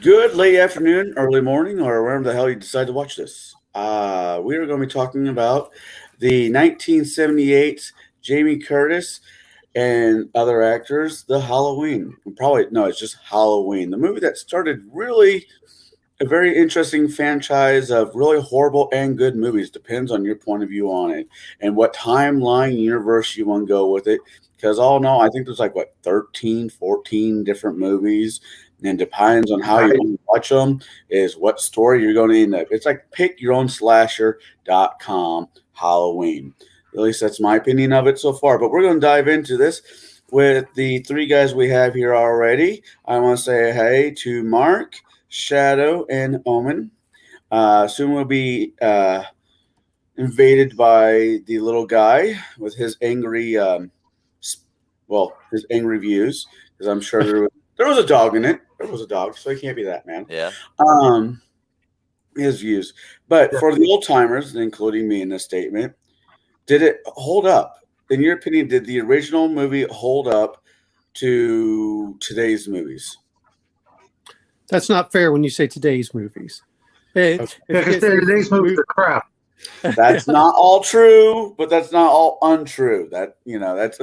Good late afternoon, early morning, or wherever the hell you decide to watch this. We are going to be talking about the 1978 Jamie Curtis and other actors, The Halloween. Probably, no, it's just Halloween. The movie that started really a very interesting franchise of really horrible and good movies. Depends on your point of view on it and what timeline universe you want to go with it. Because all in all, I think there's like, what, 13, 14 different movies. And depends on how you Right. want to watch them, is what story you're going to end up. It's like pick your own slasher.com Halloween. At least that's my opinion of it so far. But we're going to dive into this with the three guys we have here already. I want to say hey to Mark, Shadow, and Omen. Soon we'll be invaded by the little guy with his angry, his angry views. Because I'm sure there was a dog in it. There was a dog, so he can't be that man. Yeah. Um, his views. But Yeah. for the old timers, including me in this statement, did it hold up? In your opinion, did the original movie hold up to today's movies? That's not fair when you say today's movies. Hey, Okay. if Yeah, you because get say today's movies are crap. That's not all true, but that's not all untrue. That's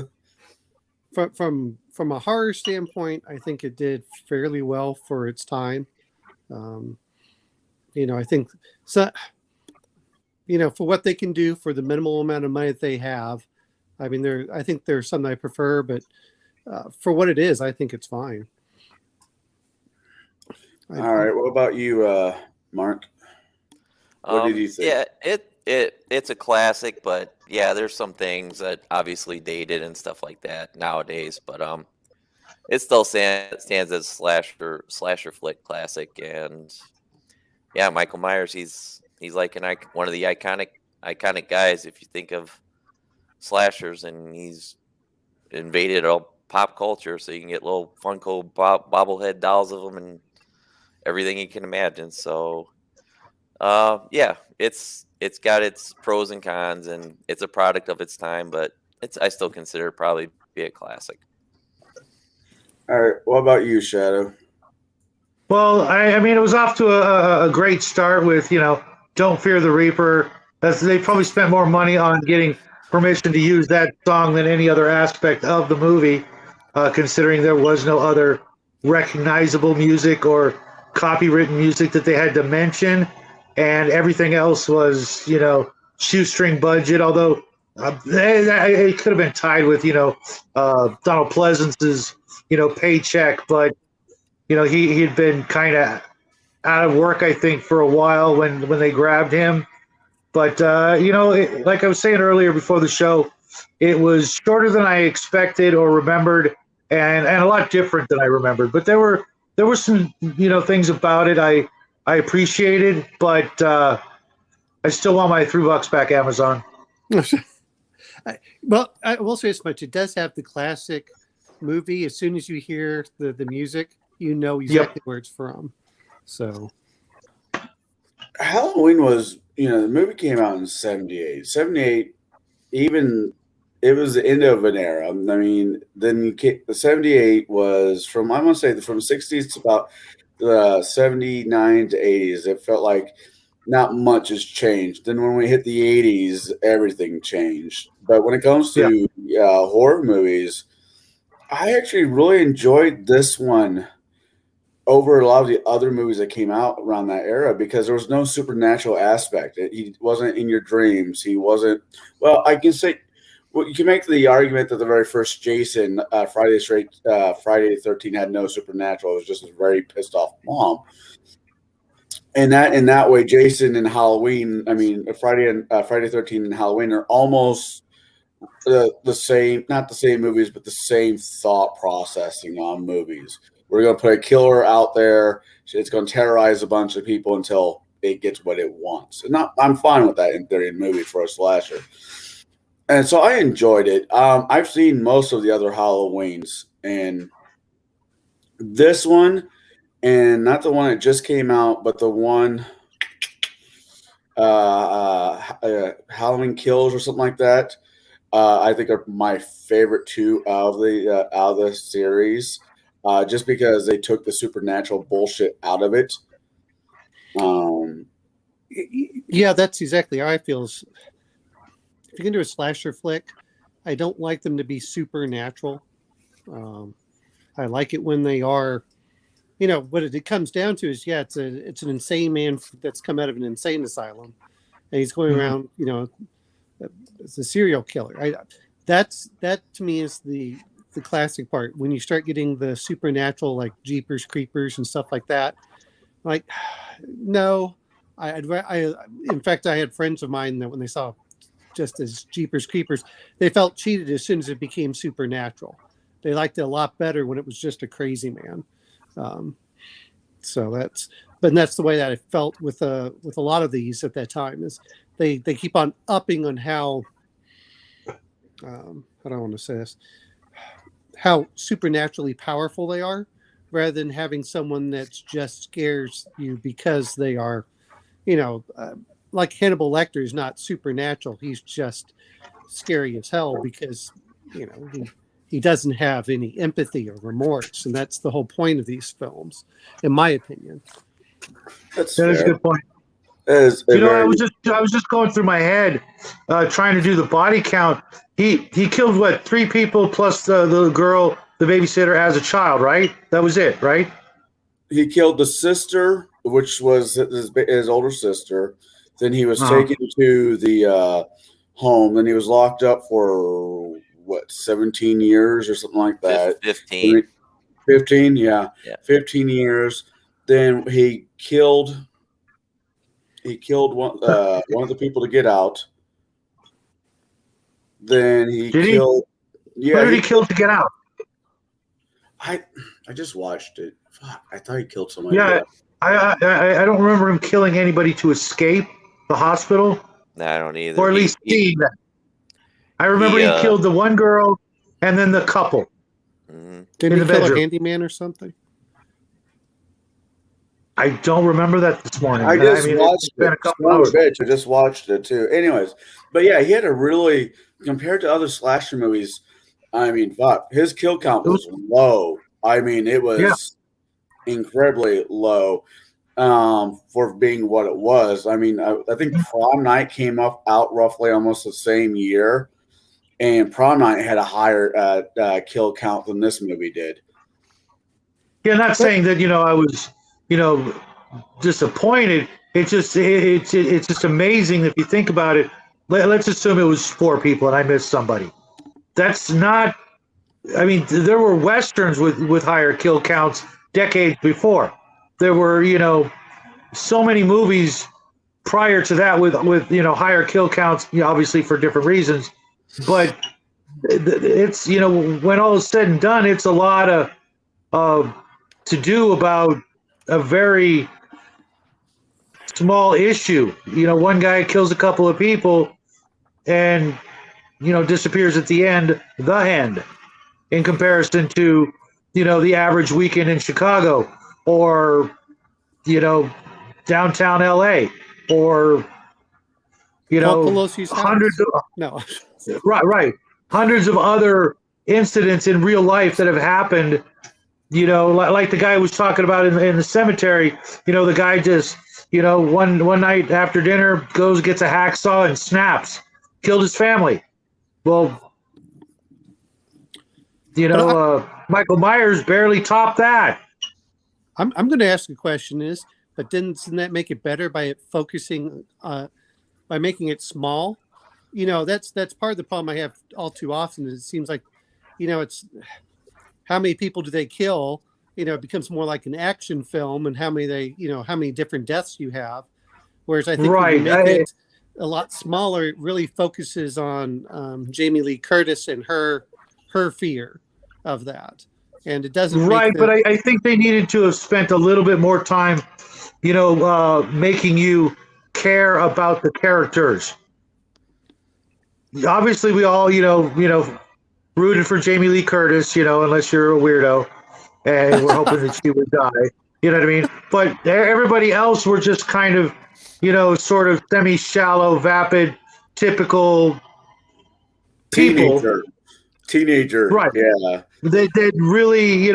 from a horror standpoint, I think it did fairly well for its time. Um, I think so. For what they can do for the minimal amount of money that they have, I mean, I think there's some that I prefer, but for what it is, I think it's fine. all right. What about you, Mark? What did you think? Yeah, it's a classic, but yeah, there's some things that obviously dated and stuff like that nowadays, but it still stands as slasher flick classic. And yeah, Michael Myers, he's like one of the iconic guys if you think of slashers, and he's invaded all pop culture, so you can get little Funko bobblehead dolls of them and everything you can imagine. So yeah, it's got its pros and cons, and it's a product of its time, but I still consider it probably be a classic. All right. What about you, Shadow? Well, I mean, it was off to a great start with, Don't Fear the Reaper. They probably spent more money on getting permission to use that song than any other aspect of the movie, considering there was no other recognizable music or copywritten music that they had to mention. And everything else was, shoestring budget, although it could have been tied with, Donald Pleasence's, paycheck, but he'd been kind of out of work, I think, for a while when they grabbed him. But like I was saying earlier before the show, it was shorter than I expected or remembered, and a lot different than I remembered. But there were some things about it I appreciated, but I still want my $3 back, Amazon. Well, I will say as much. It does have the classic movie. As soon as you hear the music, you know exactly where it's from. So Halloween was, the movie came out in 78. 78, even it was the end of an era. I mean, the 78 was from, I want to say, from 60s to about the 79 to 80s. It felt like not much has changed. Then when we hit the 80s, everything changed. But when it comes Yeah. to horror movies, I actually really enjoyed this one over a lot of the other movies that came out around that era because there was no supernatural aspect. He wasn't in your dreams. He wasn't. Well, I can say, well, you can make the argument that the very first Jason, Friday the 13th, had no supernatural. It was just a very pissed off mom. And that in that way, Jason and Halloween, I mean, Friday the 13th and Halloween are almost the same, not the same movies, but the same thought processing on movies. We're going to put a killer out there. It's going to terrorize a bunch of people until it gets what it wants. And I'm fine with that in theory in movie for a slasher. And so I enjoyed it. I've seen most of the other Halloweens, and this one, and not the one that just came out, but the one Halloween Kills or something like that. I think are my favorite two out of the series. just because they took the supernatural bullshit out of it. Yeah, that's exactly how I feel. If you can do a slasher flick, I don't like them to be supernatural. I like it when they are, what it comes down to is, it's an insane man that's come out of an insane asylum, and he's going around, as a serial killer. That to me is the classic part. When you start getting the supernatural, like Jeepers Creepers and stuff like that, like, no, in fact, I had friends of mine that when they saw just as Jeepers Creepers, they felt cheated as soon as it became supernatural. They liked it a lot better when it was just a crazy man. So that's the way that I felt with a lot of these at that time. Is they keep on upping on how I don't want to say this, how supernaturally powerful they are, rather than having someone that just scares you because they are, like Hannibal Lecter is not supernatural. He's just scary as hell because, he doesn't have any empathy or remorse. And that's the whole point of these films, in my opinion. That is a good point. I was just going through my head, trying to do the body count. He killed what, 3 people plus the girl, the babysitter as a child, right? That was it, right? He killed the sister, which was his older sister. Then he was taken to the home. Then he was locked up for 17 years or something like that. 15. 15, yeah. 15 years. Then he killed one of the people to get out. Then he killed. Yeah, who did he kill to get out? I just watched it. Fuck, I thought he killed somebody. Yeah, I don't remember him killing anybody to escape the hospital. No, I don't either. Or at least seeing that. I remember he killed the one girl and then the couple. Didn't he kill a handyman or something? I don't remember that this morning. I just watched it. I just watched it too. Anyways, but yeah, he had a really, compared to other slasher movies, I mean, fuck, his kill count was low. I mean, it was incredibly low for being what it was. I mean, I think Prom Night came out roughly almost the same year, and Prom Night had a higher kill count than this movie did. Yeah, not saying that I was disappointed. It's just amazing if you think about it. Let's assume it was 4 people and I missed somebody. That's not. I mean, there were westerns with higher kill counts decades before. There were so many movies prior to that with higher kill counts, obviously for different reasons. But it's when all is said and done, it's a lot of to do about a very small issue. One guy kills a couple of people and disappears at the end, in comparison to the average weekend in Chicago or downtown LA or hundreds of right hundreds of other incidents in real life that have happened. Like the guy was talking about in the cemetery. The guy just one night after dinner goes, gets a hacksaw and snaps, killed his family. Well, Michael Myers barely topped that. I'm going to ask a question but doesn't that make it better by it focusing, by making it small? That's part of the problem I have all too often. Is it seems like, it's how many people do they kill? It becomes more like an action film, and how many different deaths you have. Whereas I think when you make it a lot smaller, it really focuses on Jamie Lee Curtis and her fear of that. And it doesn't but I think they needed to have spent a little bit more time, making you care about the characters. Obviously, we all, rooted for Jamie Lee Curtis, unless you're a weirdo, and we're hoping that she would die. You know what I mean? But everybody else were just kind of, sort of semi-shallow, vapid, typical people. Teenager. Right. Yeah. They really,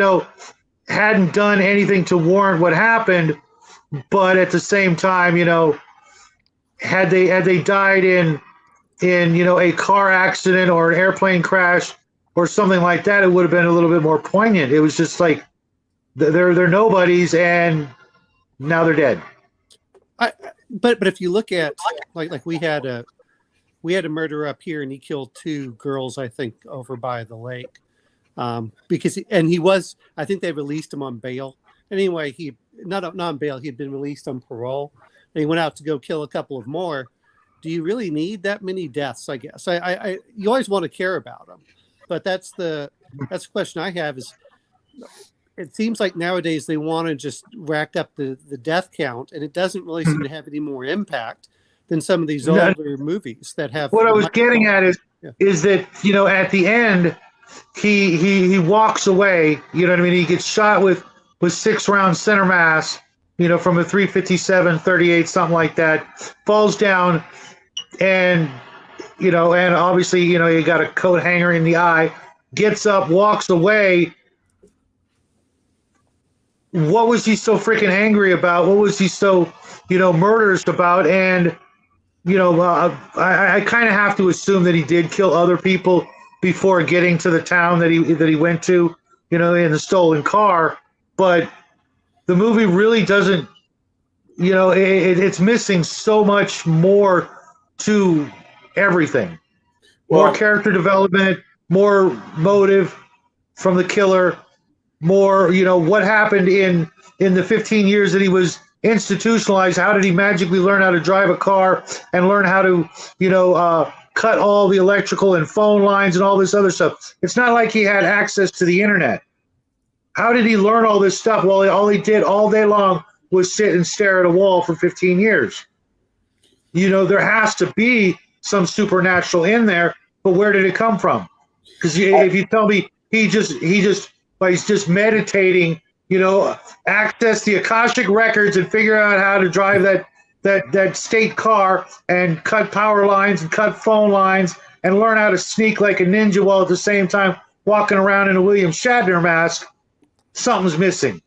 hadn't done anything to warrant what happened, but at the same time, had they died in a car accident or an airplane crash or something like that, it would have been a little bit more poignant. It was just like they're nobodies and now they're dead. But if you look at like we had a murderer up here and he killed 2 girls, I think, over by the lake. Because I think they released him on bail. Anyway, he not on bail, he had been released on parole. And he went out to go kill a couple of more. Do you really need that many deaths? I guess you always want to care about them, but that's the question I have is. It seems like nowadays they want to just rack up the death count, and it doesn't really seem to have any more impact than some of these older movies that have. What I was getting at is that at the end he walks away. You know what I mean? He gets shot with 6-round center mass. From a 357, 38, something like that. Falls down, and obviously he got a coat hanger in the eye. Gets up, walks away. What was he so freaking angry about? What was he so, murderous about? And, I kind of have to assume that he did kill other people before getting to the town that he went to, in the stolen car. But the movie really doesn't, it's missing so much more to everything. More character development, more motive from the killer. More, what happened in the 15 years that he was institutionalized? How did he magically learn how to drive a car and learn how to, cut all the electrical and phone lines and all this other stuff? It's not like he had access to the internet. How did he learn all this stuff? Well, all he did all day long was sit and stare at a wall for 15 years. There has to be some supernatural in there, but where did it come from? Because if you tell me he's just meditating, access the Akashic records and figure out how to drive that state car and cut power lines and cut phone lines and learn how to sneak like a ninja while at the same time walking around in a William Shatner mask, something's missing.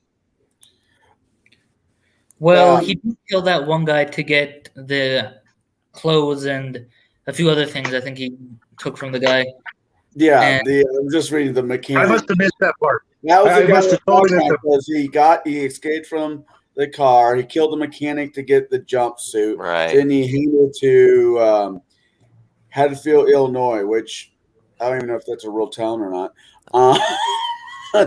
Well, he did kill that one guy to get the clothes and a few other things I think he took from the guy. Yeah, I'm just reading the mechanic. I must have missed that part. That was the guy because he escaped from the car. He killed the mechanic to get the jumpsuit. Right. Then he headed to Haddonfield, Illinois, which I don't even know if that's a real town or not.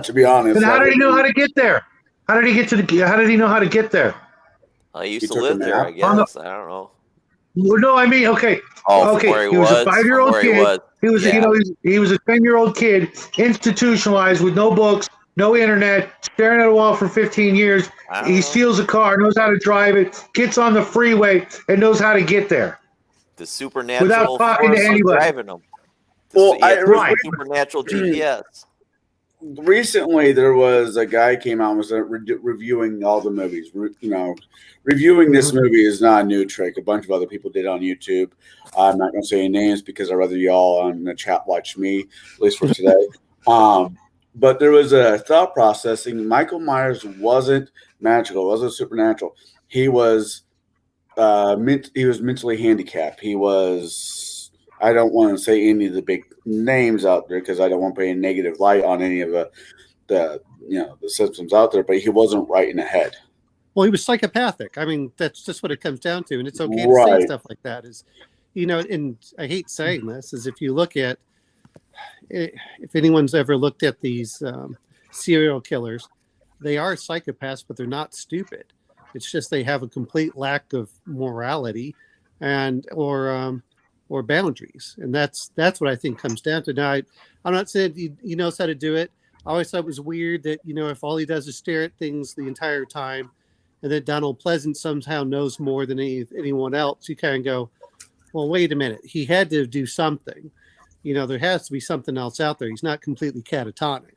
To be honest. Then how did he know how to get there? How did he know how to get there? I used to live there, I guess. I don't know. Well, no, I mean, okay. Okay, he was a 5-year-old kid. He was, yeah. He was a 10-year-old kid, institutionalized with no books, no internet, staring at a wall for 15 years. He steals a car, knows how to drive it, gets on the freeway, and knows how to get there. The supernatural without talking to anybody. Driving them. Supernatural GPS. Recently, there was a guy came out and was reviewing all the movies. Reviewing this movie is not a new trick. A bunch of other people did it on YouTube. I'm not going to say any names because I'd rather y'all on the chat watch me, at least for today. But there was a thought processing. Michael Myers wasn't magical. Wasn't supernatural. He was mentally handicapped. He was. I don't want to say any of the big names out there because I don't want to put a negative light on any of the symptoms out there. But he wasn't right in the head. Well, he was psychopathic. I mean, that's just what it comes down to, and it's okay to say stuff like that. And I hate saying this, is if you look at, if anyone's ever looked at these serial killers, they are psychopaths, but they're not stupid. It's just they have a complete lack of morality or boundaries, and that's what I think comes down to. Now, I'm not saying he knows how to do it. I always thought it was weird that if all he does is stare at things the entire time, and that Donald Pleasence somehow knows more than anyone else, you kind of go, well, wait a minute. He had to do something. There has to be something else out there. He's not completely catatonic.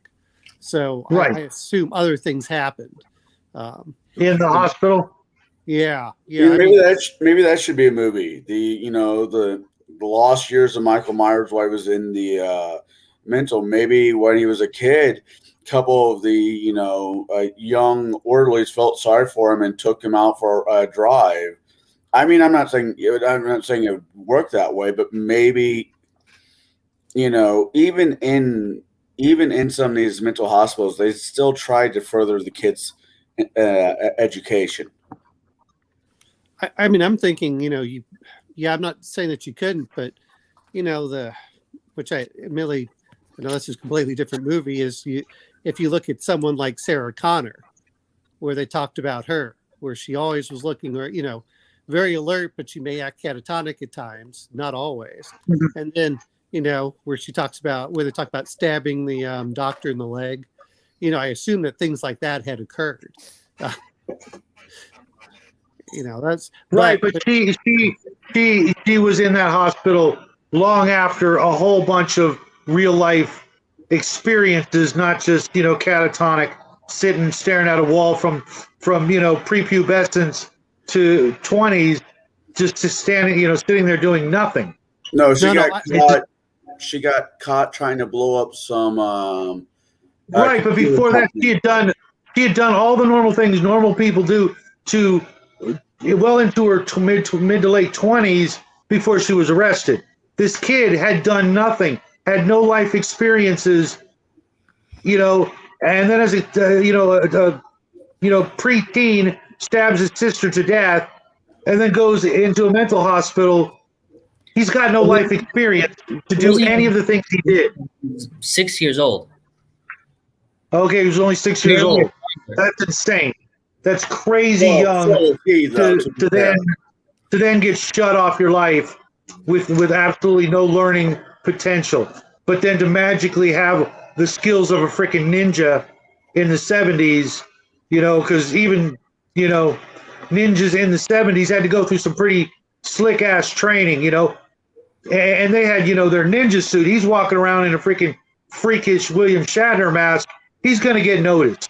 So I assume other things happened. In the hospital? Yeah. Maybe that should be a movie. The lost years of Michael Myers while he was in the mental. Maybe when he was a kid, a couple of the young orderlies felt sorry for him and took him out for a drive. I mean, I'm not saying it would work that way, but maybe even in some of these mental hospitals, they still try to further the kids' education. I mean, I'm thinking, I'm not saying that you couldn't, but which I admittedly, this is a completely different movie. If you look at someone like Sarah Connor, where they talked about her, where she always was looking, very alert, but she may act catatonic at times, not always. Mm-hmm. And then, where they talk about stabbing the doctor in the leg, I assume that things like that had occurred. That's right. But she was in that hospital long after a whole bunch of real life experiences, not just, catatonic, sitting, staring at a wall from prepubescence to 20s, just to standing, sitting there doing nothing. No, she got caught trying to blow up some. Right, but before that, she had done all the normal things normal people do to well into her mid to late 20s before she was arrested. This kid had done nothing, had no life experiences, and then as a preteen stabs his sister to death, and then goes into a mental hospital. He's got no life experience to do any of the things he did. 6 years old. Okay, he was only 6 years old. That's insane. That's crazy young to then get shut off your life with absolutely no learning potential. But then to magically have the skills of a freaking ninja in the 70s, because even, ninjas in the 70s had to go through some pretty slick ass training, and they had, their ninja suit. He's walking around in a freaking freakish William Shatner mask. He's going to get noticed.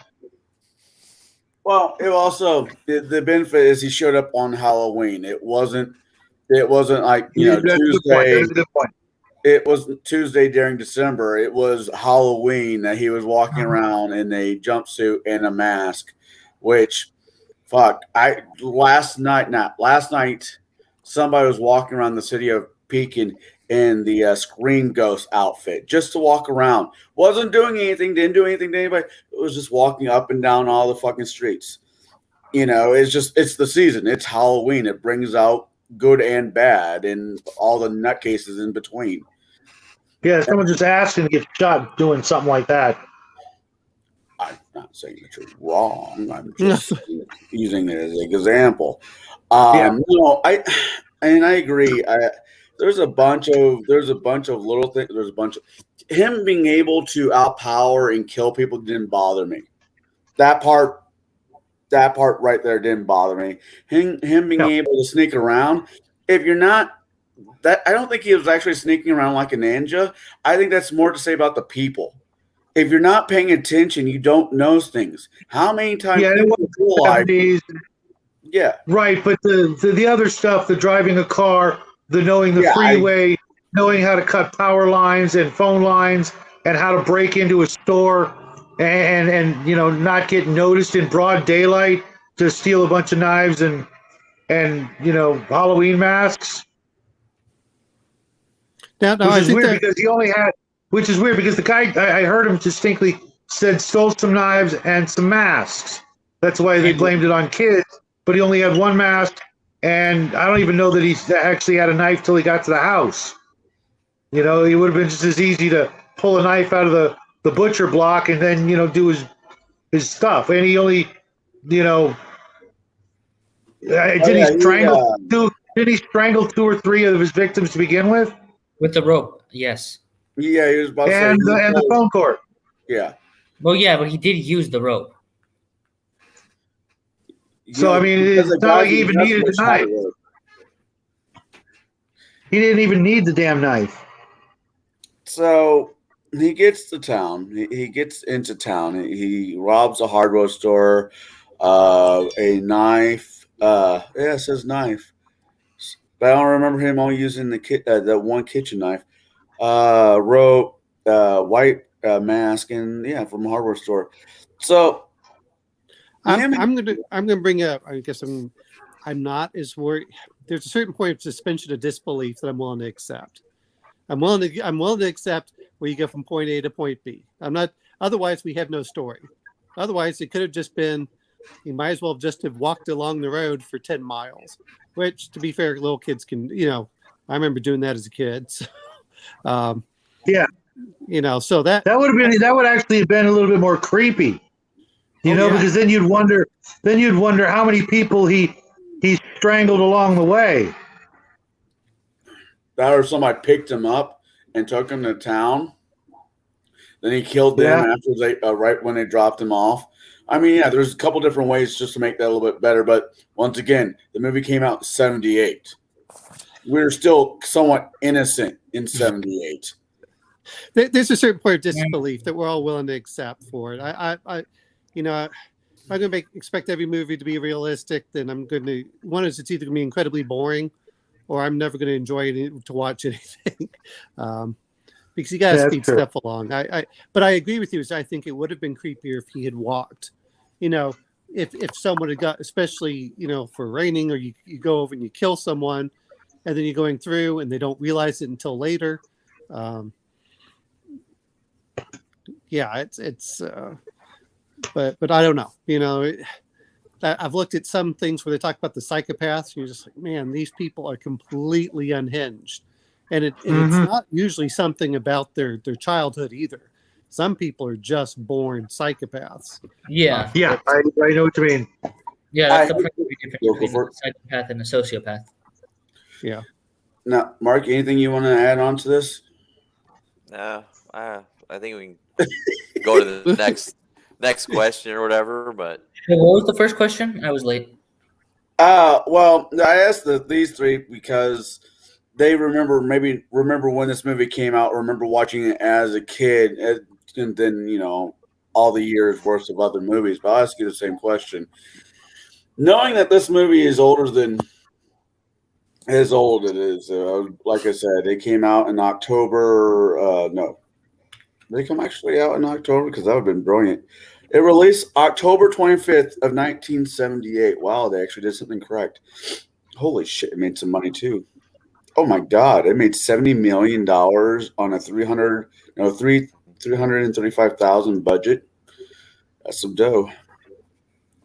Well, it also the benefit is he showed up on Halloween. It wasn't like Tuesday. It was Tuesday during December. It was Halloween that he was walking around in a jumpsuit and a mask. Which, last night, somebody was walking around the city of Pekin in the Scream Ghost outfit just to walk around. Wasn't doing anything, didn't do anything to anybody. It was just walking up and down all the fucking streets. It's the season. It's Halloween. It brings out good and bad and all the nutcases in between. Yeah, someone just asking to get shot doing something like that. I'm not saying that you're wrong. I'm just using it as an example. No, I agree. There's a bunch of little things. There's a bunch of him being able to outpower and kill people didn't bother me. That part right there didn't bother me. Him being able to sneak around. If you're not that, I don't think he was actually sneaking around like a ninja. I think that's more to say about the people. If you're not paying attention, you don't know things. How many times? Yeah, right. But the other stuff, the driving a car, the knowing the freeway, knowing how to cut power lines and phone lines, and how to break into a store, and not get noticed in broad daylight to steal a bunch of knives and Halloween masks. Which is weird because the guy, I heard him distinctly said stole some knives and some masks. That's why they blamed it on kids. But he only had one mask, and I don't even know that he actually had a knife till he got to the house. It would have been just as easy to pull a knife out of the butcher block and then do his stuff. And he only did he strangle two or three of his victims to begin with? With the rope, yes. Yeah, he was about to say, and the phone cord. Yeah. Well, yeah, but he did use the rope. So I mean, it's not like he even needed the knife. He didn't even need the damn knife. So he gets to town. He gets into town. He robs a hardware store. A knife. It says knife. But I don't remember him only using the one kitchen knife. Rope, white mask, and yeah, from a hardware store. So him, I'm gonna bring up. I guess I'm not as worried. There's a certain point of suspension of disbelief that I'm willing to accept. I'm willing to accept where you go from point A to point B. I'm not. Otherwise, we have no story. Otherwise, it could have just been. You might as well just have walked along the road for 10 miles. Which, to be fair, little kids can. I remember doing that as a kid. So, um, Yeah, so that that would actually have been a little bit more creepy. yeah. Because then you'd wonder how many people he strangled along the way. that or somebody picked him up and took him to town. Then he killed them after they right when they dropped him off. I mean, yeah, there's a couple different ways just to make that a little bit better. But once again, the movie came out in '78. We're still somewhat innocent in '78. There's a certain point of disbelief that we're all willing to accept for it. If I'm going to expect every movie to be realistic, then I'm going to it's either going to be incredibly boring, or I'm never going to enjoy it to watch anything, because you got to speed stuff along. But I agree with you. I think it would have been creepier if he had walked. If someone had got, especially for raining, or you go over and you kill someone, and then you're going through and they don't realize it until later. Yeah, it's. But I don't know. I've looked at some things where they talk about the psychopaths, and you're just like, man, these people are completely unhinged, and it's not usually something about their childhood either. Some people are just born psychopaths. Yeah. I know what you mean. Yeah, that's the primary difference between a psychopath and a sociopath. Yeah. Now, Mark, anything you want to add on to this? No, I think we can go to the next question or whatever. But what was the first question? I was late. Well, I asked these three because they remember when this movie came out, remember watching it as a kid, and then all the years worth of other movies. But I'll ask you the same question. Knowing that this movie is older than as old it is, like I said, it came out in October. No, did it come actually out in October? Because that would have been brilliant. It released October 25th of 1978. Wow, they actually did something correct. Holy shit, it made some money too. Oh my god, it made $70 million on a 335,000 budget. That's some dough.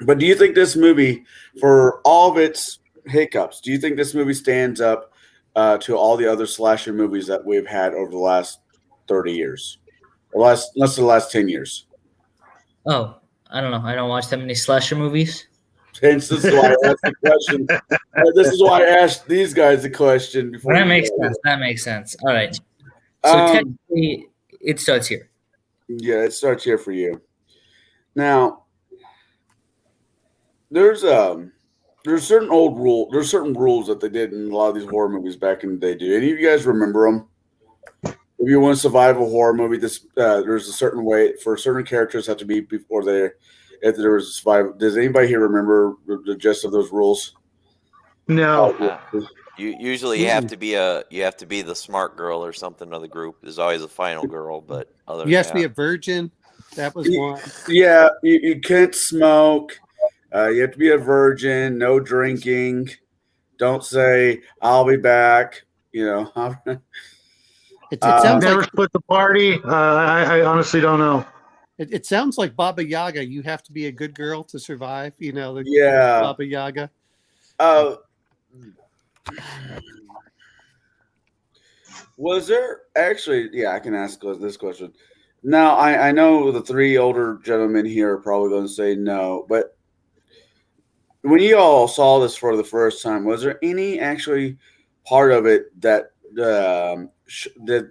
But do you think this movie, for all of its hiccups, do you think this movie stands up to all the other slasher movies that we've had over the last 30 years? Or less than the last 10 years? Oh, I don't know. I don't watch that many slasher movies. Hence, this is why I asked the question. This is why I asked these guys the question before. That makes sense. That makes sense. All right. So technically, it starts here. Yeah, it starts here for you. Now, there's certain rules that they did in a lot of these horror movies back in the day. Do any of you guys remember them? If you want to survive a horror movie, there's a certain way for certain characters have to be before if there was a survival. Does anybody here remember the gist of those rules? No. You usually have to be the smart girl or something of the group. There's always a final girl, but you have to be a virgin. That was one. Yeah, you can't smoke. You have to be a virgin. No drinking. Don't say "I'll be back." It sounds never like split the party. I honestly don't know. It sounds like Baba Yaga. You have to be a good girl to survive. Yeah. Baba Yaga. Was there actually? Yeah, I can ask this question. Now, I know the three older gentlemen here are probably going to say no, but when you all saw this for the first time, was there any actually part of it that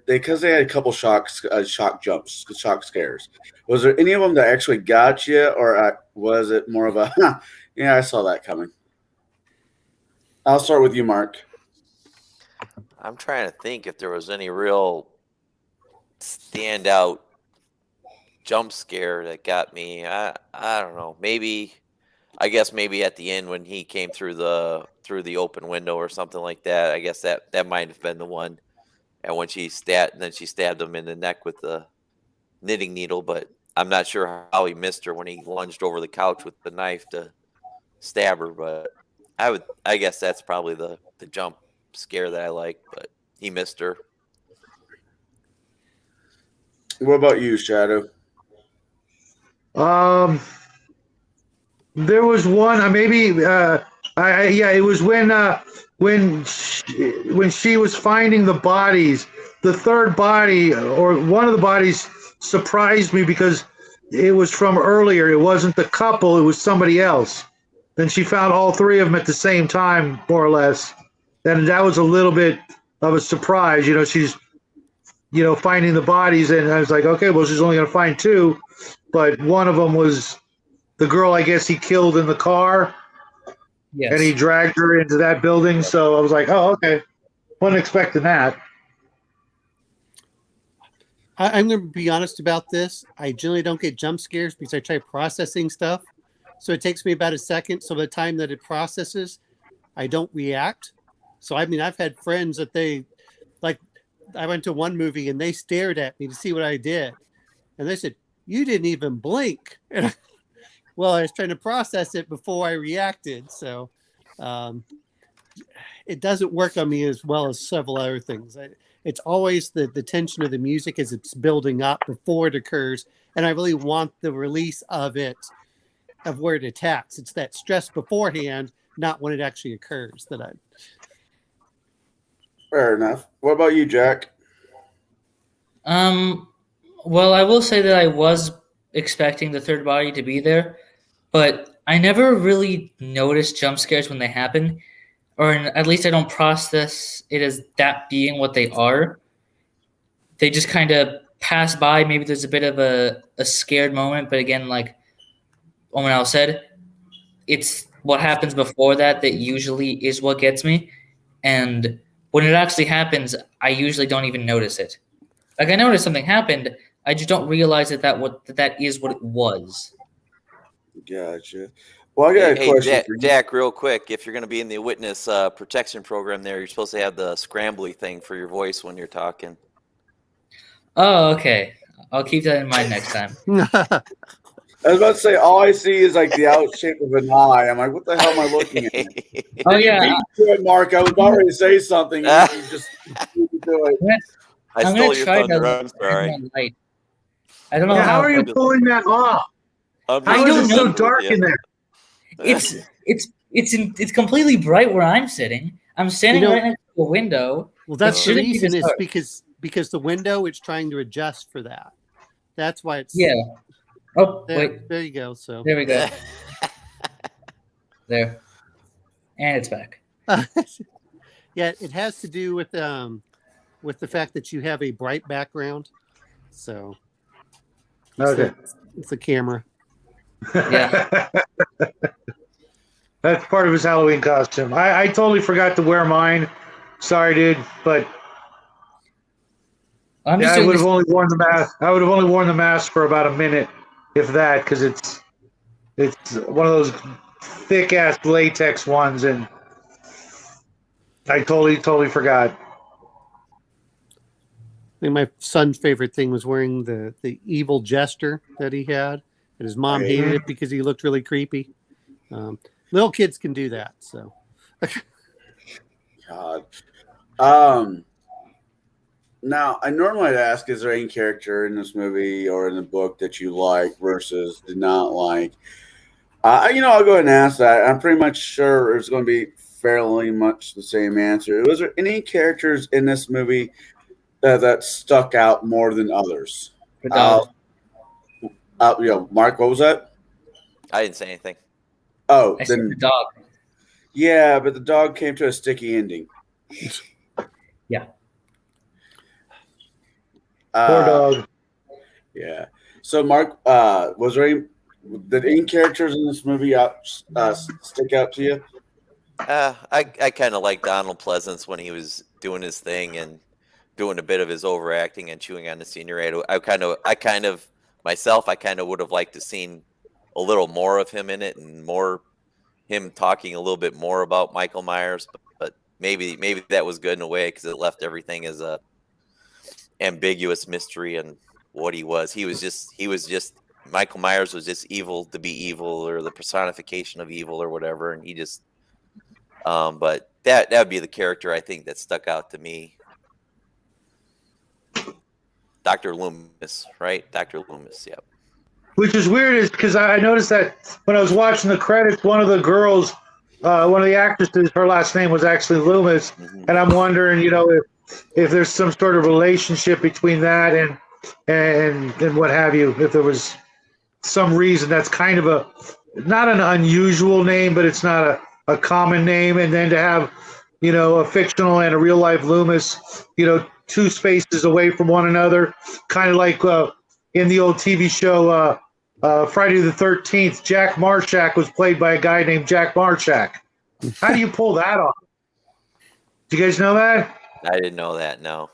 because they had a couple shock scares? Was there any of them that actually got you, or was it more of a yeah, I saw that coming? I'll start with you, Mark. I'm trying to think if there was any real standout jump scare that got me. I don't know. I guess maybe at the end when he came through the open window or something like that. I guess that might have been the one. and when she stabbed him in the neck with the knitting needle. But I'm not sure how he missed her when he lunged over the couch with the knife to stab her. But I guess that's probably the jump scare that I like. But he missed her. What about you, Shadow? There was one, it was when she was finding the bodies. The third body, or one of the bodies, surprised me because it was from earlier. It wasn't the couple; it was somebody else. Then she found all three of them at the same time, more or less. And that was a little bit of a surprise. She's finding the bodies, and I was like, okay, well, she's only going to find two, but one of them was the girl, I guess he killed in the car, Yes. and he dragged her into that building. So I was like, oh, okay. Wasn't expecting that. I'm going to be honest about this. I generally don't get jump scares because I try processing stuff. So it takes me about a second. So by the time that it processes, I don't react. So, I mean, I've had friends that I went to one movie and they stared at me to see what I did. And they said, "You didn't even blink." And well, I was trying to process it before I reacted. So it doesn't work on me as well as several other things. It's always the tension of the music as it's building up before it occurs. And I really want the release of it, of where it attacks. It's that stress beforehand, not when it actually occurs that I. Fair enough. What about you, Jack? Well, I will say that I was expecting the third body to be there, but I never really noticed jump scares when they happen, or at least I don't process it as that being what they are. They just kind of pass by. Maybe there's a bit of a scared moment, but again, like Omanel said, it's what happens before that usually is what gets me. And when it actually happens, I usually don't even notice it. Like, I noticed something happened, I just don't realize that is what it was. Gotcha. Well, I got a question Jack, for you. Jack, real quick, if you're going to be in the witness protection program there, you're supposed to have the scrambly thing for your voice when you're talking. Oh, okay. I'll keep that in mind next time. I was about to say, all I see is like the out shape of an eye. I'm like, what the hell am I looking at? Oh, yeah. You beat me to it, Mark. I was about ready to say something. And you just do it. I I'm stole gonna your try thunder. that I'm sorry. light. I don't know Yeah, how are you just- pulling that off? I'm I How just is don't it so know. dark in there? It's completely bright where I'm sitting. I'm standing right next to a window. Well, that's the shouldn't be reason this is dark. because the window it's trying to adjust for that. That's why it's Yeah. Oh, there. wait. There you go. So There we go. There. And it's back. yeah, it has to do with the fact that you have a bright background. So Okay. it's the camera. Yeah. That's part of his Halloween costume. I totally forgot to wear mine. Sorry, dude, but I'm yeah, just I doing would this. have only worn the mask. I would have only worn the mask for about a minute, if that, because it's one of those thick ass latex ones, and I totally forgot. I think my son's favorite thing was wearing the evil jester that he had, and his mom hated it because he looked really creepy. Little kids can do that, so. God. Now, I normally ask, is there any character in this movie or in the book that you like versus did not like? I'll go ahead and ask that. I'm pretty much sure it's going to be fairly much the same answer. Was there any characters in this movie that stuck out more than others? The dog. Mark, what was that? I didn't say anything. Oh, I said then the dog. yeah, but the dog came to a sticky ending. Yeah. Poor dog. Yeah. So, Mark, did any characters in this movie stick out to you? I kind of like Donald Pleasence when he was doing his thing and doing a bit of his overacting and chewing on the scenery. I kind of myself, I kind of would have liked to seen a little more of him in it and more him talking a little bit more about Michael Myers. But maybe that was good in a way because it left everything as a ambiguous mystery and what he was. He was just Michael Myers was just evil to be evil, or the personification of evil, or whatever. And he just, but that would be the character I think that stuck out to me. Dr. Loomis, right? Dr. Loomis, yep. Which is weird, is because I noticed that when I was watching the credits, one of the girls, one of the actresses, her last name was actually Loomis, and I'm wondering, if there's some sort of relationship between that and what have you. If there was some reason that's kind of not an unusual name, but it's not a common name, and then to have, a fictional and a real life Loomis, two spaces away from one another, kind of like in the old TV show Friday the 13th, Jack Marshak was played by a guy named Jack Marshak. How do you pull that off? Do you guys know that? I didn't know that. No.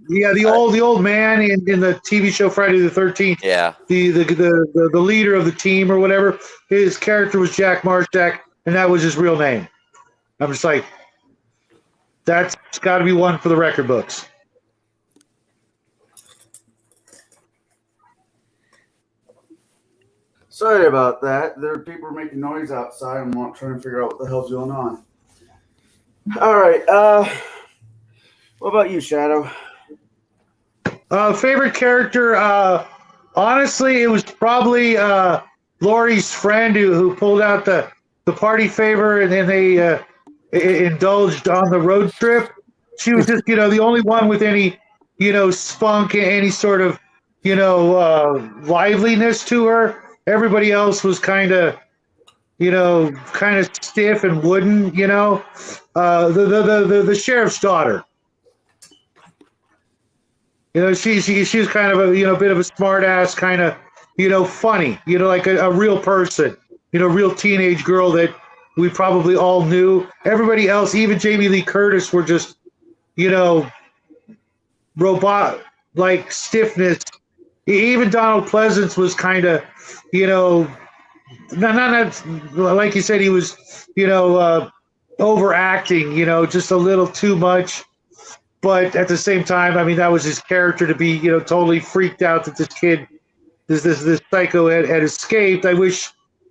Yeah, the old man in the TV show Friday the 13th. Yeah. The leader of the team or whatever. His character was Jack Marshak, and that was his real name. I'm just like, that's got to be one for the record books. Sorry about that. There are people making noise outside. I'm not trying to figure out what the hell's going on. All right. What about you, Shadow? Favorite character? Honestly, it was probably Laurie's friend who pulled out the party favor, and then they indulged on the road trip. She was just, the only one with any, spunk, any sort of, liveliness to her. Everybody else was kind of stiff and wooden, the sheriff's daughter. She was kind of a, bit of a smart ass, kind of, funny, like a real person, real teenage girl that we probably all knew. Everybody else, even Jamie Lee Curtis, were just, robot, like stiffness. Even Donald Pleasence was kind of, not like you said, he was, overacting, just a little too much. But at the same time, I mean, that was his character to be, totally freaked out that this kid, this psycho had escaped. I wish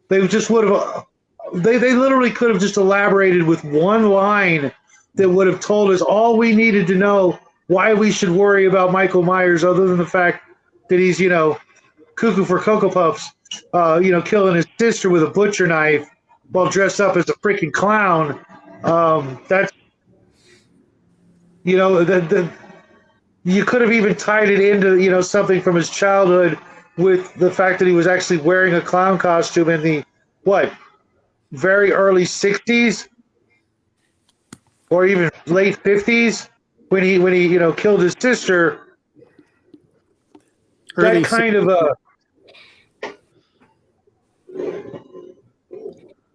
they just would have, they literally could have just elaborated with one line that would have told us all we needed to know why we should worry about Michael Myers, other than the fact that he's, cuckoo for Cocoa Puffs, killing his sister with a butcher knife while dressed up as a freaking clown. That's, you could have even tied it into, something from his childhood with the fact that he was actually wearing a clown costume in the, very early 60s or even late 50s when he killed his sister. Early that kind of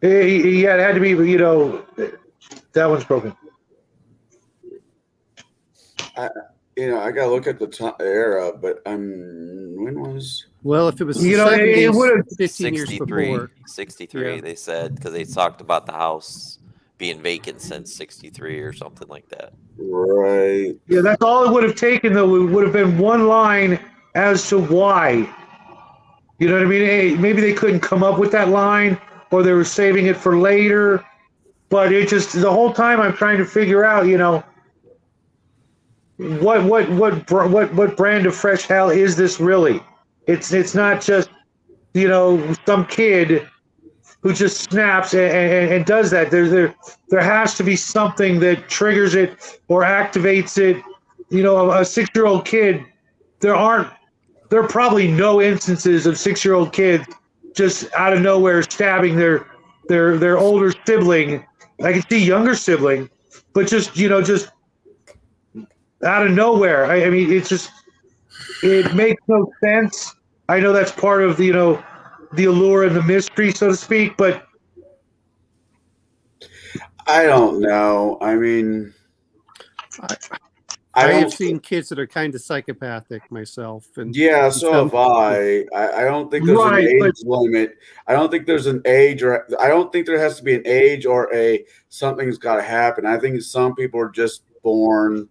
it had to be, that one's broken. I gotta look at the era, but when was? Well, if it was the it 70s, would have 15 years 63, before. 63, Yeah. they said, because they talked about the house being vacant since 63 or something like that. Right. Yeah, that's all it would have taken, though. It would have been one line as to why. You know what I mean? Hey, maybe they couldn't come up with that line, or they were saving it for later. But it just, the whole time I'm trying to figure out, what brand of fresh hell is this really? It's not just, some kid who just snaps and does that. There has to be something that triggers it or activates it. A 6-year-old kid, there are probably no instances of 6-year-old kids just out of nowhere stabbing their older sibling. I can see younger sibling, but just out of nowhere. I mean, it makes no sense. I know that's part of the allure and the mystery, so to speak, but I don't know. I mean, I have seen kids that are kind of psychopathic myself, and yeah, so have I. I don't think there's an age limit. I don't think there's an age, or I don't think there has to be an age or something's got to happen. I think some people are just born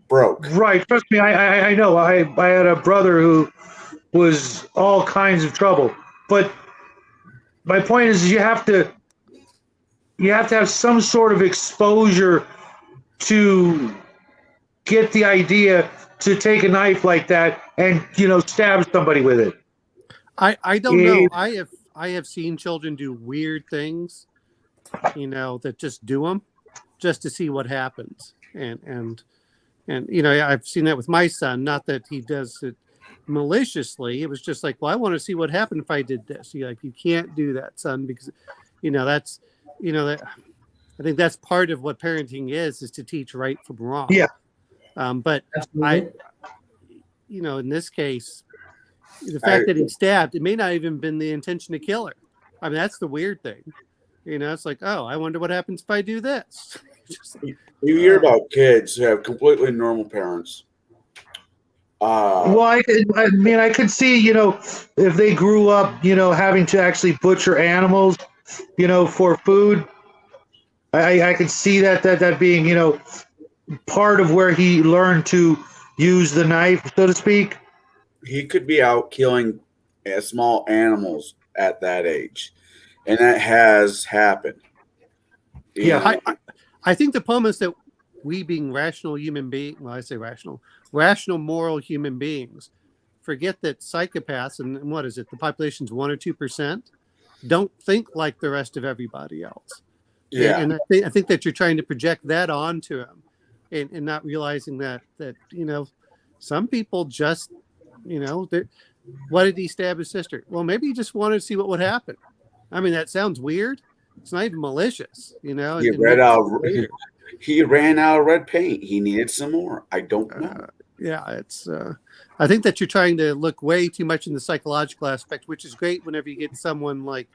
broke. Right. Trust me, I know. I had a brother who was all kinds of trouble. But my point is you have to have some sort of exposure to get the idea to take a knife like that and stab somebody with it. I don't know. I have seen children do weird things, that just do them just to see what happens. And I've seen that with my son. Not that he does it maliciously. It was just like, well, I want to see what happened if I did this. You're like, you can't do that, son, because that's that I think that's part of what parenting is to teach right from wrong. Yeah. But Absolutely. In this case, the fact that he stabbed, it may not even been the intention to kill her. I mean, that's the weird thing. It's like, oh, I wonder what happens if I do this. You hear about kids who have completely normal parents. Well, I could see, if they grew up, having to actually butcher animals, for food. I could see that being, part of where he learned to use the knife, so to speak. He could be out killing small animals at that age, and that has happened. Yeah. I think the problem is that we, being rational human beings, well, I say rational, moral human beings, forget that psychopaths, and what is it, the population's 1 or 2%, don't think like the rest of everybody else. Yeah. And I think that you're trying to project that onto them, and not realizing that some people just, why did he stab his sister? Well, maybe he just wanted to see what would happen. I mean, that sounds weird. It's not even malicious, He ran out of red paint. He needed some more. I don't know. It's. I think that you're trying to look way too much in the psychological aspect, which is great whenever you get someone like,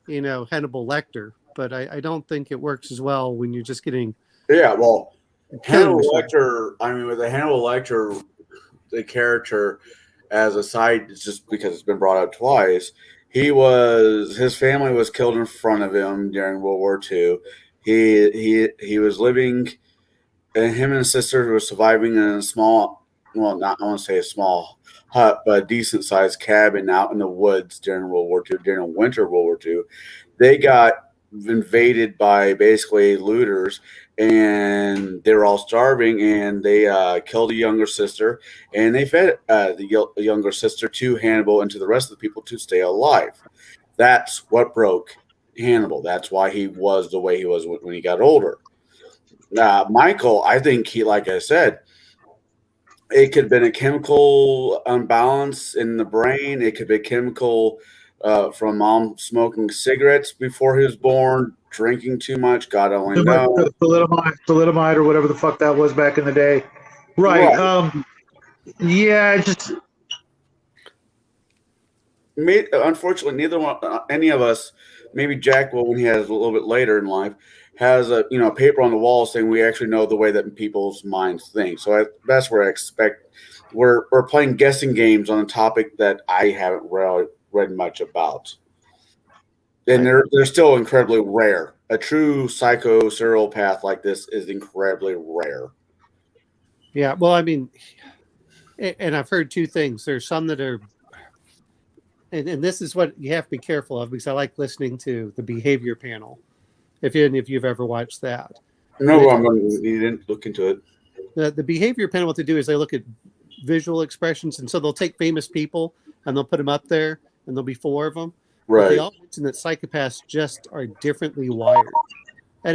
Hannibal Lecter. But I don't think it works as well when you're just getting. Yeah, well, Hannibal Lecter. I mean, with the Hannibal Lecter, the character, as a side, just because it's been brought up twice, his family was killed in front of him during World War II. He was living, and him and his sister were surviving in a small, well, not, I want to say a small hut, but a decent sized cabin out in the woods during World War II, during the winter of World War II. They got invaded by basically looters, and they were all starving, and they killed a younger sister, and they fed the younger sister to Hannibal and to the rest of the people to stay alive. That's what broke Hannibal. That's why he was the way he was when he got older. Michael, I think like I said, it could have been a chemical imbalance in the brain. It could be chemical from mom smoking cigarettes before he was born, drinking too much. God only knows. Thalidomide or whatever the fuck that was back in the day. Right. Yeah. Unfortunately, any of us, maybe Jack will when he has a little bit later in life, has a paper on the wall saying we actually know the way that people's minds think. So that's where I expect we're playing guessing games on a topic that I haven't read much about, and they're still incredibly rare. A true psycho serial path like this is incredibly rare. Yeah, well, I mean, and I've heard two things. There's some that are, and this is what you have to be careful of, because I like listening to the behavior panel. If you've ever watched that. No, you didn't look into it. The behavior panel, what they do is they look at visual expressions, and so they'll take famous people and they'll put them up there, and there'll be 4 of them. Right. But they all mention that psychopaths just are differently wired, and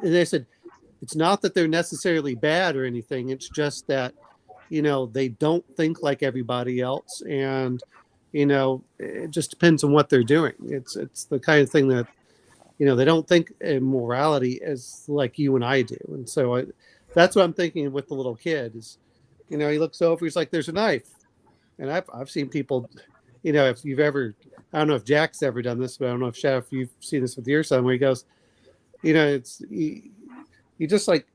they said it's not that they're necessarily bad or anything. It's just that they don't think like everybody else, and it just depends on what they're doing. It's the kind of thing that they don't think in morality as like you and I do, and so that's what I'm thinking with the little kid is, he looks over, he's like, "There's a knife," and I've seen people, if you've ever, I don't know if Jack's ever done this, but I don't know if Chef, you've seen this with your son, where he goes, it's you just like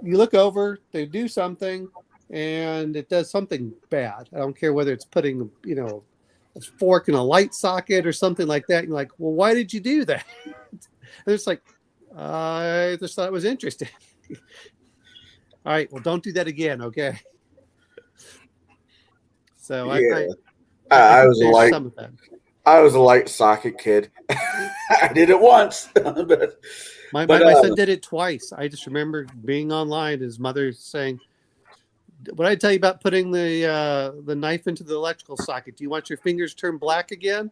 you look over, they do something, and it does something bad. I don't care whether it's putting a fork in a light socket or something like that. And you're like, well, why did you do that? And it's like, I just thought it was interesting. All right. Well, don't do that again. Okay. So Yeah. I I think was a there's light. some of that. I was a light socket kid. I did it once, but My son did it twice. I just remember being online, his mother saying, "What I tell you about putting the knife into the electrical socket? Do you want your fingers turned black again?"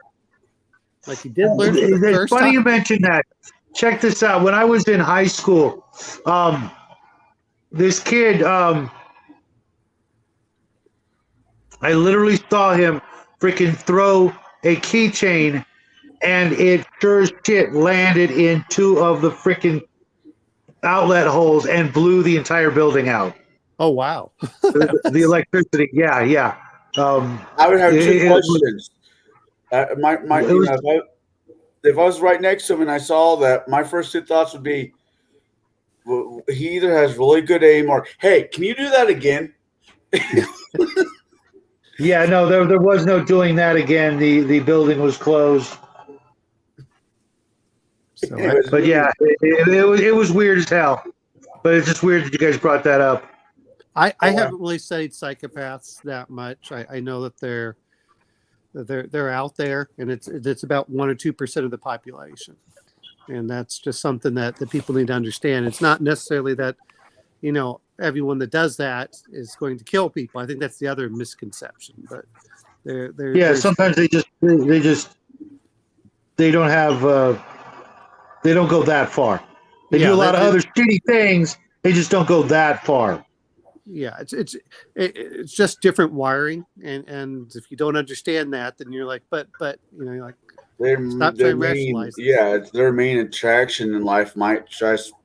Like he did learn for the It's first funny you time. mentioned that. Check this out. When I was in high school, this kid, I literally saw him freaking throw a keychain, and it sure as shit landed in two of the freaking outlet holes and blew the entire building out. Oh wow! The electricity, yeah, yeah. I would have two It was, questions. My, it was, if I was right next to him and I saw that, my first two thoughts would be, well, he either has really good aim or, hey, can you do that again? yeah, no, there was no doing that again. The building was closed. So But yeah, it was weird as hell. But it's just weird that you guys brought that up. I haven't really studied psychopaths that much. I know that they're out there, and it's about 1 or 2% of the population, and that's just something that the people need to understand. It's not necessarily that everyone that does that is going to kill people. I think that's the other misconception. But Yeah, sometimes they don't have they don't go that far. They do a lot of other shitty things. They just don't go that far. Yeah, it's just different wiring, and if you don't understand that, then you're like, but you're like, stop trying to rationalize this. Yeah, their main attraction in life might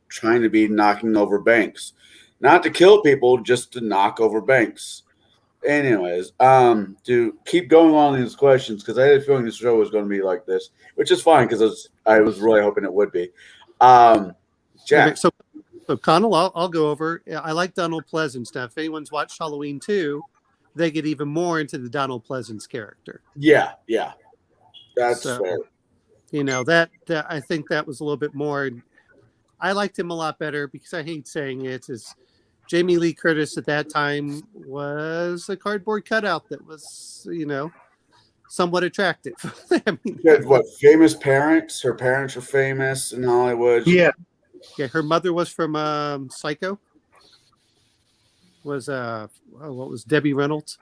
trying to be knocking over banks, not to kill people, just to knock over banks. Anyways, to keep going on these questions because I had a feeling this show was going to be like this, which is fine because I was really hoping it would be. Jack. Okay, so Connell, I'll go over. I like Donald Pleasence. Now, if anyone's watched Halloween 2, they get even more into the Donald Pleasence character. Yeah, that's fair. That I think that was a little bit more. I liked him a lot better because I hate saying it. Is Jamie Lee Curtis at that time was a cardboard cutout that was, somewhat attractive. I mean, what famous parents? Her parents were famous in Hollywood. Yeah. Her mother was from Psycho. Was what was Debbie Reynolds,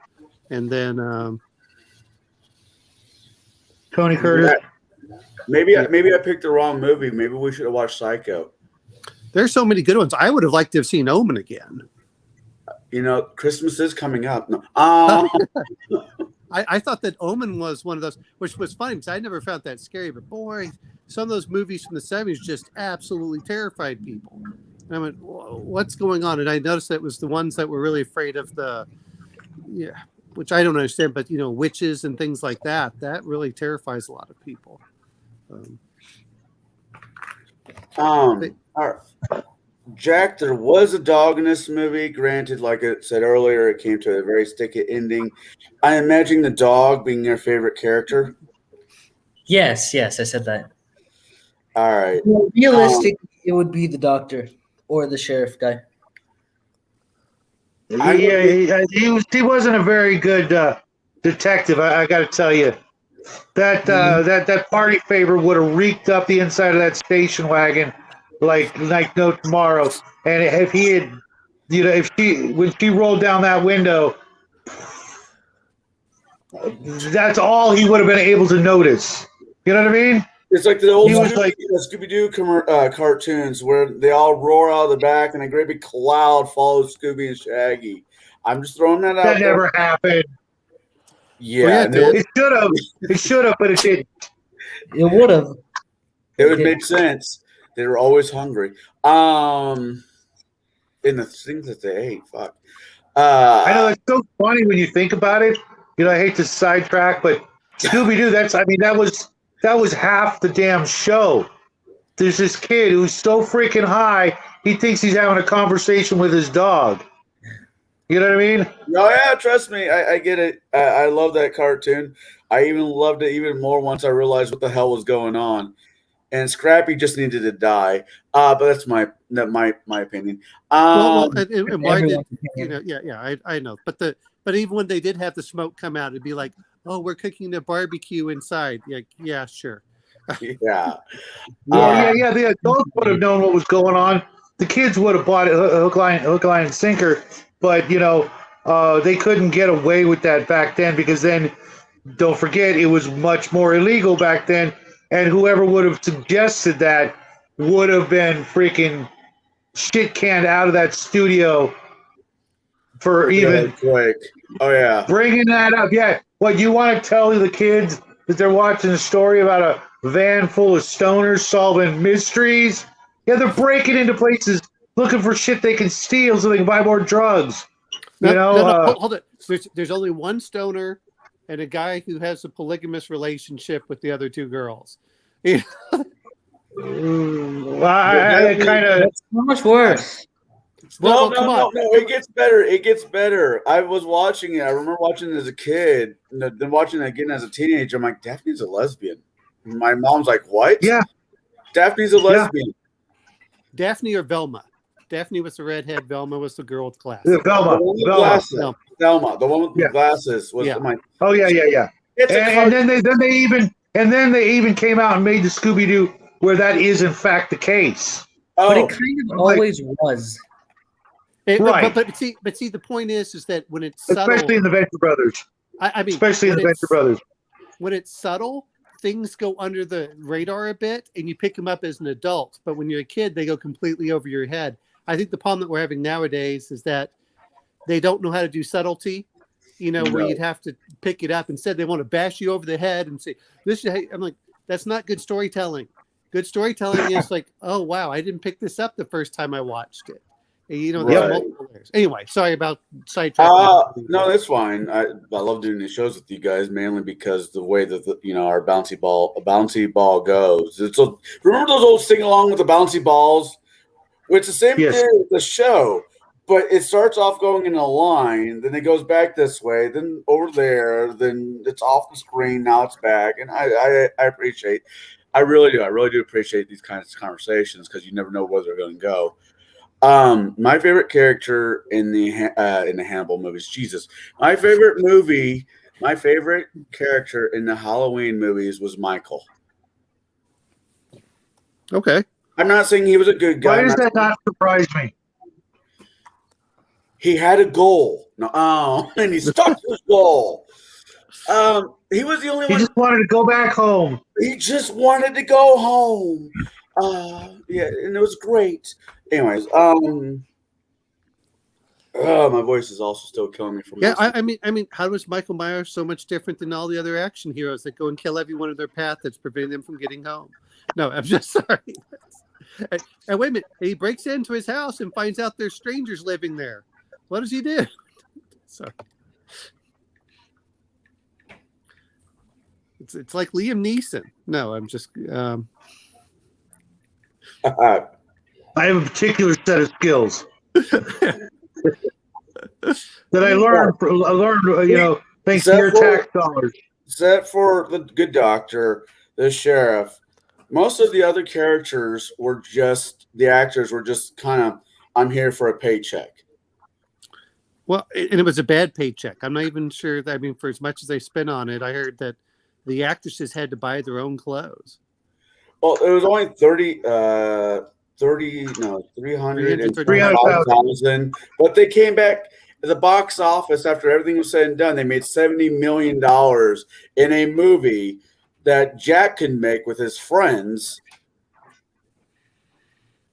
and then Tony Curtis. Maybe I picked the wrong movie. Maybe we should have watched Psycho. There's so many good ones. I would have liked to have seen Omen again. Christmas is coming up. No. I thought that Omen was one of those, which was funny because I never found that scary. But boy, some of those movies from the 70s just absolutely terrified people. And I went, what's going on? And I noticed that it was the ones that were really afraid of which I don't understand, but witches and things like that. That really terrifies a lot of people. All right. Jack, there was a dog in this movie. Granted, like I said earlier, it came to a very sticky ending. I imagine the dog being your favorite character. Yes, I said that. All right. Well, realistically, it would be the doctor or the sheriff guy. Yeah, he wasn't a very good detective. I got to tell you, that party favor would have reeked up the inside of that station wagon like no tomorrow. And if he had, when she rolled down that window, that's all he would have been able to notice. You know what I mean? It's like the old Scooby-Doo cartoons where they all roar out of the back and a great big cloud follows Scooby and Shaggy. I'm just throwing that out there. That never happened. Yeah, it should have. It should have, but it didn't. It would have. It would make sense. They were always hungry. In the things that they ate, fuck. I know it's so funny when you think about it. I hate to sidetrack, but Scooby-Doo. That was half the damn show. There's this kid who's so freaking high, he thinks he's having a conversation with his dog. You know what I mean? Oh, yeah, trust me. I get it. I love that cartoon. I even loved it even more once I realized what the hell was going on. and Scrappy just needed to die. But that's my opinion. And why did Everyone's opinion. I know, but even when they did have the smoke come out, it'd be like, oh, we're cooking the barbecue inside. Yeah, sure. Yeah. Yeah. The adults would have known what was going on. The kids would have bought it hook, line, and sinker. But they couldn't get away with that back then because then, don't forget, it was much more illegal back then. And whoever would have suggested that would have been freaking shit canned out of that studio for even quick. Oh yeah, bringing that up. Yeah, what you want to tell the kids that they're watching a story about a van full of stoners solving mysteries? Yeah, they're breaking into places looking for shit they can steal so they can buy more drugs. No, hold it. There's only one stoner and a guy who has a polygamous relationship with the other two girls. I kind of. That's so much worse. No, it gets better. It gets better. I was watching it. I remember watching it as a kid, and then watching it again as a teenager. I'm like, Daphne's a lesbian. My mom's like, what? Yeah. Daphne's a lesbian. Daphne or Velma? Daphne was the redhead. Velma was the girl with glasses. Yeah, Velma. The one with glasses. Velma, the one with the glasses was my. Oh yeah. And then they even came out and made the Scooby-Doo where that is in fact the case. But it kind of always was. Right. But see, the point is that when it's subtle, especially in the Venture Brothers. I mean, especially in the Venture Brothers. When it's subtle, things go under the radar a bit, and you pick them up as an adult. But when you're a kid, they go completely over your head. I think the problem that we're having nowadays is that they don't know how to do subtlety. Where you'd have to pick it up. Instead, they want to bash you over the head and say, "This." I'm like, that's not good storytelling. Good storytelling is like, "Oh wow, I didn't pick this up the first time I watched it." There's multiple layers. Anyway, sorry about sidetracking. No, that's fine. I love doing these shows with you guys mainly because the way that our bouncy ball goes. Remember those old sing along with the bouncy balls? It's the same thing with the show, but it starts off going in a line, then it goes back this way, then over there, then it's off the screen. Now it's back, and I appreciate. I really do appreciate these kinds of conversations because you never know where they're going to go. My favorite character in the Hannibal movies, Jesus. My favorite character in the Halloween movies was Michael. Okay. I'm not saying he was a good guy. Why does that not surprise me? He had a goal. And he stuck to his goal. He was the only one. He just wanted to go back home. He just wanted to go home. And it was great. Anyways, my voice is also still killing me from. Yeah, I mean, how was Michael Myers so much different than all the other action heroes that go and kill everyone in their path that's preventing them from getting home? No, I'm just sorry. And wait a minute, he breaks into his house and finds out there's strangers living there. What does he do? Sorry. It's like Liam Neeson. No, I'm just. I have a particular set of skills that I learned. Thanks to your tax dollars. Except for the good doctor, the sheriff. Most of the other characters were just the actors were just kind of, I'm here for a paycheck. Well, and it was a bad paycheck. I'm not even sure that, for as much as they spent on it, I heard that the actresses had to buy their own clothes. Well, it was only 305,000, but they came back at the box office after everything was said and done. They made $70 million in a movie that Jack could make with his friends.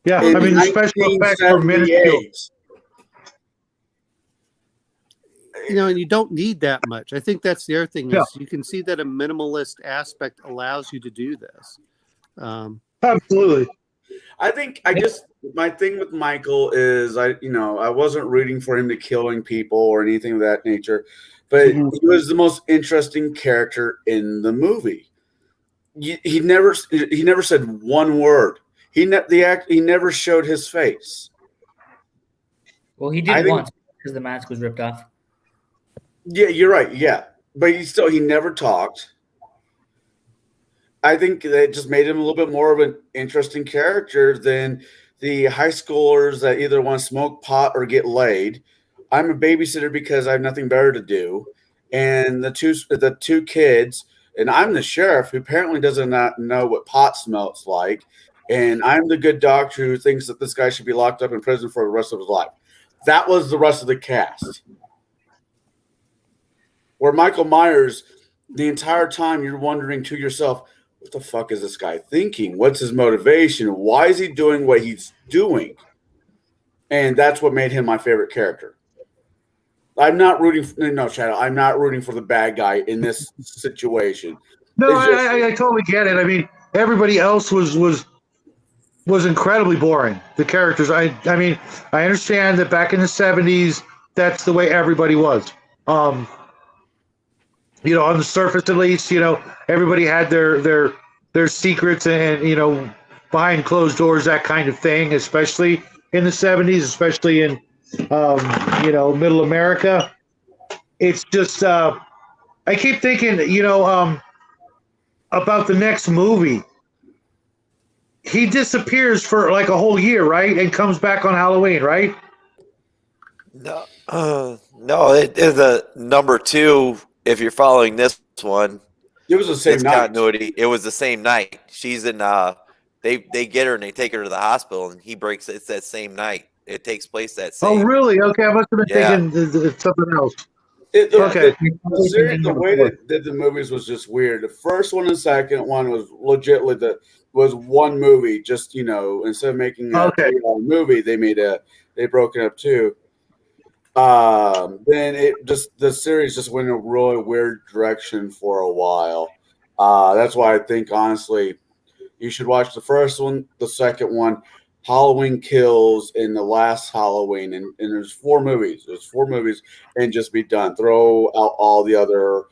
Yeah, the special effects were minuscule. And you don't need that much. I think that's the other thing is you can see that a minimalist aspect allows you to do this. Absolutely. I think my thing with Michael is I wasn't rooting for him to killing people or anything of that nature, but he was the most interesting character in the movie. He never said one word. He never showed his face. Well, he did once because the mask was ripped off. Yeah, you're right. Yeah, but he never talked. I think that just made him a little bit more of an interesting character than the high schoolers that either want to smoke pot or get laid. I'm a babysitter because I have nothing better to do, and the two kids, and I'm the sheriff who apparently doesn't not know what pot smells like, and I'm the good doctor who thinks that this guy should be locked up in prison for the rest of his life. That was the rest of the cast. Where Michael Myers, the entire time you're wondering to yourself, what the fuck is this guy thinking? What's his motivation? Why is he doing what he's doing? And that's what made him my favorite character. I'm not rooting for, no, Shadow. I'm not rooting for the bad guy in this situation. No, It's just- I totally get it. I mean, everybody else was incredibly boring. The characters. I mean, I understand that back in the 70s, that's the way everybody was. You know, on the surface at least, you know, everybody had their secrets and, you know, behind closed doors, that kind of thing, especially in the 70s, especially in, you know, middle America. It's just, I keep thinking, you know, about the next movie. He disappears for like a whole year, right? And comes back on Halloween, right? No, no, it is a number two. If you're following this one, it was the same this night. continuity, it was the same night. She's in. They get her and they take her to the hospital, and he breaks. It's that same night. It takes place that same. Oh, really? Okay, I must have been Yeah. thinking something else. Okay. Okay. The way that did the movies was just weird. The first one and second one was legitimately was one movie. Just, you know, instead of making a Okay. 3-hour movie, they broke it up too. Then the series just went in a really weird direction for a while. That's why I think honestly you should watch the first one, the second one, Halloween Kills, and the last Halloween, and there's 4 movies. There's 4 movies, and just be done. Throw out all the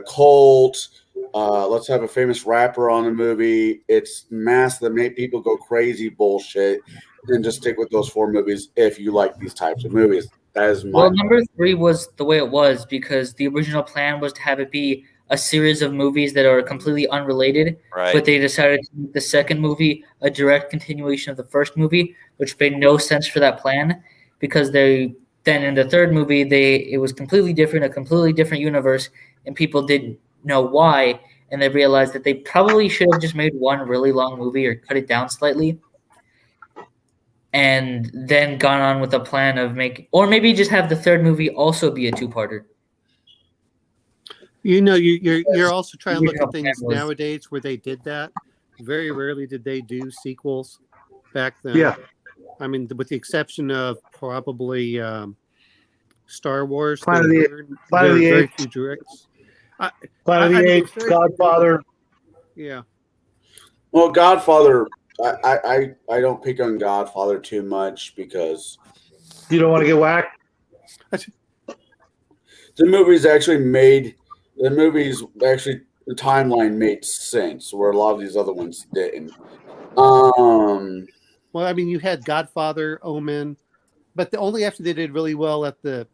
cult. Let's have a famous rapper on the movie. It's mass that make people go crazy bullshit, and just stick with those 4 movies if you like these types of movies. That is my. Well, number 3 was the way it was because the original plan was to have it be a series of movies that are completely unrelated. Right. But they decided to make the second movie a direct continuation of the first movie, which made no sense for that plan because then in the third movie it was completely different, a completely different universe, and people didn't know why, and they realized that they probably should have just made one really long movie or cut it down slightly. And then gone on with a plan of or maybe just have the third movie also be a 2-parter. You know, you're also trying to look Yeah, at things that was- nowadays where they did that. Very rarely did they do sequels back then. Yeah. I mean, with the exception of probably Star Wars. Planet of there the- were Planet of the very Apes. few directs. Planet of I the mean, Apes, very- Godfather. Yeah. Well, Godfather, I don't pick on Godfather too much because You don't want to get whacked? the timeline made sense where a lot of these other ones didn't. Well, I mean, you had Godfather, Omen, but only after they did really well at the,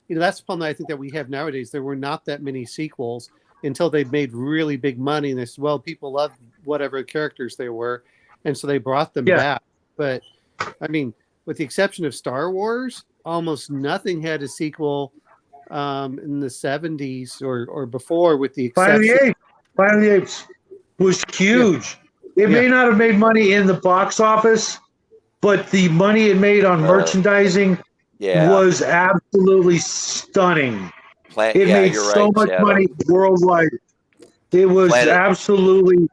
you know, that's the problem I think that we have nowadays. There were not that many sequels until they made really big money, and they said, well, people loved whatever characters they were, and so they brought them Yeah. back. But I mean, with the exception of Star Wars, almost nothing had a sequel in the 70s or before, with the Planet of exception. the Apes. Planet of the Apes was huge. It Yeah. may not have made money in the box office, but the money it made on merchandising Yeah. was absolutely stunning. It made you're so right, much Shadow. money worldwide. It was absolutely.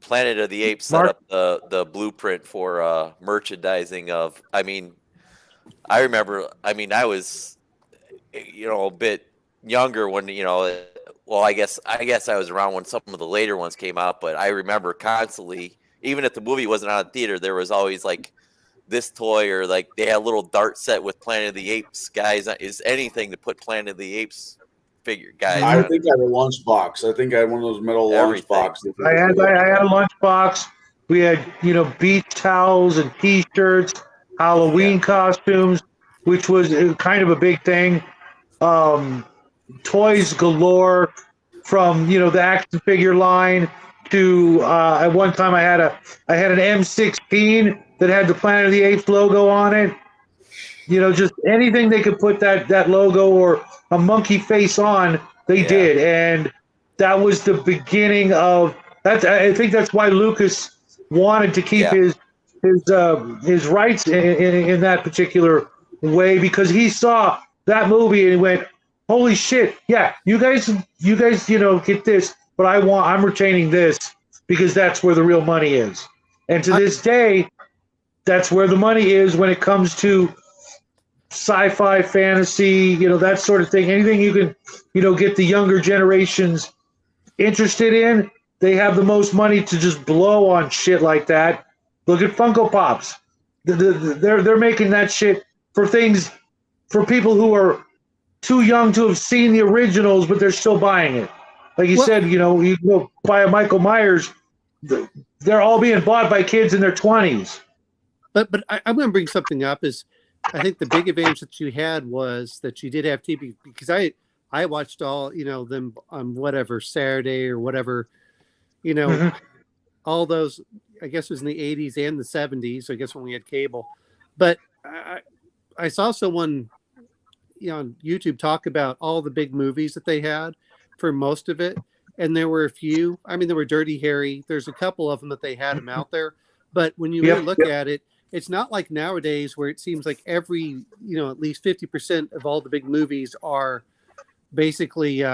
Planet of the Apes set Mark? up the blueprint for merchandising of. I mean, I remember. I mean, I was, you know, a bit younger when, you know. Well, I guess I was around when some of the later ones came out, but I remember constantly, even if the movie wasn't on theater, there was always like this toy, or like they had a little dart set with Planet of the Apes guys. Is anything to put Planet of the Apes figure guys? I on. think I had a lunchbox. I think I had one of those metal Everything. lunchboxes. I had a lunchbox. We had, you know, beach towels and T-shirts, Halloween costumes, which was kind of a big thing. Toys galore from the action figure line to at one time I had an M16 that had the Planet of the Apes logo on it. Just anything they could put that logo or a monkey face on, they did, and that was the beginning of that. I think that's why Lucas wanted to keep his rights in that particular way, because he saw that movie and he went, "Holy shit! Yeah, you guys, get this, but I'm retaining this because that's where the real money is." And to this day, that's where the money is when it comes to sci-fi, fantasy, that sort of thing. Anything you can, get the younger generations interested in, they have the most money to just blow on shit like that. Look at Funko Pops. They're making that shit for things for people who are too young to have seen the originals, but they're still buying it. Like you said, you go buy a Michael Myers, they're all being bought by kids in their 20s. But I'm going to bring something up. Is I think the big advantage that you had was that you did have TV, because I watched all them on whatever Saturday or whatever, all those. I guess it was in the 80s and the 70s. I guess when we had cable, but I saw someone on YouTube talk about all the big movies that they had for most of it, and there were a few. I mean, there were Dirty Harry. There's a couple of them that they had them out there, but when you really look at it, it's not like nowadays where it seems like every at least 50% of all the big movies are basically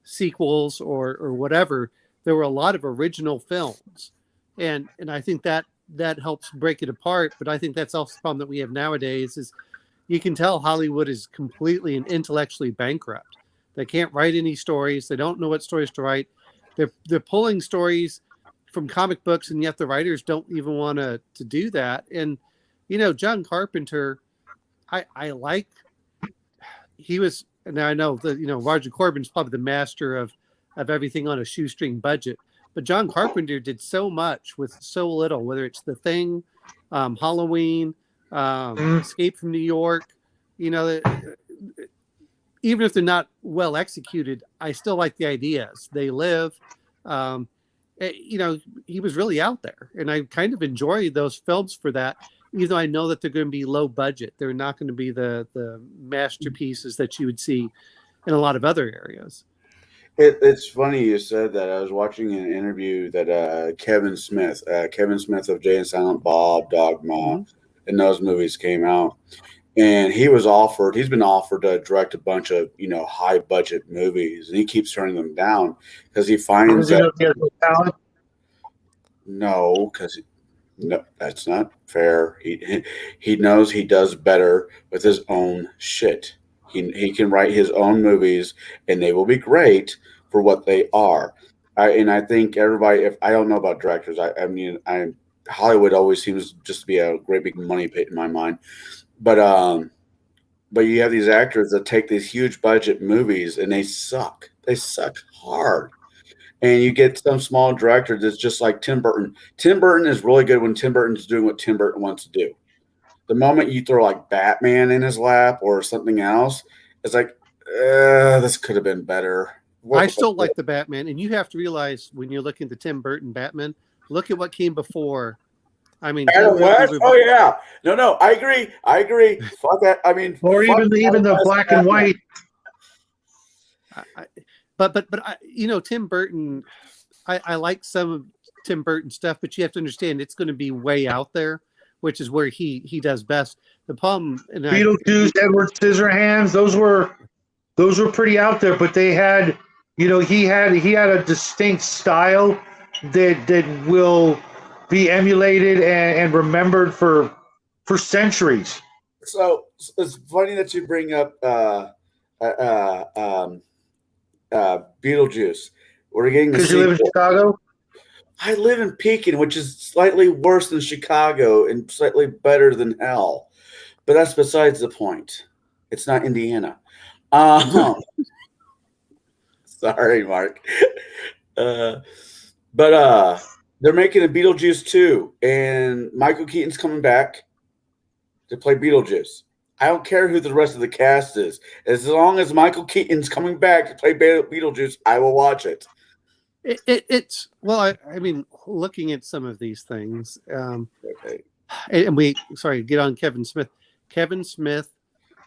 sequels or whatever. There were a lot of original films, and I think that helps break it apart. But I think that's also the problem that we have nowadays is you can tell Hollywood is completely and intellectually bankrupt. They can't write any stories. They don't know what stories to write. They're pulling stories from comic books, and yet the writers don't even want to do that. And John Carpenter, I like. He was, and I know that Roger Corman's probably the master of everything on a shoestring budget, but John Carpenter did so much with so little. Whether it's The Thing, Halloween, Escape from New York, even if they're not well executed, I still like the ideas. They live. He was really out there, and I kind of enjoy those films for that. Even though I know that they're going to be low budget, they're not going to be the masterpieces that you would see in a lot of other areas. It's funny you said that. I was watching an interview that Kevin Smith of Jay and Silent Bob, Dogma, and those movies came out, and he's been offered to direct a bunch of high budget movies, and he keeps turning them down because he finds that no, that's not fair. He knows he does better with his own shit. He can write his own movies, and they will be great for what they are. I think everybody. If I don't know about directors, Hollywood always seems just to be a great big money pit in my mind. But you have these actors that take these huge budget movies and they suck. They suck hard. And you get some small director that's just like Tim Burton. Tim Burton is really good when Tim Burton's doing what Tim Burton wants to do. The moment you throw like Batman in his lap or something else, it's like, this could have been better. I still like the Batman, and you have to realize when you're looking at the Tim Burton Batman, look at what came before. I mean, Adam West? Oh yeah, no, I agree. Fuck that. I mean, or even the black and white. But Tim Burton, I like some of Tim Burton stuff, but you have to understand it's going to be way out there, which is where he does best. The problem, Beetlejuice, Edward Scissorhands, those were pretty out there, but they had, he had a distinct style that will be emulated and remembered for centuries. So it's funny that you bring up Beetlejuice. We're getting because you live in Chicago. I live in Pekin, which is slightly worse than Chicago and slightly better than hell. But that's besides the point. It's not Indiana. Sorry, Mark. But they're making a Beetlejuice 2, and Michael Keaton's coming back to play Beetlejuice. I don't care who the rest of the cast is. As long as Michael Keaton's coming back to play Beetlejuice, I will watch it. It's well, I mean, looking at some of these things, Okay. and get on Kevin Smith. Kevin Smith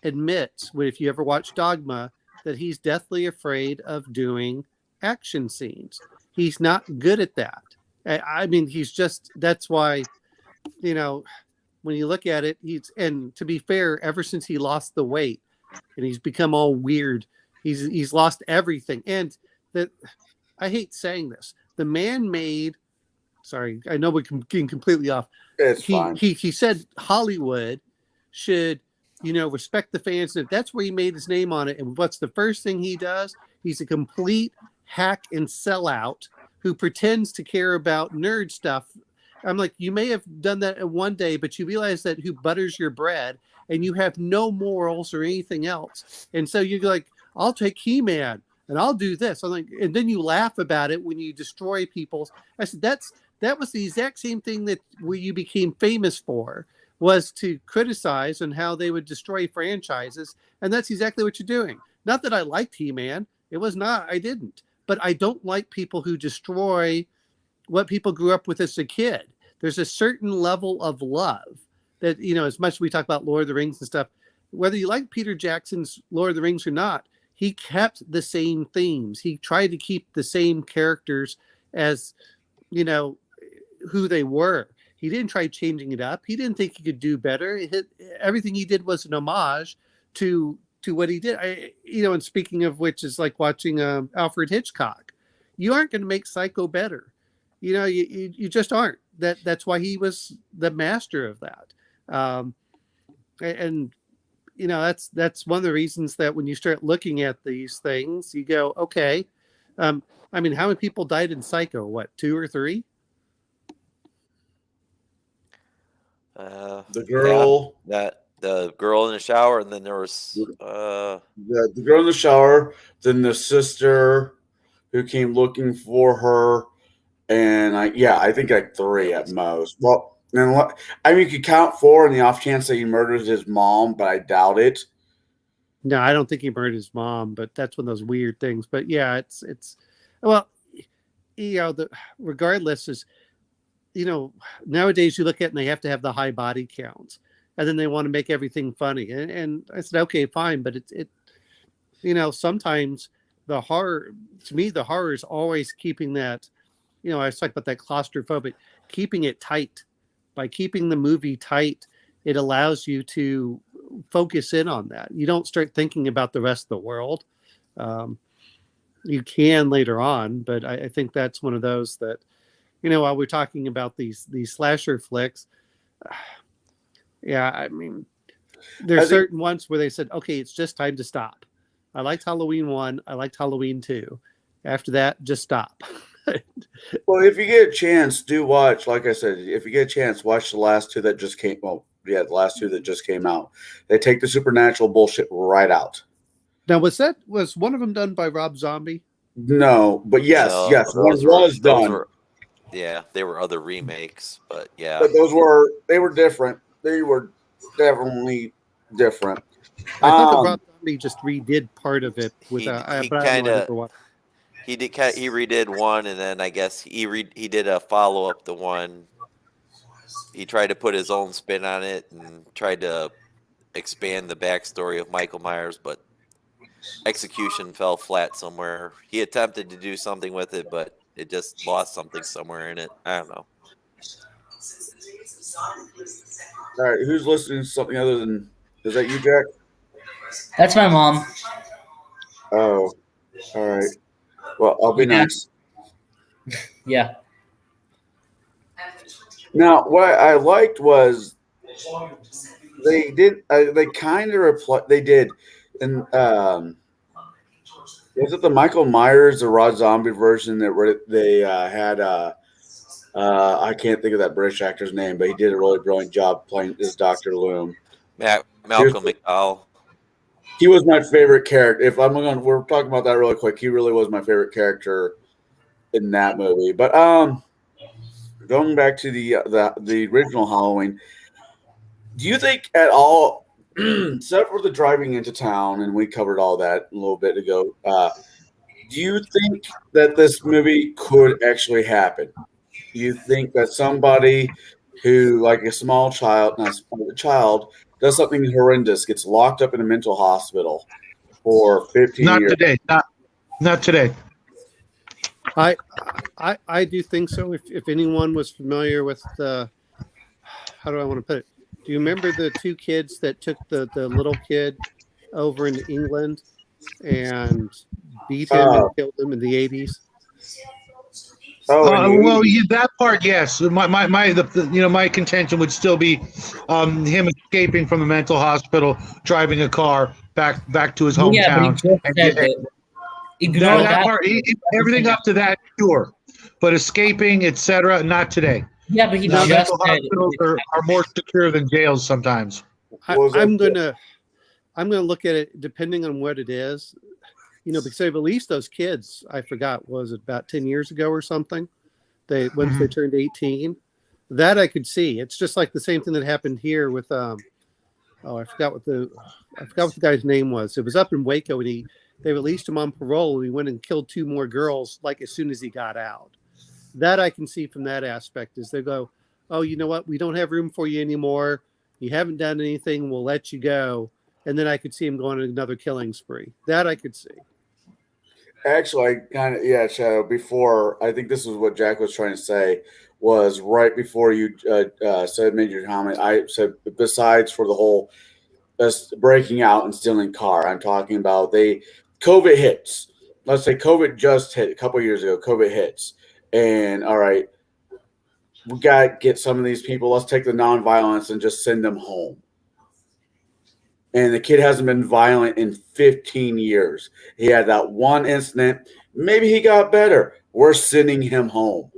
admits, if you ever watch Dogma, that he's deathly afraid of doing action scenes. He's not good at that. I mean, that's why, when you look at it, and to be fair, ever since he lost the weight and he's become all weird, he's lost everything. And that, I hate saying this, the man made, sorry, I know we're getting completely off. It's fine. He said Hollywood should, respect the fans. That's where he made his name on it. And what's the first thing he does? He's a complete hack and sellout who pretends to care about nerd stuff. I'm like, you may have done that in one day, but you realize that who butters your bread, and you have no morals or anything else. And so you're like, I'll take He-Man and I'll do this. I'm like, and then you laugh about it when you destroy people's. I said, that was the exact same thing where you became famous for, was to criticize and how they would destroy franchises. And that's exactly what you're doing. Not that I liked He-Man. It was not, I didn't. But I don't like people who destroy what people grew up with as a kid. There's a certain level of love that, as much as we talk about Lord of the Rings and stuff, whether you like Peter Jackson's Lord of the Rings or not, he kept the same themes. He tried to keep the same characters as, who they were. He didn't try changing it up. He didn't think he could do better. Everything he did was an homage to what he did. And speaking of which, is like watching Alfred Hitchcock. You aren't going to make Psycho better. You just aren't. That's why he was the master of that. That's one of the reasons that when you start looking at these things, you go, okay. How many people died in Psycho? What, 2 or 3? The girl, the girl in the shower, and then there was the girl in the shower, then the sister who came looking for her, and I think like 3 at most. Well, you could count 4 in the off chance that he murdered his mom, but I doubt it. No, I don't think he murdered his mom, but that's one of those weird things. But yeah, it's well, regardless is. Nowadays you look at it and they have to have the high body counts, and then they want to make everything funny. And I said, okay, fine. But sometimes the horror is always keeping that, I was talking about that claustrophobic, keeping it tight. By keeping the movie tight, it allows you to focus in on that. You don't start thinking about the rest of the world. You can later on, but I think that's one of those that, while we're talking about these slasher flicks, there's certain ones where they said, okay, it's just time to stop. I liked Halloween 1. I liked Halloween 2. After that, just stop. Well, if you get a chance, do watch. Like I said, if you get a chance, watch the last 2 that just came. Well, yeah, the last 2 that just came out. They take the supernatural bullshit right out. Now, was one of them done by Rob Zombie? No, but yes, one was done. Yeah, they were other remakes, but yeah. But they were different. They were definitely different. I thought Rob Zombie just redid part of it with he redid one, and then I guess he did a follow up to one. He tried to put his own spin on it and tried to expand the backstory of Michael Myers, but execution fell flat somewhere. He attempted to do something with it, but it just lost something somewhere in it. I don't know. All right, who's listening to something other than? Is that you, Jack? That's my mom. Oh, all right. Well, I'll be nice. Yeah. Now, what I liked was they did. They kind of They did, and was it the Michael Myers, the Rob Zombie version that they had? I can't think of that British actor's name, but he did a really brilliant job playing as Dr. Loom. Malcolm McDowell. He was my favorite character. We're talking about that really quick. He really was my favorite character in that movie. But going back to the original Halloween, do you think at all except for the driving into town, and we covered all that a little bit ago. Do you think that this movie could actually happen? Do you think that somebody who, like a small child, not a small child, does something horrendous, gets locked up in a mental hospital for 15 Not years? today. Not today. I do think so. If anyone was familiar with the, how do I want to put it? Do you remember the two kids that took the little kid over in England and beat him and Oh, killed him in the 80s? oh, in the Well, 80s. yeah, that part, yes. My contention would still be him escaping from the mental hospital, driving a car back to his Well, yeah, but he hometown, just and said yeah, that. Ignore that that. part, everything up to that, sure, but escaping, etc., not today. Yeah, but he Now, just mental said. hospitals are more secure than jails sometimes. Was I'm it- gonna look at it depending on what it is. Because they've released those kids. I forgot, was it about 10 years ago or something? Once they turned 18, that I could see. It's just like the same thing that happened here with I forgot what the guy's name was. It was up in Waco, and they released him on parole, and he went and killed two more girls like as soon as he got out. That I can see from that aspect is they go, oh, you know what? We don't have room for you anymore. You haven't done anything. We'll let you go. And then I could see him going on another killing spree. That I could see. Actually, I kind of, yeah, Shadow. Before, I think this is what Jack was trying to say, was right before you said made your comment. I said, besides for the whole breaking out and stealing car, I'm talking about COVID hits. Let's say COVID just hit a couple years ago. COVID hits, and all right, we got to get some of these people. Let's take the nonviolence and just send them home. And the kid hasn't been violent in 15 years. He had that one incident. Maybe he got better. We're sending him home.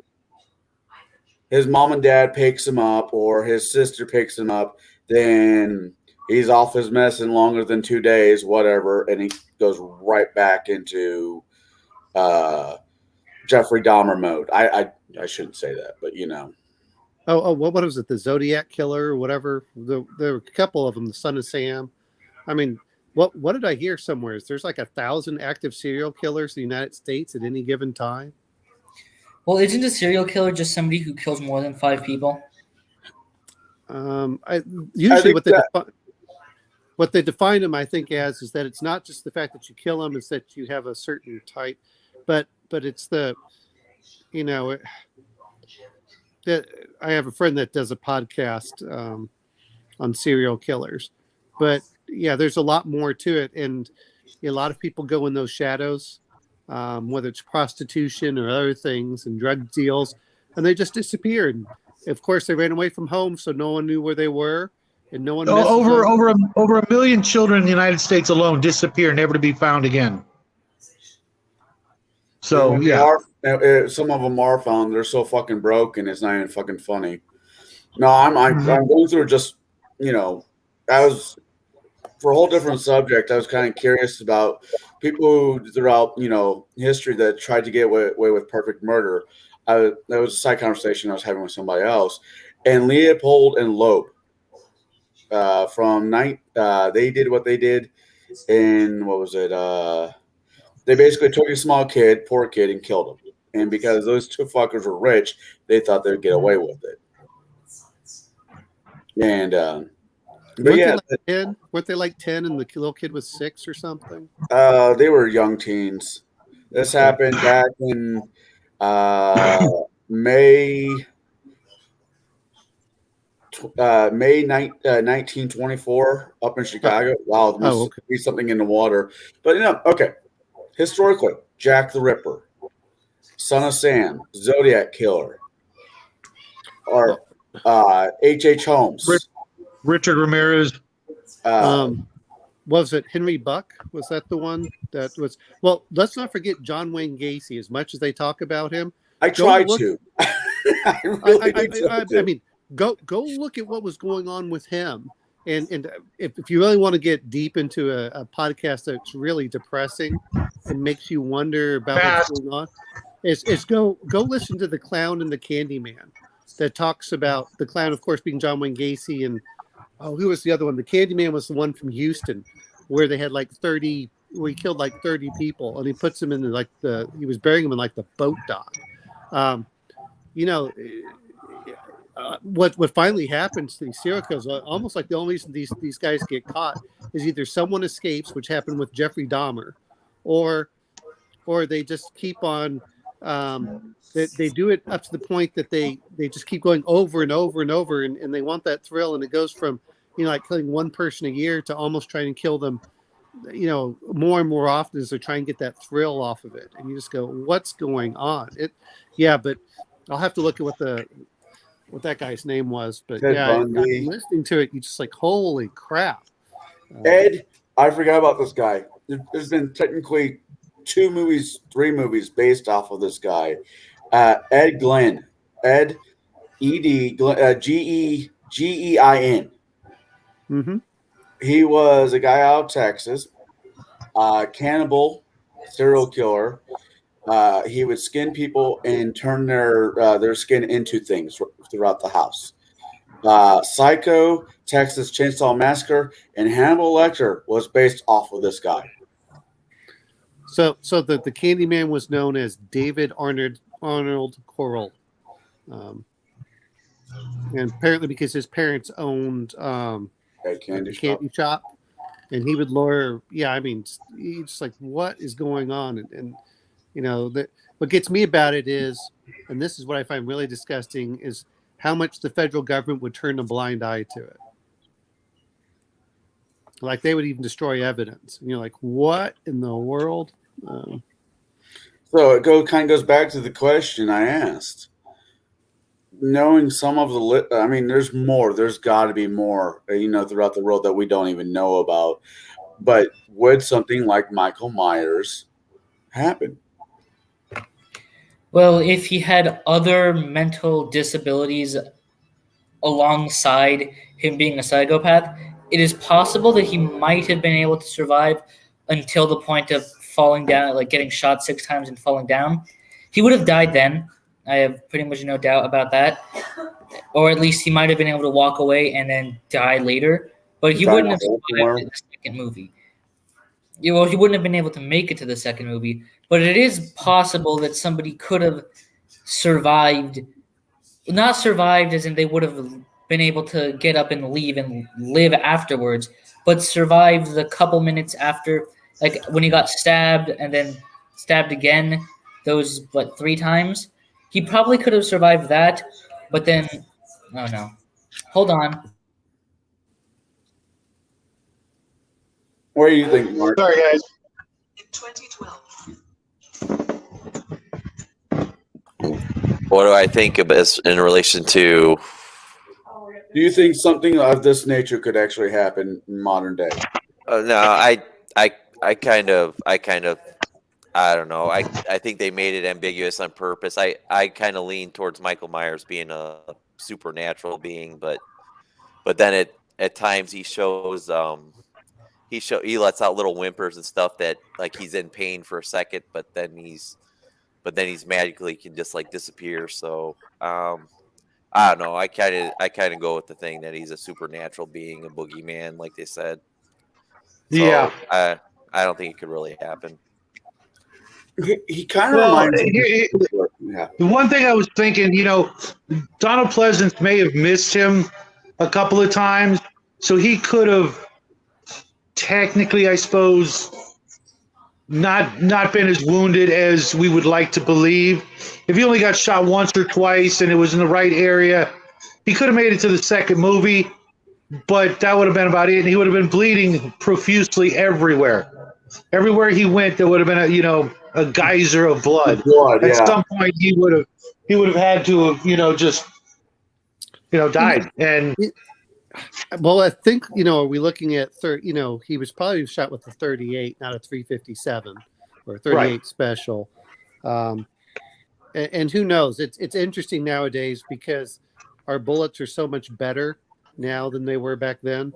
His mom and dad picks him up, or his sister picks him up. Then he's off his medicine longer than 2 days, whatever, and he goes right back into Jeffrey Dahmer mode. I shouldn't say that, but What was it? The Zodiac Killer or whatever. There were a couple of them. The Son of Sam. I mean, what did I hear somewhere? There's like 1,000 active serial killers in the United States at any given time. Well, isn't a serial killer just somebody who kills more than 5 people? Usually what they define them, I think, as is that it's not just the fact that you kill them; it's that you have a certain type, but it's the, I have a friend that does a podcast on serial killers, but yeah, there's a lot more to it, and a lot of people go in those shadows, whether it's prostitution or other things and drug deals, and they just disappeared. And of course, they ran away from home, so no one knew where they were, and no one. Over 1 million children in the United States alone disappear, never to be found again. So some of them are found. They're so fucking broke, and it's not even fucking funny. No, I'm going through just I was. For a whole different subject, I was kind of curious about people who, throughout history, that tried to get away with perfect murder. That was a side conversation I was having with somebody else, and Leopold and Loeb they did what they did in, what was it? They basically took a small kid, poor kid, and killed him. And because those two fuckers were rich, they thought they'd get away with it. And but weren't they like 10 and the little kid was 6 or something? They were young teens. This happened back in May 1924 up in Chicago. Wow, there must be something in the water. But okay. Historically, Jack the Ripper, Son of Sam, Zodiac Killer, or H.H. Holmes. Richard Ramirez. Was it Henry Buck? Was that the one that was? Well, let's not forget John Wayne Gacy. As much as they talk about him, I tried to. I mean, go look at what was going on with him. And if you really want to get deep into a podcast that's really depressing and makes you wonder about what's going on, is go listen to The Clown and the Candyman, that talks about the clown, of course, being John Wayne Gacy, and Oh, who was the other one? The Candyman was the one from Houston, where they had like 30, where he killed like 30 people, and he puts them in he was burying them in like the boat dock. Um, you know, what finally happens to these serial killers? Almost like the only reason these guys get caught is either someone escapes, which happened with Jeffrey Dahmer, or they just keep on. They do it up to the point that they just keep going over and over and over, and they want that thrill, and it goes from like killing one person a year to almost trying to kill them more and more often as they're trying to get that thrill off of it. And you just go, what's going on? But I'll have to look at what that guy's name was. But Ted yeah, Bundy. listening to it, you just like, holy crap. Ed, I forgot about this guy. There's been technically 3 movies based off of this guy. Ed Glenn. Ed, E-D, Gein. Mm-hmm. He was a guy out of Texas, cannibal, serial killer. He would skin people and turn their skin into things throughout the house. Psycho, Texas Chainsaw Massacre, and Hannibal Lecter was based off of this guy. So the Candyman was known as David Arnold Corll. And apparently because his parents owned A candy shop, and he would lure. Yeah, I mean, he's just like, what is going on? And what gets me about it is, and this is what I find really disgusting, is how much the federal government would turn a blind eye to it. Like they would even destroy evidence. And you're like, what in the world? So it kind of goes back to the question I asked. Knowing some of there's more. There's got to be more, throughout the world that we don't even know about. But would something like Michael Myers happen? Well, if he had other mental disabilities alongside him being a psychopath, it is possible that he might have been able to survive until the point of falling down, like getting shot 6 times and falling down. He would have died then. I have pretty much no doubt about that. Or at least he might have been able to walk away and then die later. But he wouldn't have survived the second movie. He wouldn't have been able to make it to the second movie. But it is possible that somebody could have survived. Not survived as in they would have been able to get up and leave and live afterwards, but survived the couple minutes after, like when he got stabbed and then stabbed again, those 3 times. He probably could have survived that, but then, oh no. Hold on. What do you think, Mark? Sorry, guys. In 2012. What do I think of this in relation to? Do you think something of this nature could actually happen in modern day? No, I kind of, I don't know. I think they made it ambiguous on purpose. I kind of lean towards Michael Myers being a supernatural being, but then at times he shows he lets out little whimpers and stuff that like he's in pain for a second, but then he's magically can just like disappear. So I don't know. I kind of go with the thing that he's a supernatural being, a boogeyman, like they said. So, Yeah. I don't think it could really happen. He kind of reminds me. Yeah. The one thing I was thinking, Donald Pleasence may have missed him a couple of times, so he could have technically, I suppose, not been as wounded as we would like to believe. If he only got shot once or twice and it was in the right area, he could have made it to the second movie, but that would have been about it. And he would have been bleeding profusely everywhere. Everywhere he went, there would have been a geyser of blood. At some point, he would have had to have, just died. And well, I think are we looking at he was probably shot with a 38, not a 357 or a 38 right. Special. And who knows? It's interesting nowadays because our bullets are so much better now than they were back then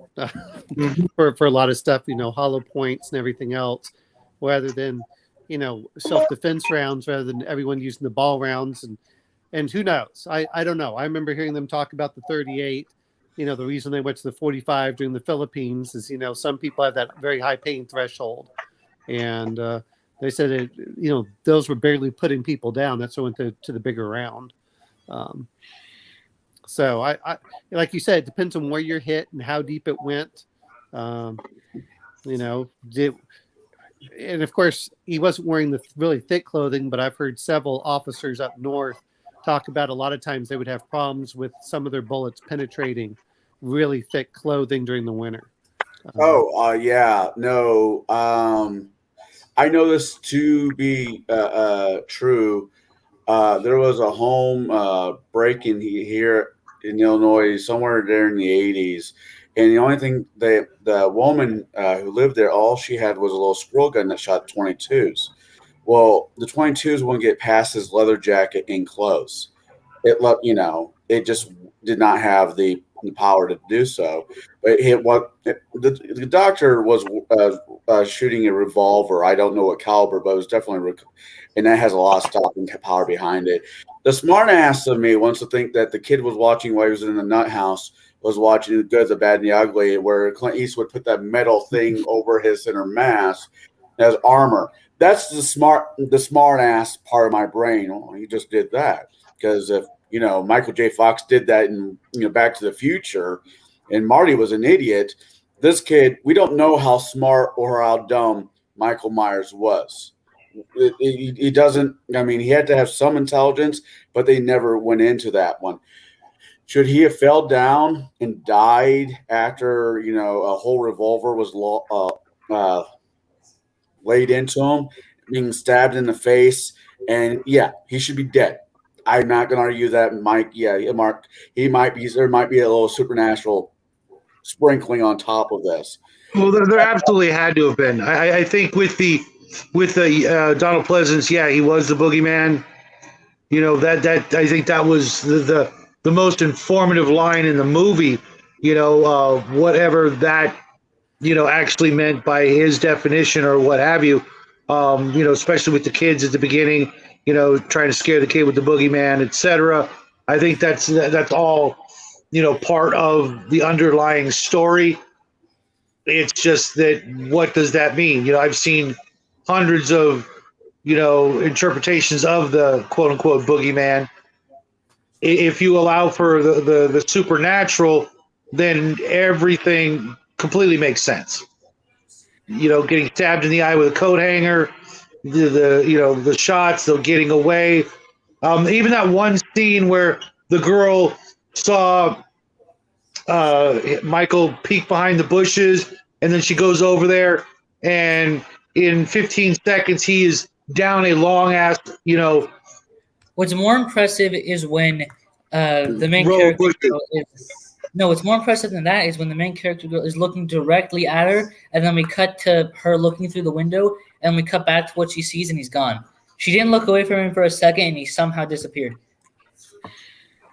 for a lot of stuff, hollow points and everything else, rather than self-defense rounds, rather than everyone using the ball rounds. And who knows? I don't know. I remember hearing them talk about the 38 the reason they went to the 45 during the Philippines is, some people have that very high pain threshold. And they said, those were barely putting people down. That's why they went to the bigger round. So I, like you said, it depends on where you're hit and how deep it went. Um, and of course, he wasn't wearing the really thick clothing, but I've heard several officers up north talk about a lot of times they would have problems with some of their bullets penetrating really thick clothing during the winter. Yeah, no. I know this to be true. There was a home break-in here in Illinois somewhere during the 80s. And the only thing the woman who lived there, all she had was a little squirrel gun that shot 22s. Well, the 22s wouldn't get past his leather jacket in close. It just did not have the power to do so. But the doctor was shooting a revolver. I don't know what caliber, but it was definitely, and that has a lot of stopping power behind it. The smart ass of me wants to think that the kid was watching while he was in the nut house, was watching The Good, the Bad, and the Ugly, where Clint Eastwood put that metal thing over his center mass as armor. That's the smart ass part of my brain. Oh, he just did that because if Michael J. Fox did that in Back to the Future, and Marty was an idiot. This kid, we don't know how smart or how dumb Michael Myers was. He doesn't. I mean, he had to have some intelligence, but they never went into that one. Should he have fell down and died after a whole revolver was laid into him, being stabbed in the face? And yeah, he should be dead. I'm not going to argue that, Mike. Yeah, Mark, he might be. There might be a little supernatural sprinkling on top of this. Well, there absolutely had to have been. I think with the Donald Pleasence, yeah, he was the boogeyman. That I think that was the most informative line in the movie. Whatever that actually meant by his definition or what have you. Especially with the kids at the beginning, trying to scare the kid with the boogeyman, etc. I think that's all, part of the underlying story. It's just that what does that mean? I've seen hundreds of, interpretations of the quote unquote boogeyman. If you allow for the supernatural, then everything completely makes sense. Getting stabbed in the eye with a coat hanger, the shots, the getting away. Even that one scene where the girl saw Michael peek behind the bushes, and then she goes over there, and in 15 seconds he is down a long ass, What's more impressive is when the main row of character bushes. No, what's more impressive than that is when the main character girl is looking directly at her, and then we cut to her looking through the window, and we cut back to what she sees, and he's gone. She didn't look away from him for a second, and he somehow disappeared.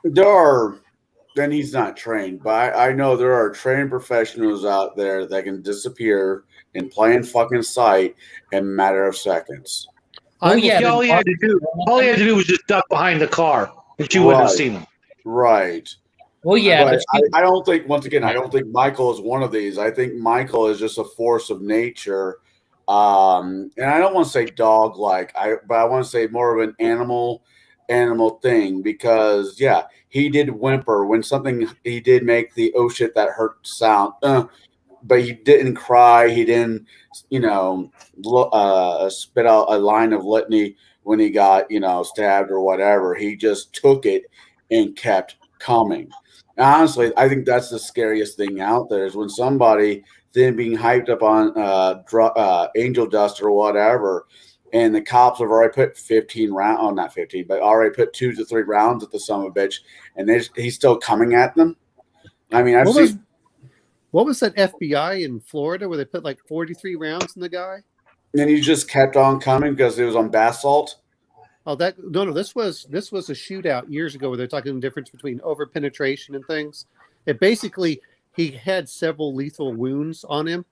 Then he's not trained, but I know there are trained professionals out there that can disappear in plain fucking sight in a matter of seconds. Well, yeah, all he had to do was just duck behind the car, and she wouldn't have seen him. Right. Well, yeah, but I don't think, once again, I don't think Michael is one of these. I think Michael is just a force of nature. And I don't want to say dog-like, but I want to say more of an animal thing because, yeah, he did whimper when he did make the "oh shit that hurt" sound, but he didn't cry. He didn't, spit out a line of litany when he got, stabbed or whatever. He just took it and kept coming. And honestly, I think that's the scariest thing out there is when somebody then being hyped up on angel dust or whatever, and the cops have already put 15 rounds, not 15, but already put 2 to 3 rounds at the son of a bitch, and he's still coming at them. I mean, what was that FBI in Florida where they put like 43 rounds in the guy? And he just kept on coming because it was on basalt. Oh, this was a shootout years ago where they're talking the difference between over penetration and things. It basically, he had several lethal wounds on him,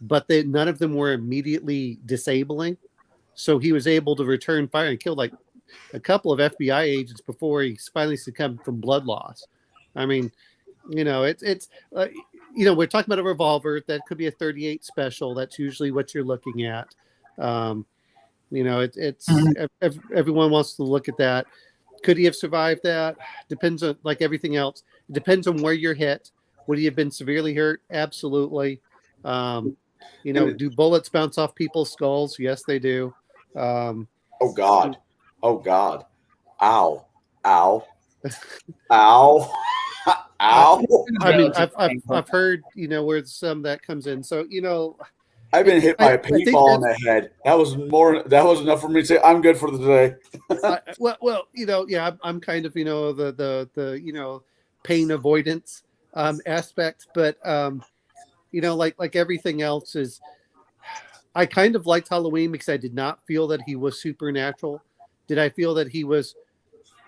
but none of them were immediately disabling. So he was able to return fire and kill like a couple of FBI agents before he finally succumbed from blood loss. I mean, It's we're talking about a revolver that could be a 38 special. That's usually what you're looking at. Um, everyone wants to look at that. Could he have survived that? Depends on, like everything else. It depends on where you're hit. Would he have been severely hurt? Absolutely. Do bullets bounce off people's skulls? Yes, they do. Oh God. Oh God. Ow. Ow. Ow. Ow. I mean, I've heard where some that comes in. So I've been hit by a think paintball in the head. That was enough for me to say I'm good for the day. I'm kind of the pain avoidance aspect, but like everything else is. I kind of liked Halloween because I did not feel that he was supernatural. Did I feel that he was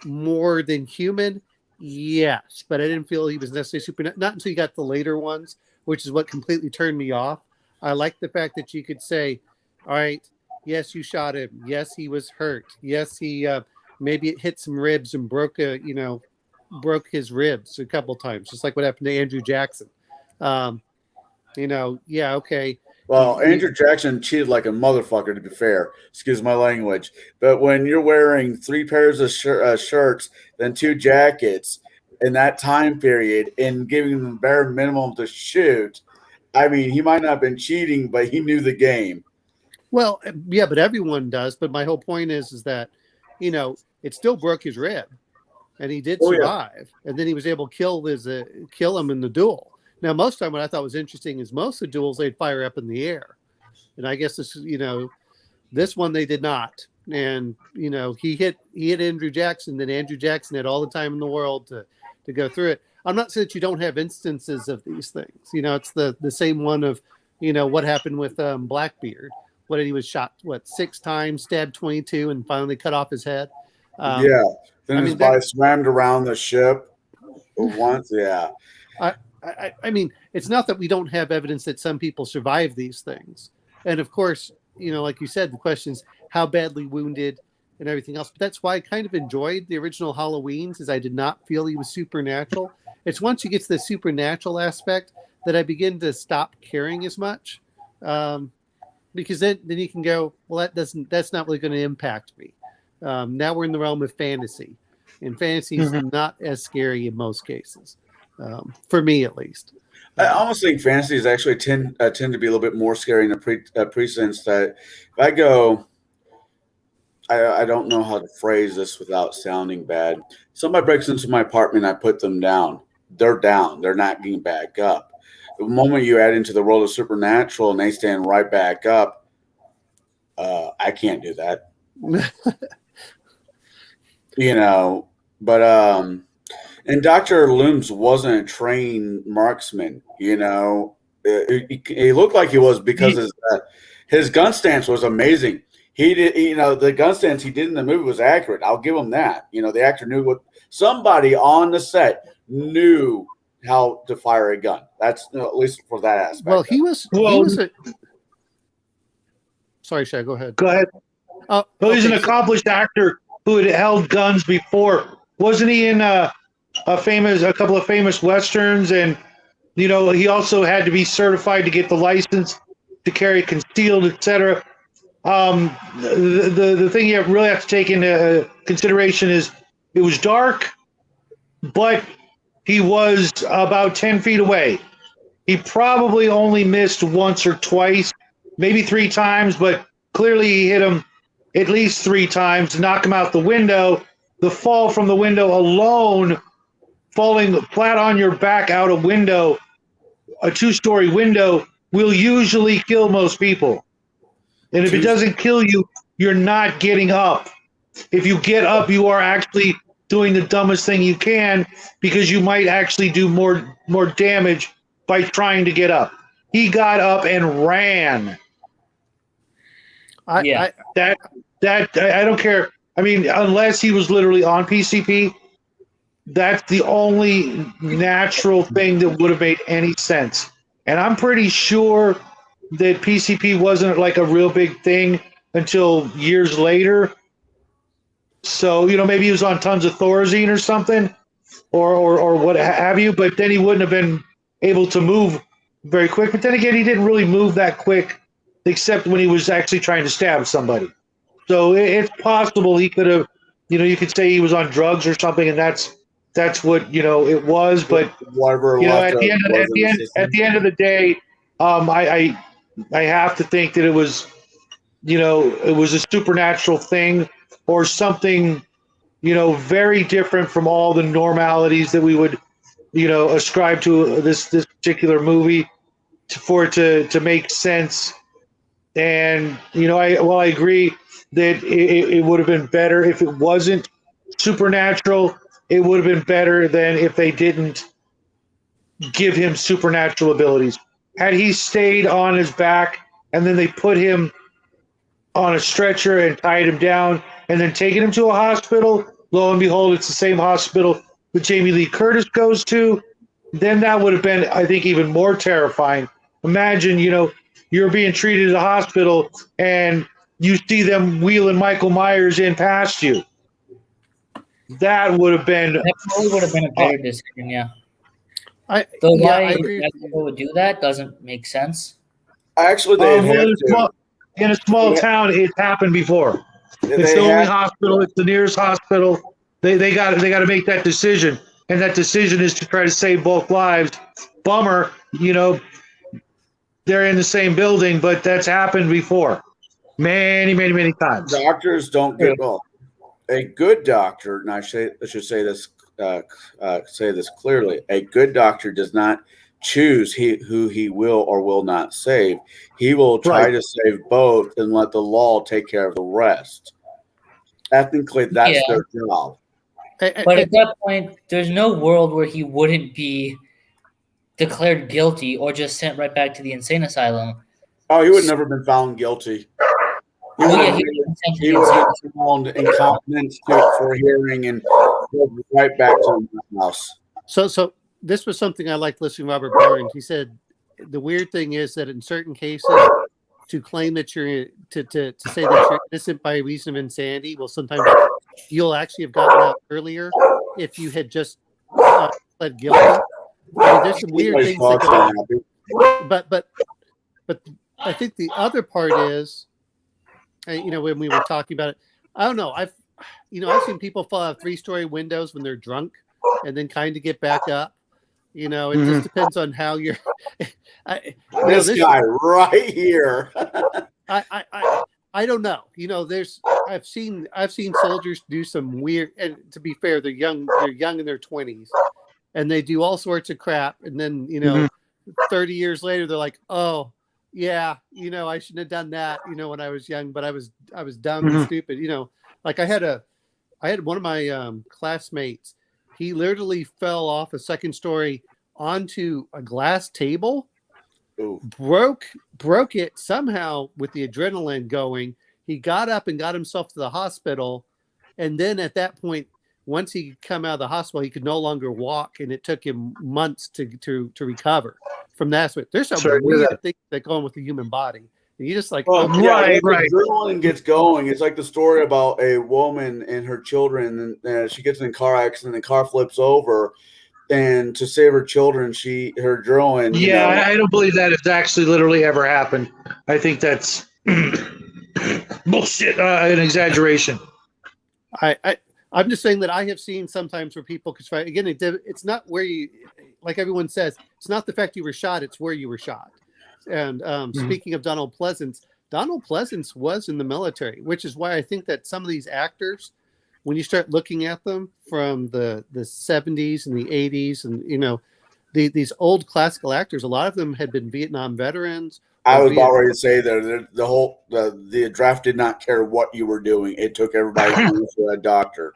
more than human? Yes, but I didn't feel he was necessarily supernatural. Not until you got the later ones, which is what completely turned me off. I like the fact that you could say, all right, yes, you shot him. Yes, he was hurt. Yes, he maybe it hit some ribs and broke his ribs a couple times, just like what happened to Andrew Jackson. Okay. Well, Andrew Jackson cheated like a motherfucker, to be fair. Excuse my language. But when you're wearing 3 pairs of shirts, then 2 jackets in that time period and giving them the bare minimum to shoot, I mean, he might not have been cheating, but he knew the game. Well, yeah, but everyone does. But my whole point is that, it still broke his rib, and he did survive. Yeah. And then he was able to kill him in the duel. Now, most of the time, what I thought was interesting is most of the duels they'd fire up in the air, and I guess this one they did not. And he hit Andrew Jackson. Then Andrew Jackson had all the time in the world to go through it. I'm not saying that you don't have instances of these things. It's the same one of what happened with Blackbeard. What he was shot 6 times, stabbed 22, and finally cut off his head. Then his body swam around the ship once. Yeah. I mean, it's not that we don't have evidence that some people survive these things. And of course, like you said, the question is how badly wounded and everything else. But that's why I kind of enjoyed the original Halloweens, is I did not feel he was supernatural. It's once you get to the supernatural aspect that I begin to stop caring as much. Because then you can go, well, that's not really going to impact me. Now we're in the realm of fantasy. And fantasy is not as scary in most cases. For me, at least. I almost think fantasies actually tend to be a little bit more scary in a presense that if I go, I don't know how to phrase this without sounding bad. Somebody breaks into my apartment, I put them down. They're down. They're not getting back up. The moment you add into the world of supernatural and they stand right back up, I can't do that. But and Dr. Loomis wasn't a trained marksman, he looked like he was because his gun stance was amazing. He did, the gun stance he did in the movie was accurate. I'll give him that. The actor knew somebody on the set knew how to fire a gun. That's at least for that aspect. Well, he was sorry, Shaq, go ahead. Go ahead. He's an accomplished actor who had held guns before. Wasn't he in a couple of famous westerns, and he also had to be certified to get the license to carry concealed, etc. The thing you really have to take into consideration is it was dark, but he was about 10 feet away. He probably only missed once or twice, maybe 3 times, but clearly he hit him at least 3 times to knock him out the window. The fall from the window alone, falling flat on your back out a window, a 2-story window, will usually kill most people. And if it doesn't kill you, you're not getting up. If you get up, you are actually doing the dumbest thing you can, because you might actually do more damage by trying to get up. He got up and ran. I don't care. I mean, unless he was literally on PCP, that's the only natural thing that would have made any sense. And I'm pretty sure that PCP wasn't like a real big thing until years later. So, maybe he was on tons of Thorazine or something. or what have you. But then he wouldn't have been able to move very quick. But then again, he didn't really move that quick, except when he was actually trying to stab somebody. So it's possible he could have, you could say he was on drugs or something, and that's what it was. But Whatever at the end of at the end of the day, I have to think that it was it was a supernatural thing or something very different from all the normalities that we would ascribe to this particular movie for it to make sense. And I agree that it would have been better if it wasn't supernatural. It would have been better than if they didn't give him supernatural abilities. Had he stayed on his back and then they put him on a stretcher and tied him down and then taken him to a hospital, lo and behold, it's the same hospital that Jamie Lee Curtis goes to, then that would have been, I think, even more terrifying. Imagine, you're being treated at a hospital and you see them wheeling Michael Myers in past you. That would have been... That probably would have been a better decision, yeah. I agree. People would do that doesn't make sense. Actually, they had to. In a small town, it's happened before. It's the only hospital. It's the nearest hospital. They got to make that decision, and that decision is to try to save both lives. Bummer, they're in the same building, but that's happened before, many, many, many times. Doctors don't get well. A good doctor, and I should say this clearly. A good doctor does not choose who he will or will not save. He will try to save both and let the law take care of the rest. Ethically, that's their job. But at that point, there's no world where he wouldn't be declared guilty or just sent right back to the insane asylum. Oh, he would never been found guilty. He would have been found incompetent for hearing and right back to the house. So this was something I liked listening to Robert Barnes. He said the weird thing is that in certain cases, to claim that you're to say that you're innocent by reason of insanity, well, sometimes you'll actually have gotten out earlier if you had just pled guilty. I mean, there's some weird things that go on. But I think the other part is, when we were talking about it, I don't know. I've seen people fall out of 3-story windows when they're drunk and then kind of get back up. It just depends on how you're. This guy right here. I don't know. I've seen soldiers do some weird. And to be fair, they're young. They're young in their 20s, and they do all sorts of crap. And then 30 years later, they're like, oh. Yeah, I shouldn't have done that, when I was young, but I was dumb and stupid. Like I had one of my classmates, he literally fell off a 2nd story onto a glass table, broke it somehow with the adrenaline going. He got up and got himself to the hospital, and then at that point, once he could come out of the hospital, he could no longer walk, and it took him months to recover from that. There's some weird things that go on with the human body. And you just like, right. Adrenaline gets going. It's like the story about a woman and her children, and she gets in a car accident, and the car flips over, and to save her children, her adrenaline. I don't believe that it's actually literally ever happened. I think that's bullshit, an exaggeration. I'm just saying that I have seen sometimes where people, because again, it's not where you, like everyone says, it's not the fact you were shot, it's where you were shot. And speaking of Donald Pleasence was in the military, which is why I think that some of these actors, when you start looking at them from the 70s and the 80s, and these old classical actors, a lot of them had been Vietnam veterans. I was about ready to say that the draft did not care what you were doing. It took everybody to a doctor.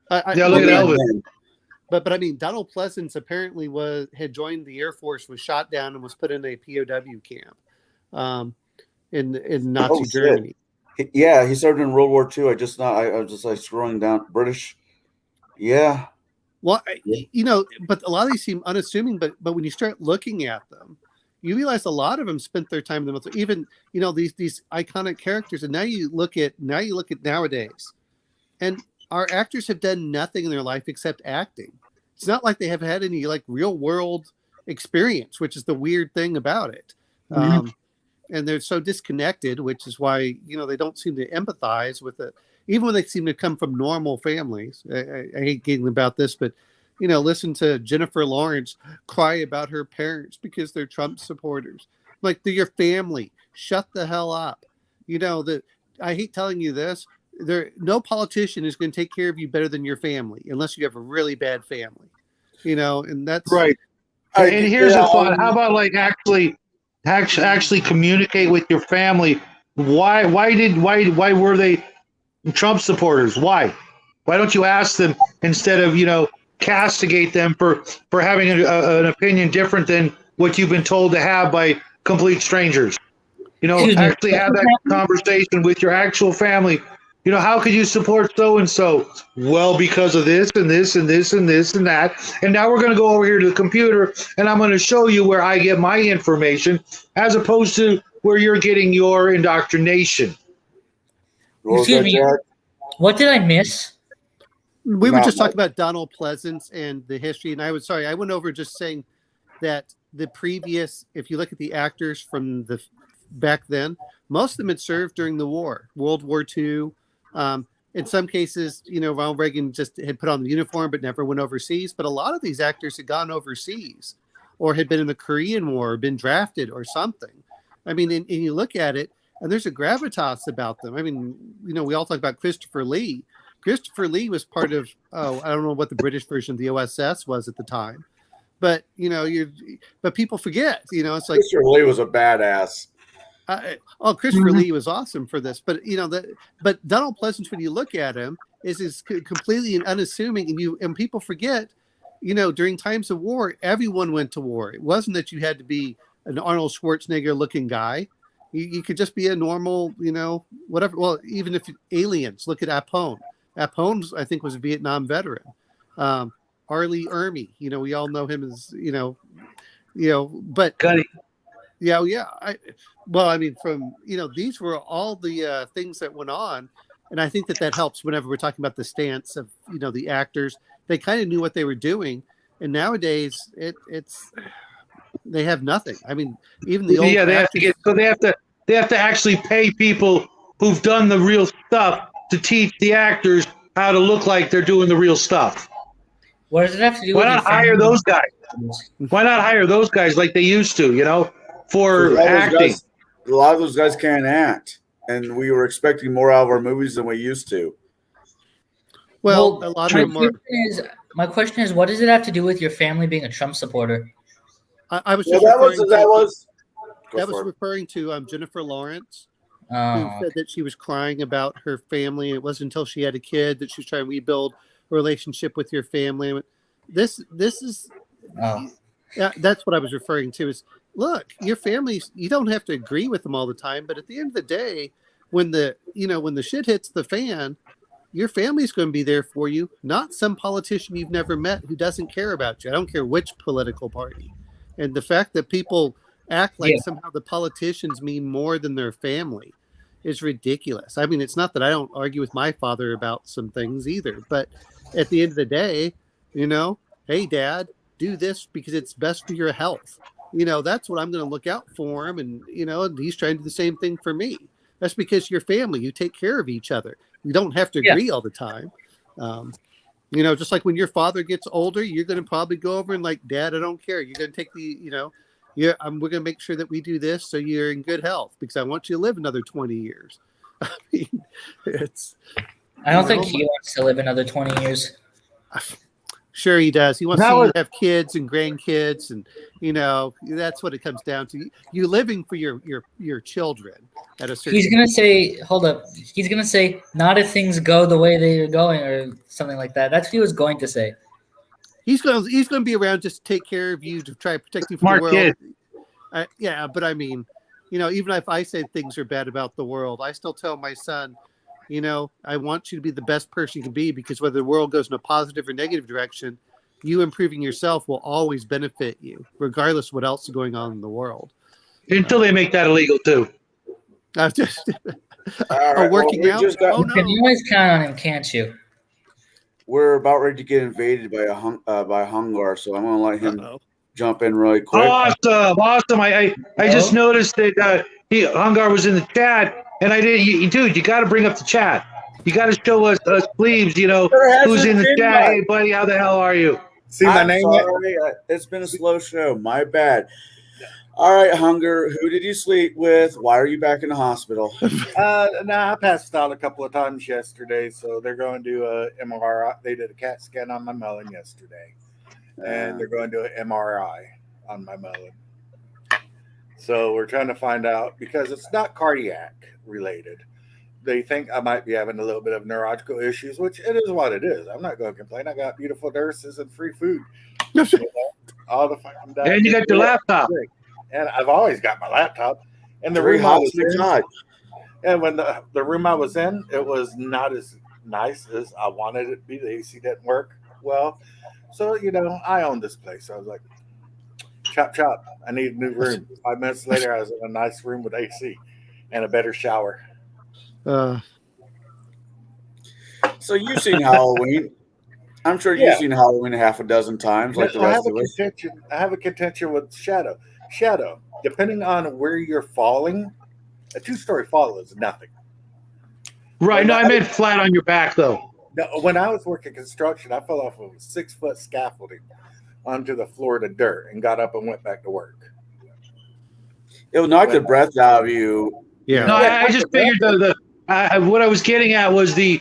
Look at Elvis. But I mean, Donald Pleasence apparently had joined the Air Force, was shot down, and was put in a POW camp in Nazi Germany. Yeah, he served in World War II. I was just like scrolling down. British. Yeah. Well, but a lot of these seem unassuming. But when you start looking at them, you realize a lot of them spent their time in the military. Even these iconic characters, and now you look at nowadays, and our actors have done nothing in their life except acting. it's not like they have had any like real world experience, which is the weird thing about it. And they're so disconnected, which is why, they don't seem to empathize with it, even when they seem to come from normal families. I hate getting about this, but, listen to Jennifer Lawrence cry about her parents because they're Trump supporters. Like, they're your family. Shut the hell up. I hate telling you this. No politician is going to take care of you better than your family, unless you have a really bad family, and that's right. And here's a thought. How about like actually communicate with your family? Why were they Trump supporters? Why don't you ask them instead of castigate them for having an opinion different than what you've been told to have by complete strangers? Actually have that conversation with your actual family. How could you support so and so? Well, because of this and this and this and this and that. And now we're going to go over here to the computer and I'm going to show you where I get my information, as opposed to where you're getting your indoctrination. Excuse me. What did I miss? We were just talking about Donald Pleasence and the history, and I went over just saying that the previous, if you look at the actors from the back then, most of them had served during the war, World War II. In some cases, Ronald Reagan just had put on the uniform but never went overseas. But a lot of these actors had gone overseas or had been in the Korean War or been drafted or something. I mean, and you look at it, and there's a gravitas about them. I mean, we all talk about Christopher Lee. Christopher Lee was part of, I don't know what the British version of the OSS was at the time. But, but people forget, it's like. Christopher Lee was a badass. Christopher Lee was awesome for this, but but Donald Pleasence, when you look at him, is completely unassuming, and people forget, during times of war, everyone went to war. It wasn't that you had to be an Arnold Schwarzenegger looking guy. You could just be a normal, whatever. Well, even if aliens, look at Apone. Apone, I think, was a Vietnam veteran. Arlie Ermy, we all know him as, but. Gunny. Yeah. These were all the things that went on. And I think that helps whenever we're talking about the stance of, the actors. They kind of knew what they were doing. And nowadays, they have nothing. I mean, even the old they have to actually pay people who've done the real stuff to teach the actors how to look like they're doing the real stuff. What does it have to do Why with not hire those guys? Why not hire those guys like they used to, for acting? A lot of those guys can't act, and we were expecting more out of our movies than we used to. Well, a lot of them are. My question is, what does it have to do with your family being a Trump supporter? I was just referring to Jennifer Lawrence, who said that she was crying about her family, and it wasn't until she had a kid that she was trying to rebuild a relationship with your family. This is that's what I was referring to. Is look, your families, you don't have to agree with them all the time, but at the end of the day, when the shit hits the fan, your family's going to be there for you, not some politician you've never met who doesn't care about you. I don't care which political party. And the fact that people act like somehow the politicians mean more than their family is ridiculous. I mean, it's not that I don't argue with my father about some things either, but at the end of the day, hey, Dad, do this because it's best for your health. That's what I'm going to look out for him. And, and he's trying to do the same thing for me. That's because you're family. You take care of each other. You don't have to agree all the time. Just like when your father gets older, you're going to probably go over and like, Dad, I don't care. You're going to take we're going to make sure that we do this so you're in good health because I want you to live another 20 years. I mean, I don't think he wants to live another 20 years. Sure he does. He wants to have kids and grandkids, and that's what it comes down to. You living for your children at a certain. He's gonna say, "Hold up." He's gonna say, "Not if things go the way they are going," or something like that. That's what he was going to say. He's gonna be around just to take care of you, to try to protect you from the world. Kid. But I mean, even if I say things are bad about the world, I still tell my son, I want you to be the best person you can be, because whether the world goes in a positive or negative direction, you improving yourself will always benefit you, regardless of what else is going on in the world. Until they make that illegal too. Working out. You can always count on him, can't you? we're about ready to get invaded by Hungar, so I'm going to let him Uh-oh. jump in really quick. Awesome! I just noticed that Hungar was in the chat, and I did. Dude, you got to bring up the chat. You got to show us plebes, There who's hasn't in the been chat. much. Hey, buddy, how the hell are you? See my I'm name? sorry. It's been a slow show. My bad. All right, Hunger. Who did you sleep with? Why are you back in the hospital? I passed out a couple of times yesterday, so they're going to do a MRI. They did a CAT scan on my melon yesterday, and they're going to do an MRI on my melon. So we're trying to find out because it's not cardiac related. They think I might be having a little bit of neurological issues, which it is what it is. I'm not going to complain. I got beautiful nurses and free food. All the fucking And you got your laptop. And I've always got my laptop. And the Three room I hot was six in, hot. and when the room I was in, it was not as nice as I wanted it to be. The AC didn't work well. So, I own this place. So I was like, chop, chop. I need a new room. 5 minutes later, I was in a nice room with AC and a better shower. So you've seen Halloween. I'm sure you've seen Halloween half a dozen times, like the rest of us. I have a contention with Shadow. Shadow, depending on where you're falling, a 2-story fall is nothing. Right. No, I meant flat on your back, though. No, when I was working construction, I fell off of a 6-foot scaffolding onto the floor to dirt and got up and went back to work. It'll knock the breath out of you. Yeah. No, I just figured what I was getting at was the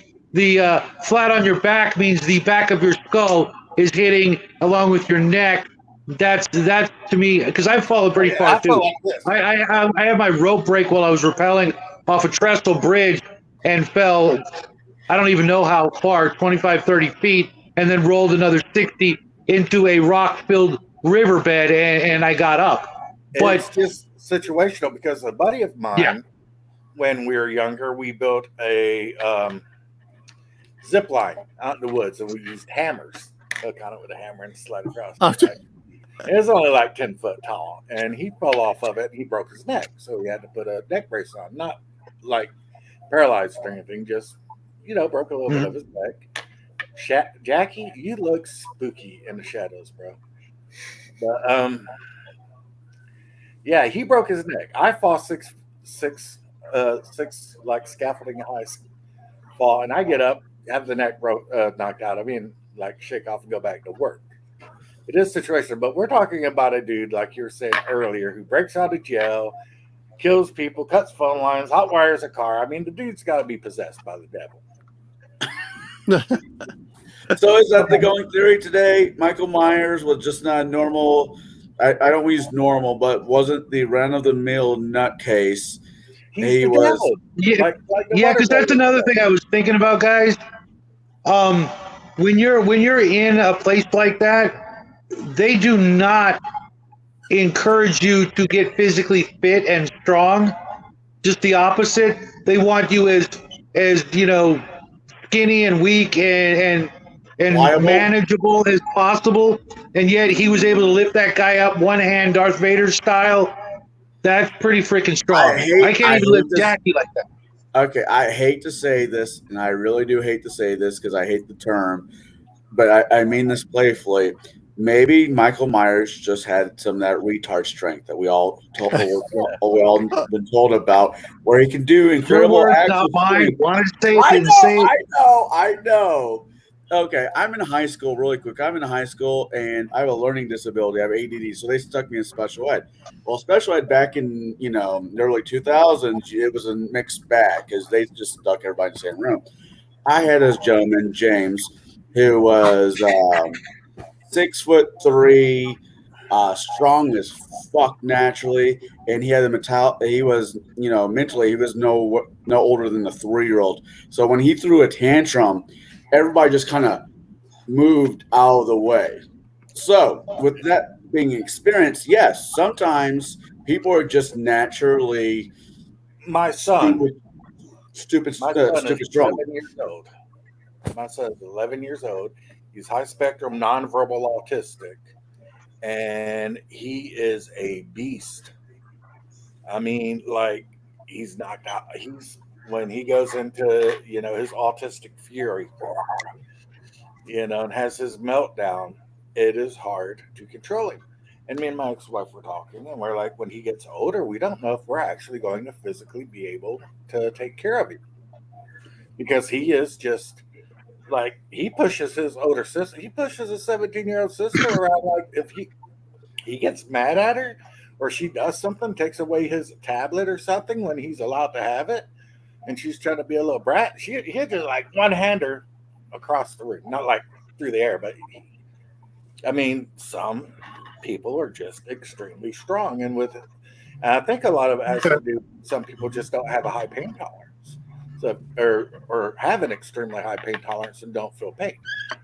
flat on your back means the back of your skull is hitting along with your neck. That's to me, because I've fallen pretty far too. I had my rope break while I was rappelling off a trestle bridge and fell, I don't even know how far, 25, 30 feet, and then rolled another 60 into a rock-filled riverbed, and I got up. But it's just situational because a buddy of mine, when we were younger, we built a zip line out in the woods, and we used hammers. Hook on it with a hammer and slide across. It was only like 10 foot tall, and he fell off of it and he broke his neck. So he had to put a neck brace on, not like paralyzed or anything, just, broke a little bit of his neck. Jackie, you look spooky in the shadows, bro. But, yeah, he broke his neck. I fall six like scaffolding high fall, and I get up, have the neck knocked out. I mean, like shake off and go back to work. It is situational, but we're talking about a dude, like you were saying earlier, who breaks out of jail, kills people, cuts phone lines, hot wires a car. I mean, the dude's got to be possessed by the devil. So is that the going theory today? Michael Myers was just not normal. I don't use normal, but wasn't the run-of-the-mill nutcase. He was. Because that's another thing I was thinking about, guys. When you're in a place like that, they do not encourage you to get physically fit and strong. Just the opposite. They want you as skinny and weak and manageable as possible. And yet he was able to lift that guy up one hand, Darth Vader style. That's pretty freaking strong. I can't even lift Jackie like that. Okay, I hate to say this, and I really do hate to say this because I hate the term, but I mean this playfully. Maybe Michael Myers just had some of that retard strength that we all been told about, where he can do incredible acts. Not mine. Wanted to say I know. Okay, I'm in high school. Really quick, I'm in high school, and I have a learning disability. I have ADD, so they stuck me in special ed. Well, special ed back in the early 2000s, it was a mixed bag because they just stuck everybody in the same room. I had this gentleman, James, who was 6'3", strong as fuck naturally, and he had he was mentally he was no older than a 3-year-old. So when he threw a tantrum, everybody just kind of moved out of the way. So with that being experienced, yes, sometimes people are just naturally my son stupid my son stupid is strong. 11 years old. My son is 11 years old. He's high spectrum nonverbal autistic, and he is a beast. I mean, like, he's knocked out. When he goes into his autistic fury, and has his meltdown, it is hard to control him. And me and my ex-wife were talking, and we're like, when he gets older, we don't know if we're actually going to physically be able to take care of him because he is just like he pushes his older sister. He pushes a 17-year-old sister around like if he gets mad at her or she does something, takes away his tablet or something when he's allowed to have it, and she's trying to be a little brat. He'll just like one hander across the room, not like through the air, but I mean, some people are just extremely strong, and with it, and I think a lot of it has to do. Some people just don't have a high pain tolerance, so or have an extremely high pain tolerance and don't feel pain.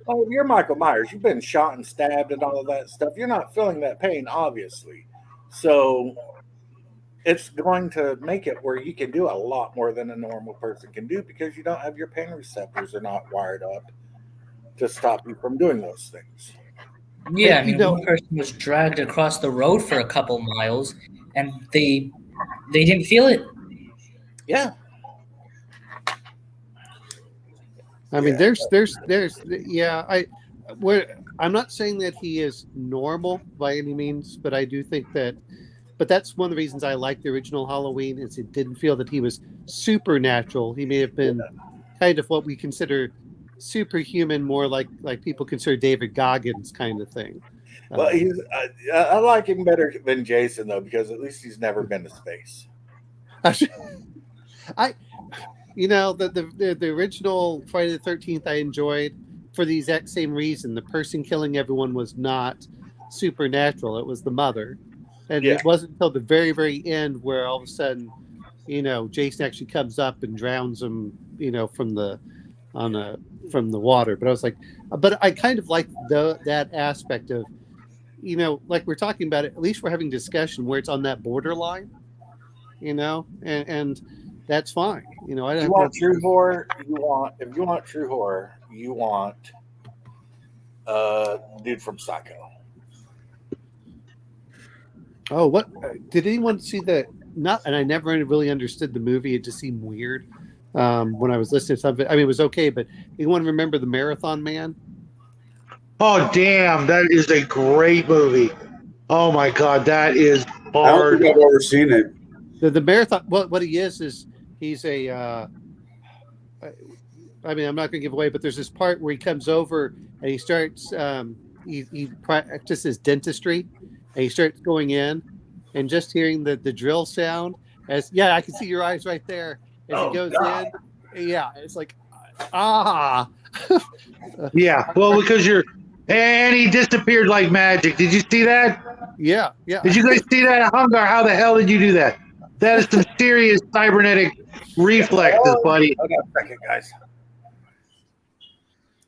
Well, if you're Michael Myers, you've been shot and stabbed and all of that stuff. You're not feeling that pain, obviously. So it's going to make it where you can do a lot more than a normal person can do because you don't have your pain receptors are not wired up to stop you from doing those things. Yeah, I You mean, know- one person was dragged across the road for a couple miles, and they didn't feel it. Yeah. I mean, Yeah. I'm not saying that he is normal by any means, but I do think but that's one of the reasons I like the original Halloween is it didn't feel that he was supernatural. He may have been kind of what we consider superhuman, more like people consider David Goggins kind of thing. Well, I like him better than Jason though because at least he's never been to space. The original Friday the 13th I enjoyed for the exact same reason. The person killing everyone was not supernatural. It was the mother. And Yeah. it wasn't until the very, very end where all of a sudden, Jason actually comes up and drowns him, from the water. But I was like, but I kind of like that aspect of, like we're talking about it, at least we're having discussion where it's on that borderline, and that's fine. I don't You have want true horror? If you want true horror, you want dude from Psycho. Oh, what did anyone see the not? And I never really understood the movie. It just seemed weird when I was listening to something. I mean, it was okay, but anyone remember the Marathon Man? Oh, damn. That is a great movie. Oh, my God. That is I don't hard. think I've ever seen it. The Marathon. What he is he's a. I mean, I'm not going to give away, but there's this part where he comes over and he starts. He practices dentistry, and he starts going in, and just hearing the drill sound. I can see your eyes right there as he goes in. Yeah, it's like, Yeah. Well, because and he disappeared like magic. Did you see that? yeah. Did you guys see that? Hungar, how the hell did you do that? That is some serious cybernetic reflexes, buddy. Hold on a second, guys.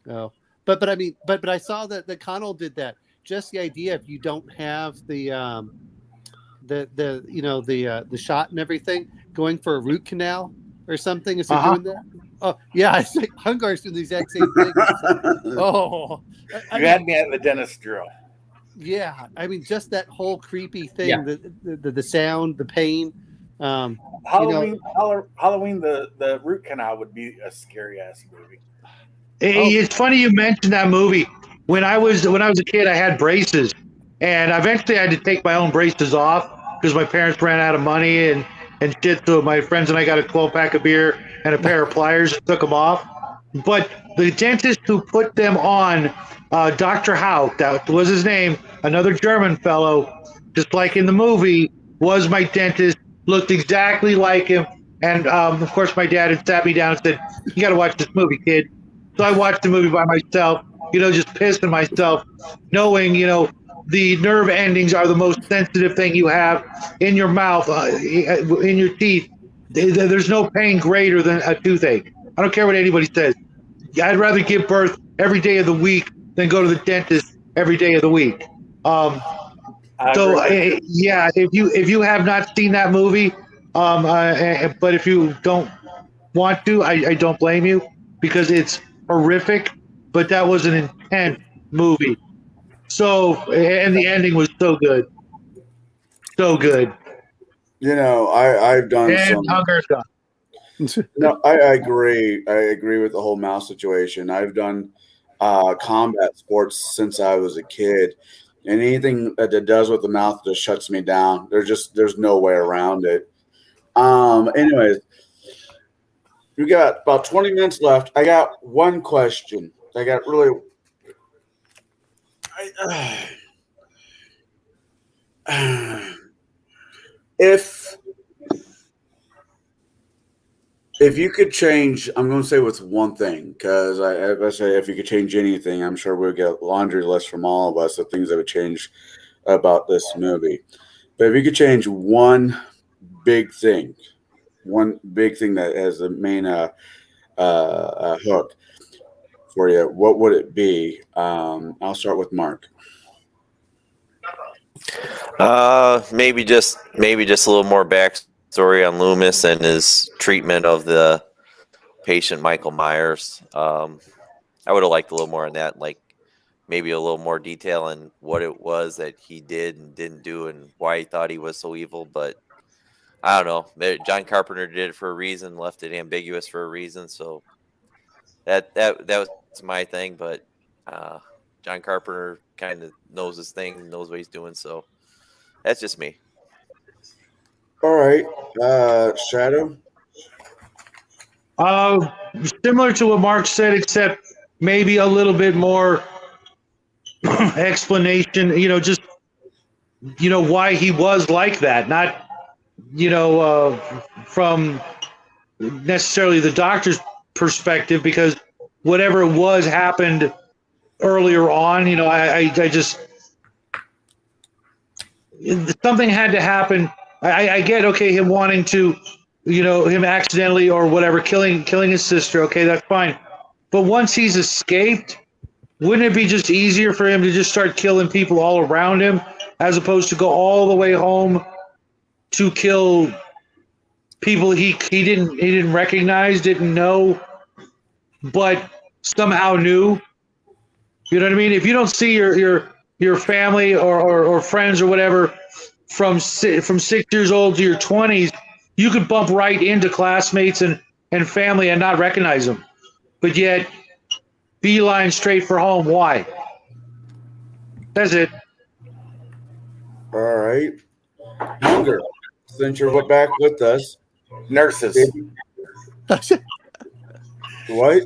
Oh, but I mean, but I saw that Connell did that. Just the idea if you don't have the shot and everything, going for a root canal or something. Is he doing that? Oh yeah, it's like Hungar's doing the exact same thing. Oh, You had me at the dentist drill. Yeah, I mean, just that whole creepy thing, the sound, the pain. Halloween, the root canal would be a scary ass movie. It's funny you mentioned that movie. When I was a kid, I had braces, and eventually I had to take my own braces off because my parents ran out of money and shit. So my friends and I got a 12-pack of beer and a pair of pliers and took them off. But the dentist who put them on, Dr. Hauk, that was his name, another German fellow, just like in the movie, was my dentist, looked exactly like him. And of course, my dad had sat me down and said, "You got to watch this movie, kid." So I watched the movie by myself, just pissing myself, knowing, the nerve endings are the most sensitive thing you have in your mouth, in your teeth. There's no pain greater than a toothache. I don't care what anybody says. I'd rather give birth every day of the week than go to the dentist every day of the week. If you have not seen that movie, but if you don't want to, I don't blame you because it's horrific. But that was an intense movie. So, and the ending was so good, so good. I've done some. Hunger's gone. No, I agree. I agree with the whole mouse situation. I've done combat sports since I was a kid, and anything that it does with the mouth just shuts me down. There's no way around it. Anyways, we got about 20 minutes left. I got one question. I got really. If you could change, I'm going to say with one thing, because I say if you could change anything, I'm sure we'll get a laundry list from all of us of things that would change about this movie. But if you could change big thing, one big thing that has the main hook for you, what would it be? I'll start with Mark. Maybe just a little more backstory on Loomis and his treatment of the patient Michael Myers. I would have liked a little more on that, like maybe a little more detail on what it was that he did and didn't do and why he thought he was so evil. But I don't know. John Carpenter did it for a reason, left it ambiguous for a reason. So that was my thing. But John Carpenter kind of knows his thing, knows what he's doing. So that's just me. All right, Shadow. Similar to what Mark said, except maybe a little bit more explanation. Just why he was like that. Not from necessarily the doctor's perspective, because whatever it was happened earlier on. I just something had to happen. I get, okay, him wanting to, him accidentally or whatever killing his sister. Okay, that's fine. But once he's escaped, wouldn't it be just easier for him to just start killing people all around him, as opposed to go all the way home to kill people he didn't recognize, didn't know, but somehow knew? You know what I mean? If you don't see your family or friends or whatever from 6 years old to your 20s, you could bump right into classmates and family and not recognize them. But yet, beeline straight for home. Why? That's it. All right. Younger, since you're back with us. Nurses. What?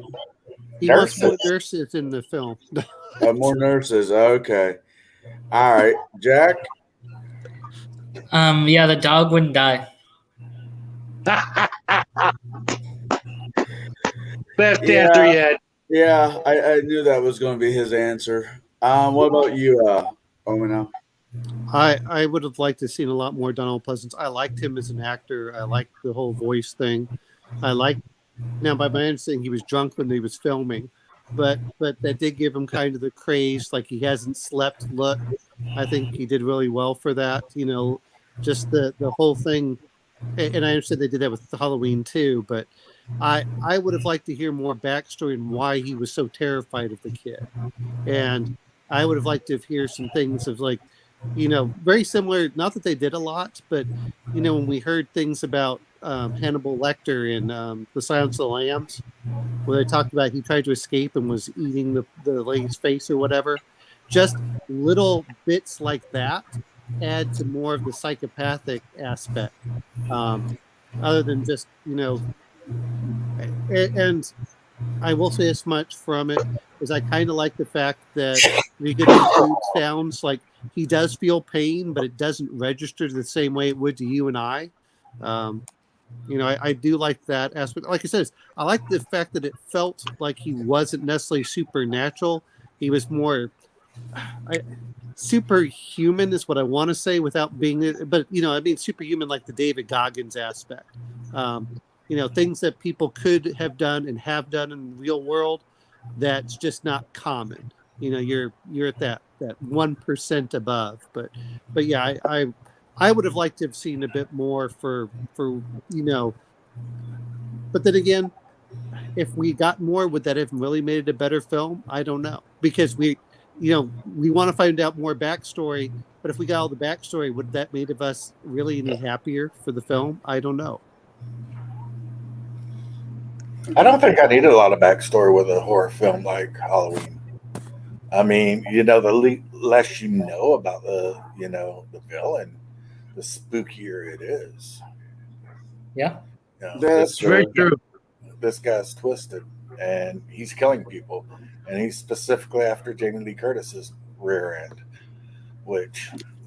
He wants more nurses in the film. More nurses. Okay. All right. Jack? Yeah, the dog wouldn't die. Best answer yet. Yeah, I knew that was going to be his answer. What about you, Omina? I would have liked to have seen a lot more Donald Pleasence. I liked him as an actor. I liked the whole voice thing. Now, by my understanding, he was drunk when he was filming, but that did give him kind of the craze, like he hasn't slept look. I think he did really well for that. Just the whole thing. And I understand they did that with Halloween too, but I would have liked to hear more backstory and why he was so terrified of the kid. And I would have liked to hear some things of like, very similar, not that they did a lot, but, when we heard things about Hannibal Lecter in The Silence of the Lambs, where they talked about he tried to escape and was eating the lady's face or whatever, just little bits like that add to more of the psychopathic aspect, other than just, and I will say as much from it is I kind of like the fact that we get the food sounds like he does feel pain, but it doesn't register the same way it would to you and I. I do like that aspect. Like I said, I like the fact that it felt like he wasn't necessarily supernatural. He was more superhuman is what I want to say without being, but superhuman like the David Goggins aspect. Things that people could have done and have done in the real world that's just not common. You're at that 1% above. But yeah, I would have liked to have seen a bit more for but then again, if we got more, would that have really made it a better film? I don't know, because we want to find out more backstory, but if we got all the backstory, would that made of us really any happier for the film? I don't know. I don't think I needed a lot of backstory with a horror film like Halloween. I mean, the less you know about the villain, the spookier it is. Yeah. That's Very true. true. This guy's twisted, and he's killing people, and he's specifically after Jamie Lee Curtis's rear end,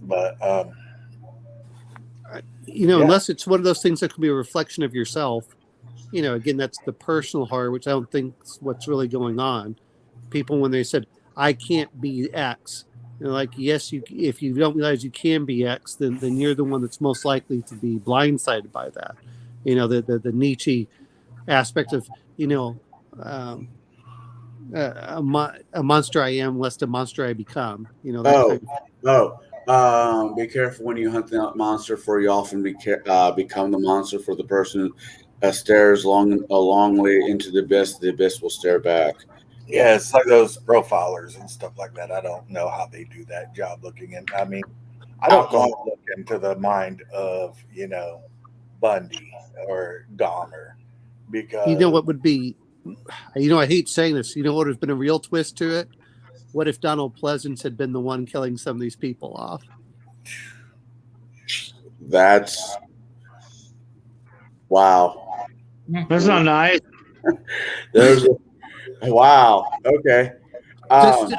but Yeah. Unless it's one of those things that could be a reflection of yourself. Again, that's the personal horror, which I don't think is what's really going on. People, when they said, I can't be X, like, yes, if you don't realize you can be X, then you're the one that's most likely to be blindsided by that. The Nietzsche aspect of, um, a monster I am, lest a monster I become. That Oh, kind of. be careful when you hunt that monster, for you often become the monster for the person that stares a long way into the abyss. The abyss will stare back. Yeah, it's like those profilers and stuff like that. I don't know how they do that job looking in. I mean, I don't go and look into the mind of, Bundy or Dahmer because What would be, I hate saying this, what would have been a real twist to it? What if Donald Pleasence had been the one killing some of these people off? That's wow. That's not nice. Wow. Okay. I'm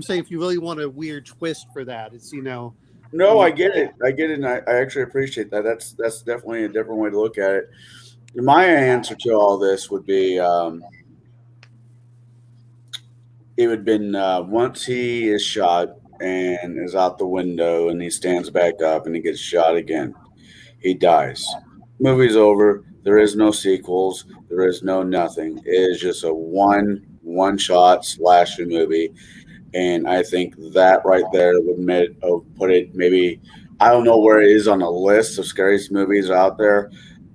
saying, if you really want a weird twist for that, it's No, I get it. And I actually appreciate that. That's definitely a different way to look at it. My answer to all this would be, it would have been once he is shot and is out the window and he stands back up and he gets shot again, he dies. Movie's over. There is no sequels. There is no nothing. It is just a one shot slasher movie. And I think that right there would put it maybe, I don't know where it is on the list of scariest movies out there,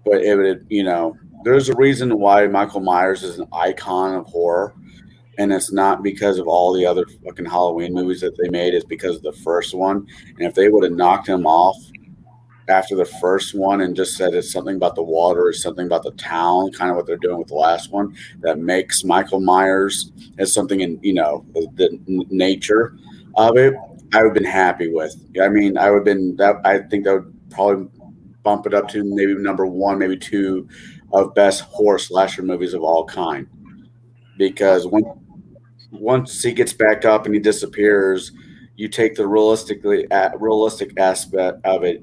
but it would, there's a reason why Michael Myers is an icon of horror. And it's not because of all the other fucking Halloween movies that they made. It's because of the first one. And if they would have knocked him off after the first one and just said it's something about the water or something about the town, kind of what they're doing with the last one, that makes Michael Myers as something in, the nature of it, I would have been happy with. I mean, I think that would probably bump it up to maybe number one, maybe two of best horror slasher movies of all kind. Because once he gets back up and he disappears, you take the realistic aspect of it,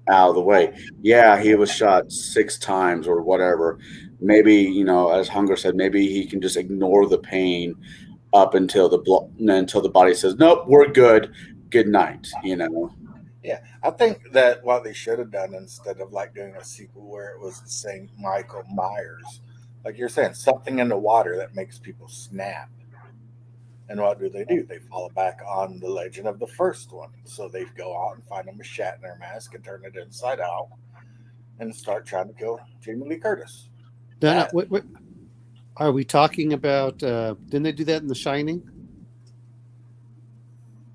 out of the way. Yeah, he was shot 6 times or whatever. Maybe, as Hunger said, maybe he can just ignore the pain up until the body says, "Nope, we're good. Good night." Yeah, I think that what they should have done, instead of like doing a sequel where it was the same Michael Myers, like you're saying, something in the water that makes people snap. And what do? They fall back on the legend of the first one. So they go out and find a Shatner mask and turn it inside out and start trying to kill Jamie Lee Curtis. What are we talking about? Didn't they do that in The Shining?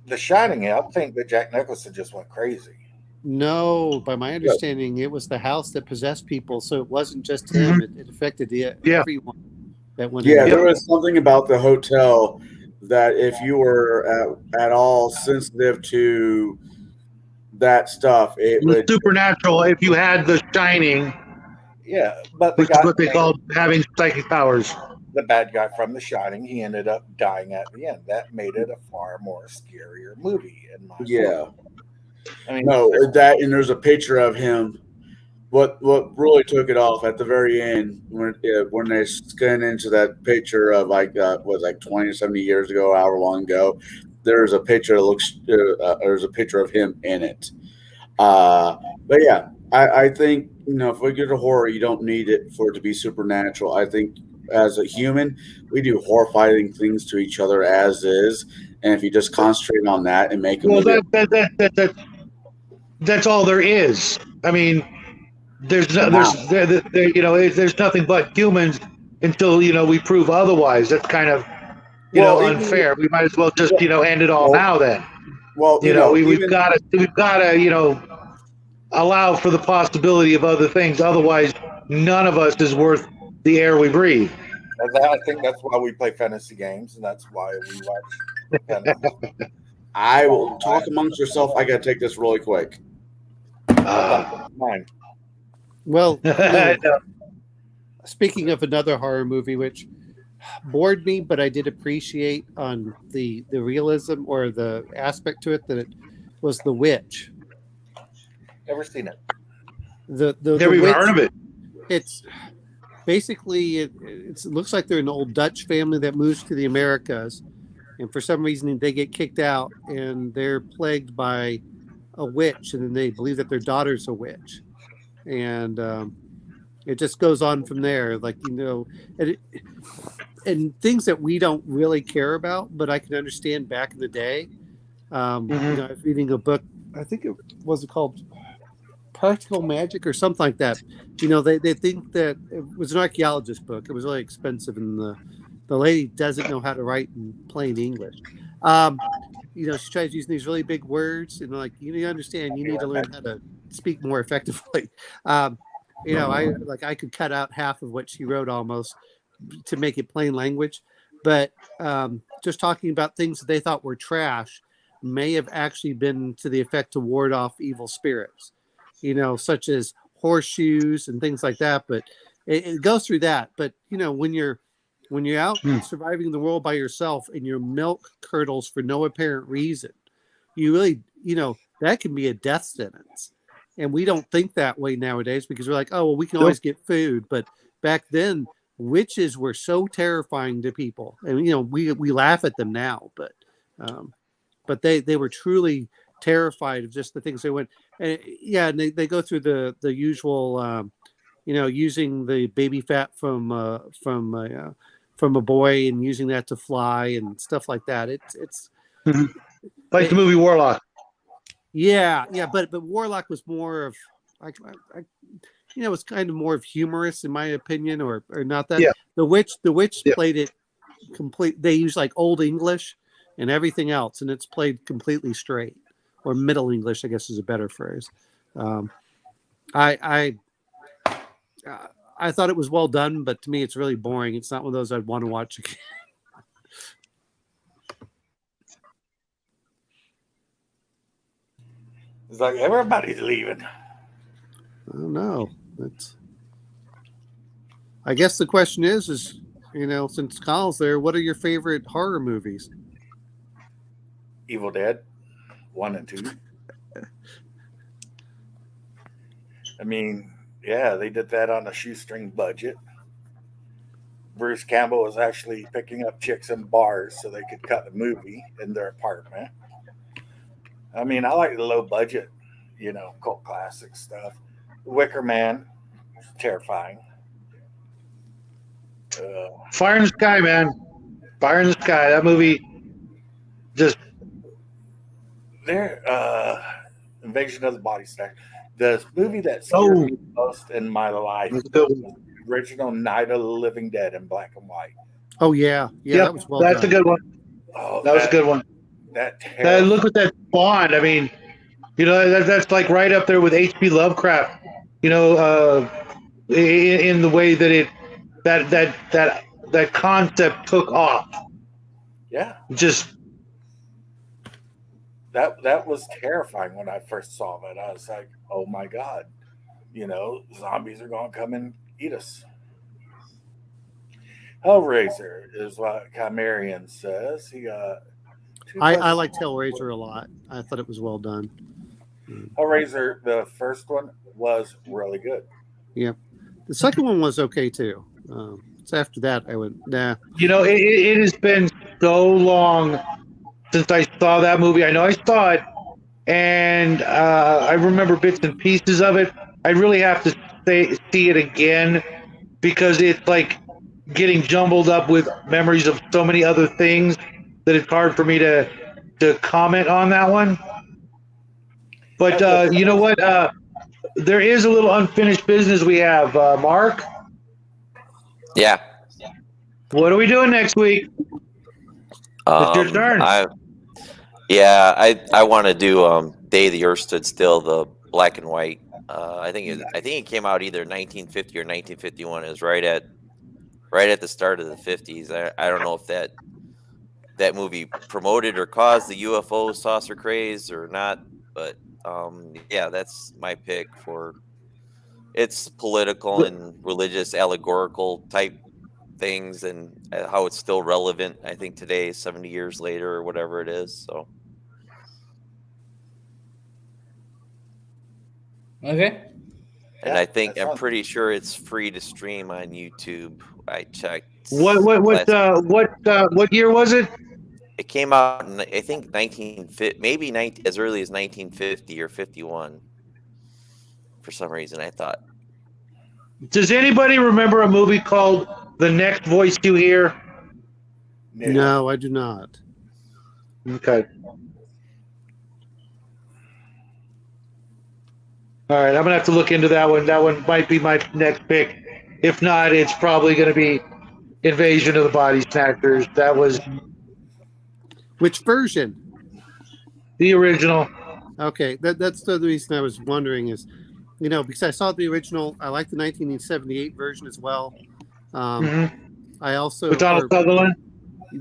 The Shining, I think that Jack Nicholson just went crazy. No, by my understanding, it was the house that possessed people. So it wasn't just him; it affected everyone that went. Yeah, there was something about the hotel that if you were at all sensitive to that stuff, it would supernatural. If you had The Shining, yeah, but which is what they called having psychic powers. The bad guy from The Shining, he ended up dying at the end. That made it a far more scarier movie in my opinion. I mean, no, that, and there's a picture of him. What really took it off at the very end when they scanned into that picture of like 20 or 70 years ago, however long ago, there's a picture that looks there's a picture of him in it. But yeah, I think if we get to horror, you don't need it for it to be supernatural. I think as a human, we do horrifying things to each other as is, and if you just concentrate on that and make them that's all there is. I mean, there's nothing but humans until we prove otherwise. That's kind of unfair. We might as well just end it all now then. Well, we've got to allow for the possibility of other things. Otherwise, none of us is worth the air we breathe. I think that's why we play fantasy games, and that's why we watch fantasy. I will talk amongst yourself. I got to take this really quick. Mine. Well, I know. speaking of another horror movie, which bored me, but I did appreciate on the realism or the aspect to it that it was The Witch. Never seen it. The Never even Witch, heard of it. it's basically it looks like they're an old Dutch family that moves to the Americas, and for some reason they get kicked out and they're plagued by a witch, and then they believe that their daughter's a witch, and it just goes on from there. Like, and things that we don't really care about, but I can understand back in the day. I was reading a book. I think it was called Practical Magic or something like that. They think that it was an archaeologist book. It was really expensive, and the lady doesn't know how to write in plain English. She tries using these really big words, and you understand, you need to learn how to speak more effectively. I could cut out half of what she wrote almost to make it plain language, but just talking about things that they thought were trash may have actually been to the effect to ward off evil spirits, such as horseshoes and things like that. But it goes through that. But when you're out surviving the world by yourself and your milk curdles for no apparent reason, you really, that can be a death sentence. And we don't think that way nowadays because we're like, oh, well, we can always get food. But back then, witches were so terrifying to people, and we laugh at them now, but they were truly terrified of just the things they went. And they go through the usual, using the baby fat from a boy and using that to fly and stuff like that. It's like the movie Warlock. Yeah, but Warlock was more of it's kind of more of humorous in my opinion, or not that. Yeah. The witch played it complete. They use like Old English and everything else, and it's played completely straight, or Middle English, I guess is a better phrase. I thought it was well done, but to me, it's really boring. It's not one of those I'd want to watch again. It's like everybody's leaving. I don't know. I guess the question is, since Kyle's there, what are your favorite horror movies? Evil Dead 1 and 2. I mean, yeah, they did that on a shoestring budget. Bruce Campbell was actually picking up chicks in bars so they could cut the movie in their apartment. I mean, I like the low budget, cult classic stuff. Wicker Man, terrifying. Fire in the Sky, man. Fire in the Sky. That movie just. Invasion of the Body Snatchers. The movie that scared me most in my life was the original Night of the Living Dead in black and white. Oh, yeah. That was well That's done. a good one. Oh, that was a good one. Look at that Bond. I mean, that's like right up there with H.P. Lovecraft. In the way that that concept took off. Yeah. Just that was terrifying when I first saw it. I was like, oh my God, zombies are going to come and eat us. Hellraiser is what Chimerian says. He got. I liked Hellraiser a lot. I thought it was well done. Hellraiser, the first one was really good. Yeah. The second one was okay too. So after that, I went, nah. It has been so long since I saw that movie. I know I saw it, and I remember bits and pieces of it. I really have to see it again because it's like getting jumbled up with memories of so many other things that it's hard for me to comment on that one. But you know what? There is a little unfinished business we have. Mark? Yeah. What are we doing next week? It's your turn. I want to do Day the Earth Stood Still, the black and white. I think it came out either 1950 or 1951. It was right at right at the start of the 50s. I don't know if that movie promoted or caused the UFO saucer craze or not, but yeah, that's my pick for its political and religious allegorical type things, and how it's still relevant, I think, today, 70 years later or whatever it is. So Okay. and Yeah, I think that I'm sounds- pretty sure it's free to stream on YouTube. I checked. What year was it? It came out in, I think, 1950, maybe 19, as early as 1950 or 51. For some reason, I thought. Does anybody remember a movie called The Next Voice You Hear? No, I do not. Okay. All right, I'm gonna have to look into that one. That one might be my next pick. If not, it's probably gonna be Invasion of the Body Snatchers. That was Which version? the original. Okay, that's the reason I was wondering is, because I saw the original. I like the 1978 version as well. Mhm. I also With Donald Sutherland.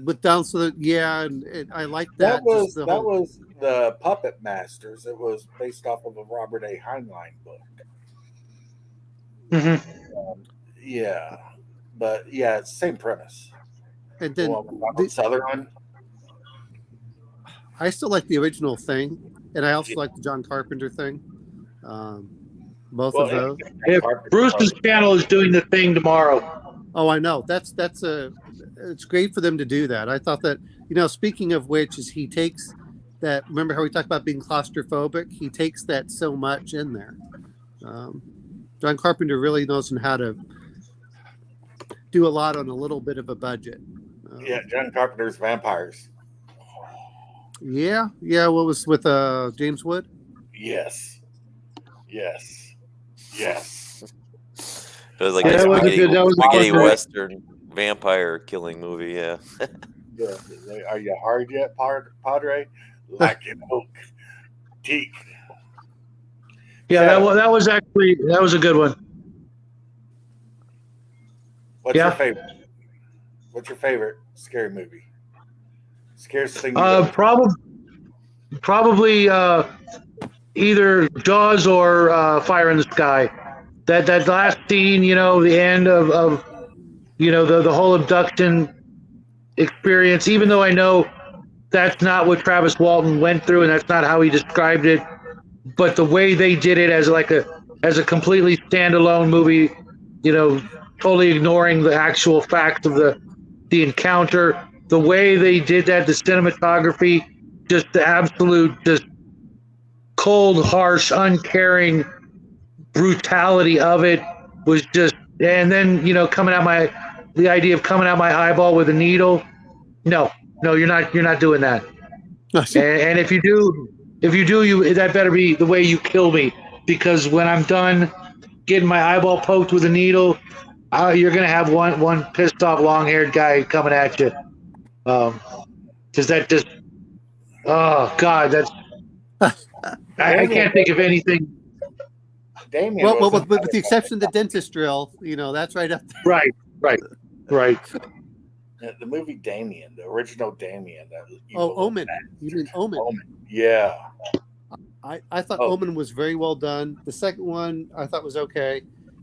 with Donald Sutherland, yeah, and I like that. was the Puppet Masters. It was based off of a Robert A. Heinlein book. Mhm. Yeah, but yeah, it's the same premise. and The then one with Donald Sutherland. I still like the original thing, and I also like the John Carpenter thing. Both of those. If Bruce's channel is doing the thing tomorrow. Oh, I know. It's great for them to do that. I thought that, speaking of which, is he takes that. Remember how we talked about being claustrophobic? He takes that so much in there. John Carpenter really knows how to do a lot on a little bit of a budget. Yeah, John Carpenter's Vampires. Yeah. What was with James Wood? Yes. It was like Yeah, a that was a spaghetti, good- that was a spaghetti fun movie. western vampire killing movie. Yeah. Yeah. Are you hard yet, Padre? Like an oak teak. Yeah, that was a good one. What's Yeah. your favorite? What's your favorite scary movie? Scariest thing. You Probably either Jaws or Fire in the Sky. That last scene, the end of the whole abduction experience. Even though I know that's not what Travis Walton went through, and that's not how he described it, but the way they did it as a completely standalone movie, totally ignoring the actual facts of the encounter, the way they did that, the cinematography, just the absolute, just cold, harsh, uncaring brutality of it was just. And then the idea of coming out my eyeball with a needle. No, you're not doing that. And if you do, that better be the way you kill me, because when I'm done getting my eyeball poked with a needle, you're gonna have one pissed off long-haired guy coming at you. Because that just, oh God, that's. I can't think of anything. Damien. Well, wasn't with the exception of the dentist drill, that's right up there. Right. The movie Damien, the original Damien. Omen. You mean Omen? Yeah. I thought Omen was very well done. The second one I thought was okay.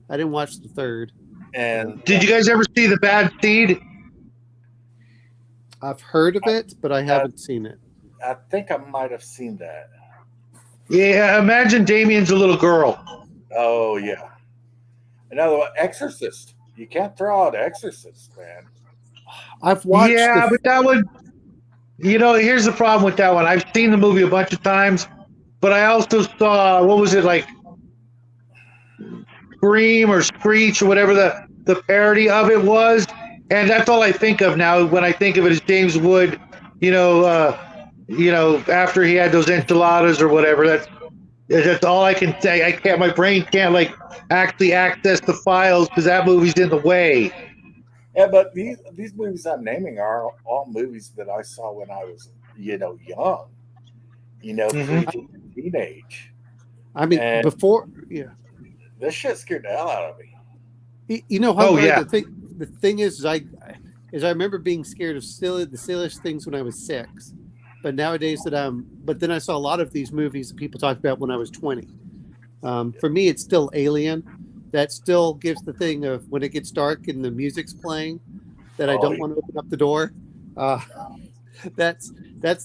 I didn't watch the third. And Did you guys ever see The Bad Seed? I've heard of it, but I haven't seen it. I think I might have seen that. Yeah, imagine Damien's a little girl. Oh yeah. Another one, Exorcist. You can't throw out Exorcist, man. I've watched. Yeah, but that one. Here's the problem with that one. I've seen the movie a bunch of times, but I also saw, what was it, like Scream or Screech or whatever the parody of it was, and that's all I think of now when I think of it as James Wood. After he had those enchiladas or whatever. That's all I can say. I can't. My brain can't actually access the files because that movie's in the way. Yeah, but these movies I'm naming are all movies that I saw when I was, young, teenage. I mean, And before, yeah. This shit scared the hell out of me. How yeah. the the thing is I remember being scared of the silliest things when I was 6, but nowadays but then I saw a lot of these movies that people talked about when I was 20. For me, it's still Alien. That still gives the thing of when it gets dark and the music's playing that I don't want to open up the door. That's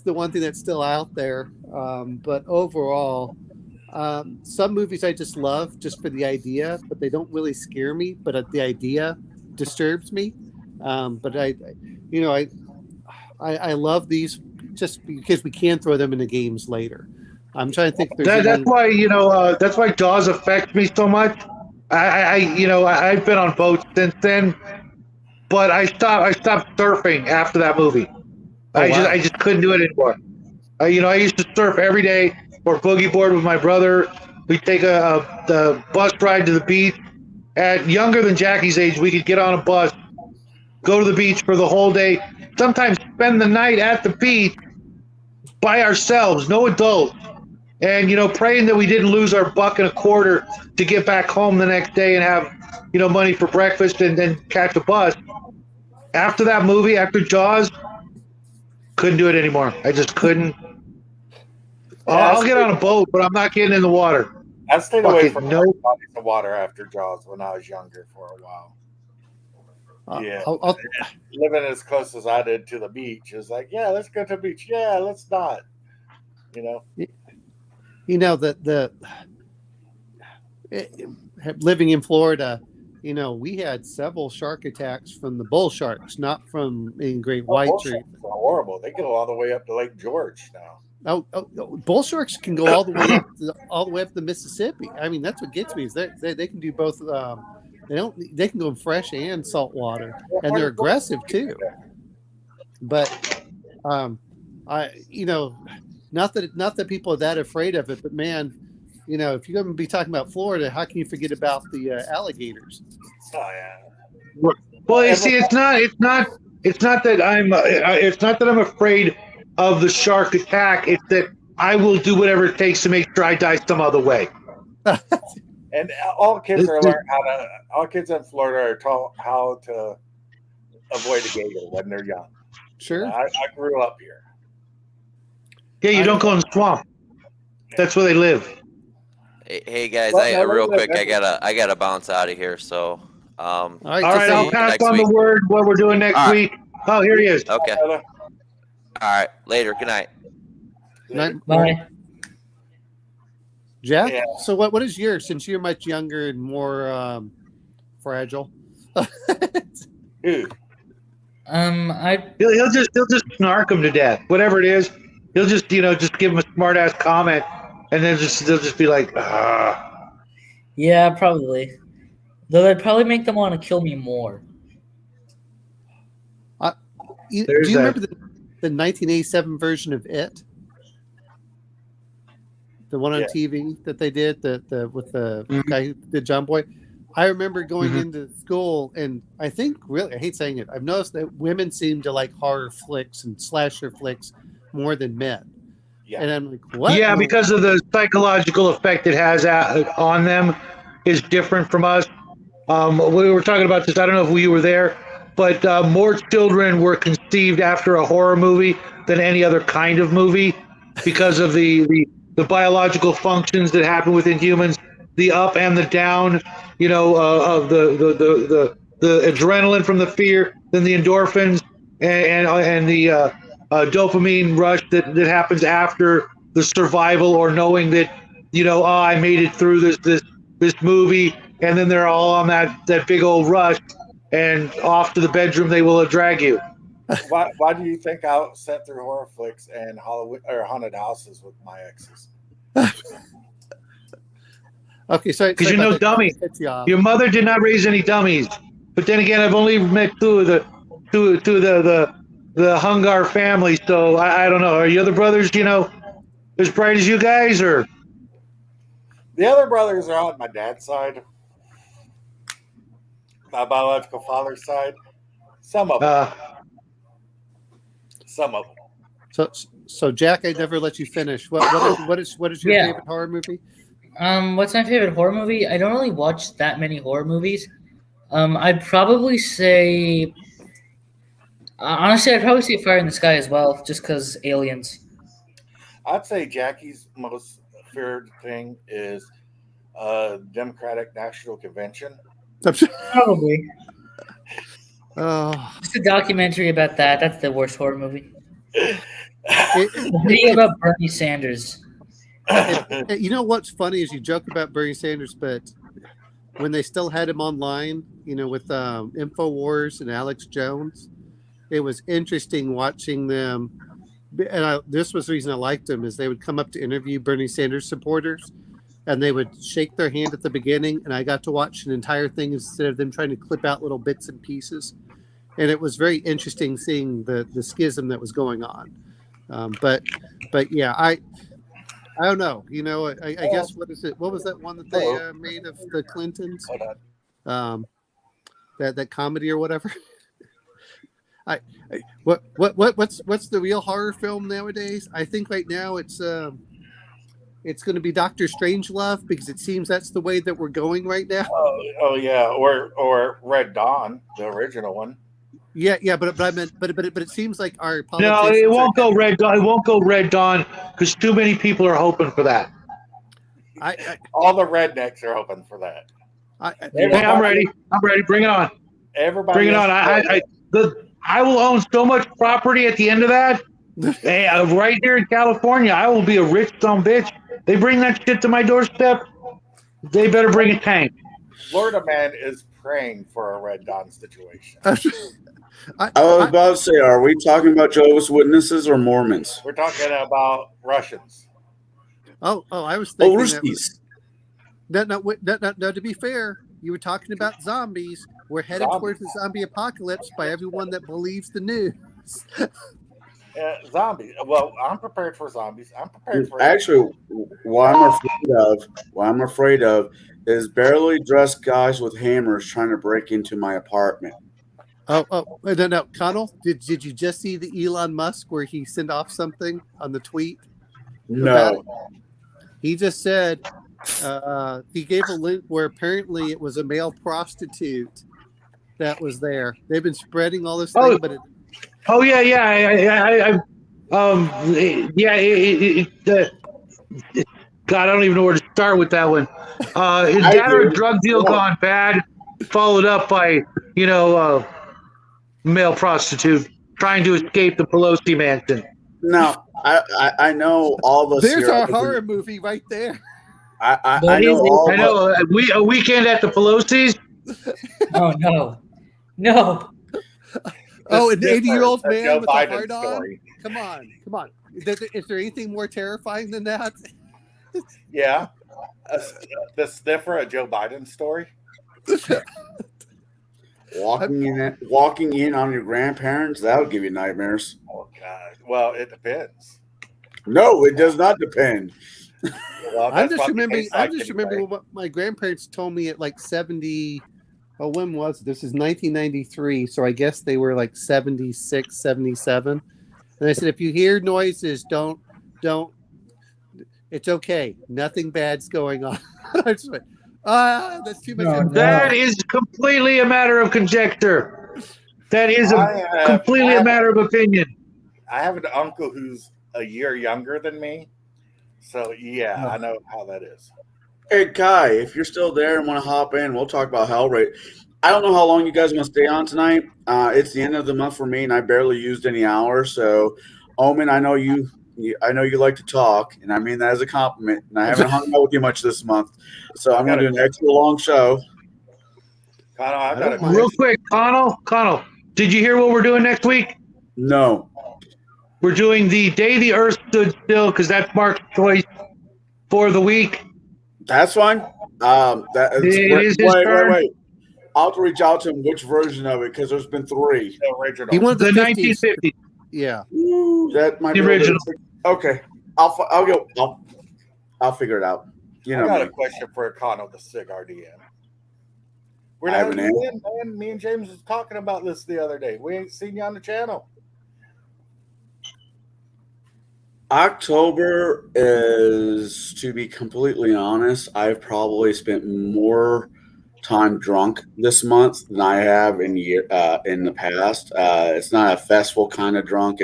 the one thing that's still out there. But overall, some movies I just love just for the idea, but they don't really scare me. But the idea disturbs me. But I love these just because we can throw them into games later. I'm trying to think. That's why Jaws affects me so much. I've been on boats since then, but I stopped surfing after that movie. I just couldn't do it anymore. I used to surf every day or boogie board with my brother. We'd take the bus ride to the beach. At younger than Jackie's age, we could get on a bus, go to the beach for the whole day, sometimes spend the night at the beach by ourselves, no adults. And, praying that we didn't lose our $1.25 to get back home the next day and have, money for breakfast and then catch a bus. After that movie, after Jaws, couldn't do it anymore. I just couldn't. I'll get on a boat, but I'm not getting in the water. I stayed away from bodies of water after Jaws when I was younger for a while. Living as close as I did to the beach is like, yeah, let's go to the beach. Yeah, let's not. Living in Florida, we had several shark attacks from the bull sharks, not from any great whites. Bull sharks are horrible. They go all the way up to Lake George now. Bull sharks can go all the way up the Mississippi. I mean, that's what gets me is they can do both. They can go in fresh and salt water, and they're aggressive too. But not that people are that afraid of it, but man, if you're going to be talking about Florida, how can you forget about the alligators? Oh yeah. Well, you see, it's not that I'm afraid of the shark attack. It's that I will do whatever it takes to make sure I die some other way. And all kids are learning all kids in Florida are taught how to avoid a gator when they're young. Sure. I grew up here. Yeah, you don't go in the swamp. That's where they live. Hey guys, real quick, I gotta bounce out of here. So, all right, I'll pass on the word what we're doing next week. Oh, here he is. Okay. All right, later. Good night. Bye. Jack, so what is yours? Since you're much younger and more fragile. He'll just snark him to death. Whatever it is, he'll just give him a smart ass comment, and then they'll just be like, ah. Yeah, probably. Though that'd probably make them want to kill me more. Do you remember the 1987 version of It? The one on TV that they did, with the guy who did John Boy. I remember going into school, and I think, really, I hate saying it, I've noticed that women seem to like horror flicks and slasher flicks more than men. Yeah. And I'm like, what? Yeah, because of the psychological effect it has on them is different from us. We were talking about this, I don't know if you were there, but more children were conceived after a horror movie than any other kind of movie because of the biological functions that happen within humans, the up and the down, of the adrenaline from the fear, then the endorphins and the dopamine rush that happens after the survival or knowing that, I made it through this movie, and then they're all on that big old rush and off to the bedroom they will drag you. Why do you think I sat through horror flicks and haunted houses with my exes? Okay, so because dummies. Your mother did not raise any dummies. But then again, I've only met two of the Hungar family, so I don't know. Are your other brothers, as bright as you guys, or? The other brothers are on my dad's side, my biological father's side. Some of them. So Jack, I never let you finish. What is your favorite horror movie? What's my favorite horror movie? I don't really watch that many horror movies. I'd probably say, honestly, I'd probably say Fire in the Sky as well, just because aliens. I'd say Jackie's most feared thing is Democratic National Convention. Probably. Oh, Just a documentary about that. That's the worst horror movie. it, The video about Bernie Sanders. you know what's funny is you joke about Bernie Sanders, but when they still had him online, with Infowars and Alex Jones, it was interesting watching them. And this was the reason I liked them is they would come up to interview Bernie Sanders supporters, and they would shake their hand at the beginning, and I got to watch an entire thing instead of them trying to clip out little bits and pieces. And it was very interesting seeing the schism that was going on. But yeah, I don't know. I guess what is it? What was that one that they made of the Clintons? That comedy or whatever. What's the real horror film nowadays? I think right now it's going to be Doctor Strangelove because it seems that's the way that we're going right now. Oh yeah, or Red Dawn, the original one. Yeah, but I meant, but it seems like our No, politicians it won't go Red Dawn. It won't go Red Dawn because too many people are hoping for that. All the rednecks are hoping for that. Hey, I'm ready. I'm ready. Bring it on. Everybody, Bring it on. I will own so much property at the end of that. Hey, right here in California, I will be a rich dumb bitch. They bring that shit to my doorstep. They better bring a tank. Florida man is praying for a Red Dawn situation. I was about to say, are we talking about Jehovah's Witnesses or Mormons? We're talking about Russians. Oh, I was thinking Ruskies. No, to be fair, you were talking about zombies. We're headed towards the zombie apocalypse by everyone that believes the news. Zombies. Well, I'm prepared for zombies. I'm prepared for Actually, what I'm afraid of is barely dressed guys with hammers trying to break into my apartment. No, Connell, did you just see the Elon Musk where he sent off something on the tweet? No. He just said he gave a link where apparently it was a male prostitute that was there. They've been spreading all this thing, but God, I don't even know where to start with that one. Is that or a drug deal gone bad, followed up by male prostitute trying to escape the Pelosi mansion? No, I know all the. There's our horror movie right there. I know all. I know a weekend at the Pelosi's. Oh no. Oh, an 80-year-old man Joe with Biden a heart story. on. Come on. Is there anything more terrifying than that? Yeah, the sniffer, a Joe Biden story. Walking in on your grandparents, that would give you nightmares. Oh God. Well, it depends. No, it does not depend. Well, I'm just remembering what my grandparents told me at like 70. Oh, when was this? Is 1993. So I guess they were like 76, 77. And I said, if you hear noises, don't. It's okay. Nothing bad's going on. I just went, that's too much. That is completely a matter of conjecture. That is completely a matter of opinion. I have an uncle who's a year younger than me. So, yeah, I know how that is. Hey, Kai, if you're still there and want to hop in, we'll talk about Hellraiser. I don't know how long you guys want to stay on tonight. It's the end of the month for me, and I barely used any hours. So, Omen, I know you like to talk, and I mean that as a compliment. And I haven't hung out with you much this month, so I'm going to do an extra long show. Connell, I've got a real quick. Connell, did you hear what we're doing next week? No. We're doing the Day the Earth Stood Still because that's Mark's choice for the week. That's fine. Wait. I'll have to reach out to him which version of it because there's been 3. The original. He wanted The 50s. 1950s. Yeah. Ooh, that might The be original. Okay. I'll figure it out. I got a question for Connell, the cigar DM. Me and James was talking about this the other day. We ain't seen you on the channel. October is, to be completely honest, I've probably spent more time drunk this month than I have in the past. It's not a festival kind of drunk.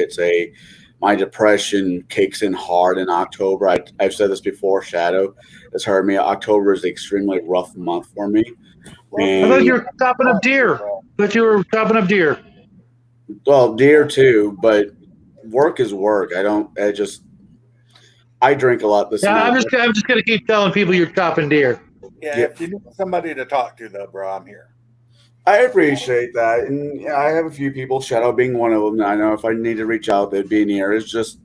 My depression kicks in hard in October. I've said this before. Shadow has heard me. October is an extremely rough month for me. I thought you were chopping up deer. Well, deer too, but work is work. I drink a lot this Yeah, month. I'm just gonna keep telling people you're chopping deer. Yeah, Yeah. if you need somebody to talk to, though, bro, I'm here. I appreciate that, and yeah, I have a few people, Shadow being one of them. I know if I need to reach out, they'd be near. It's just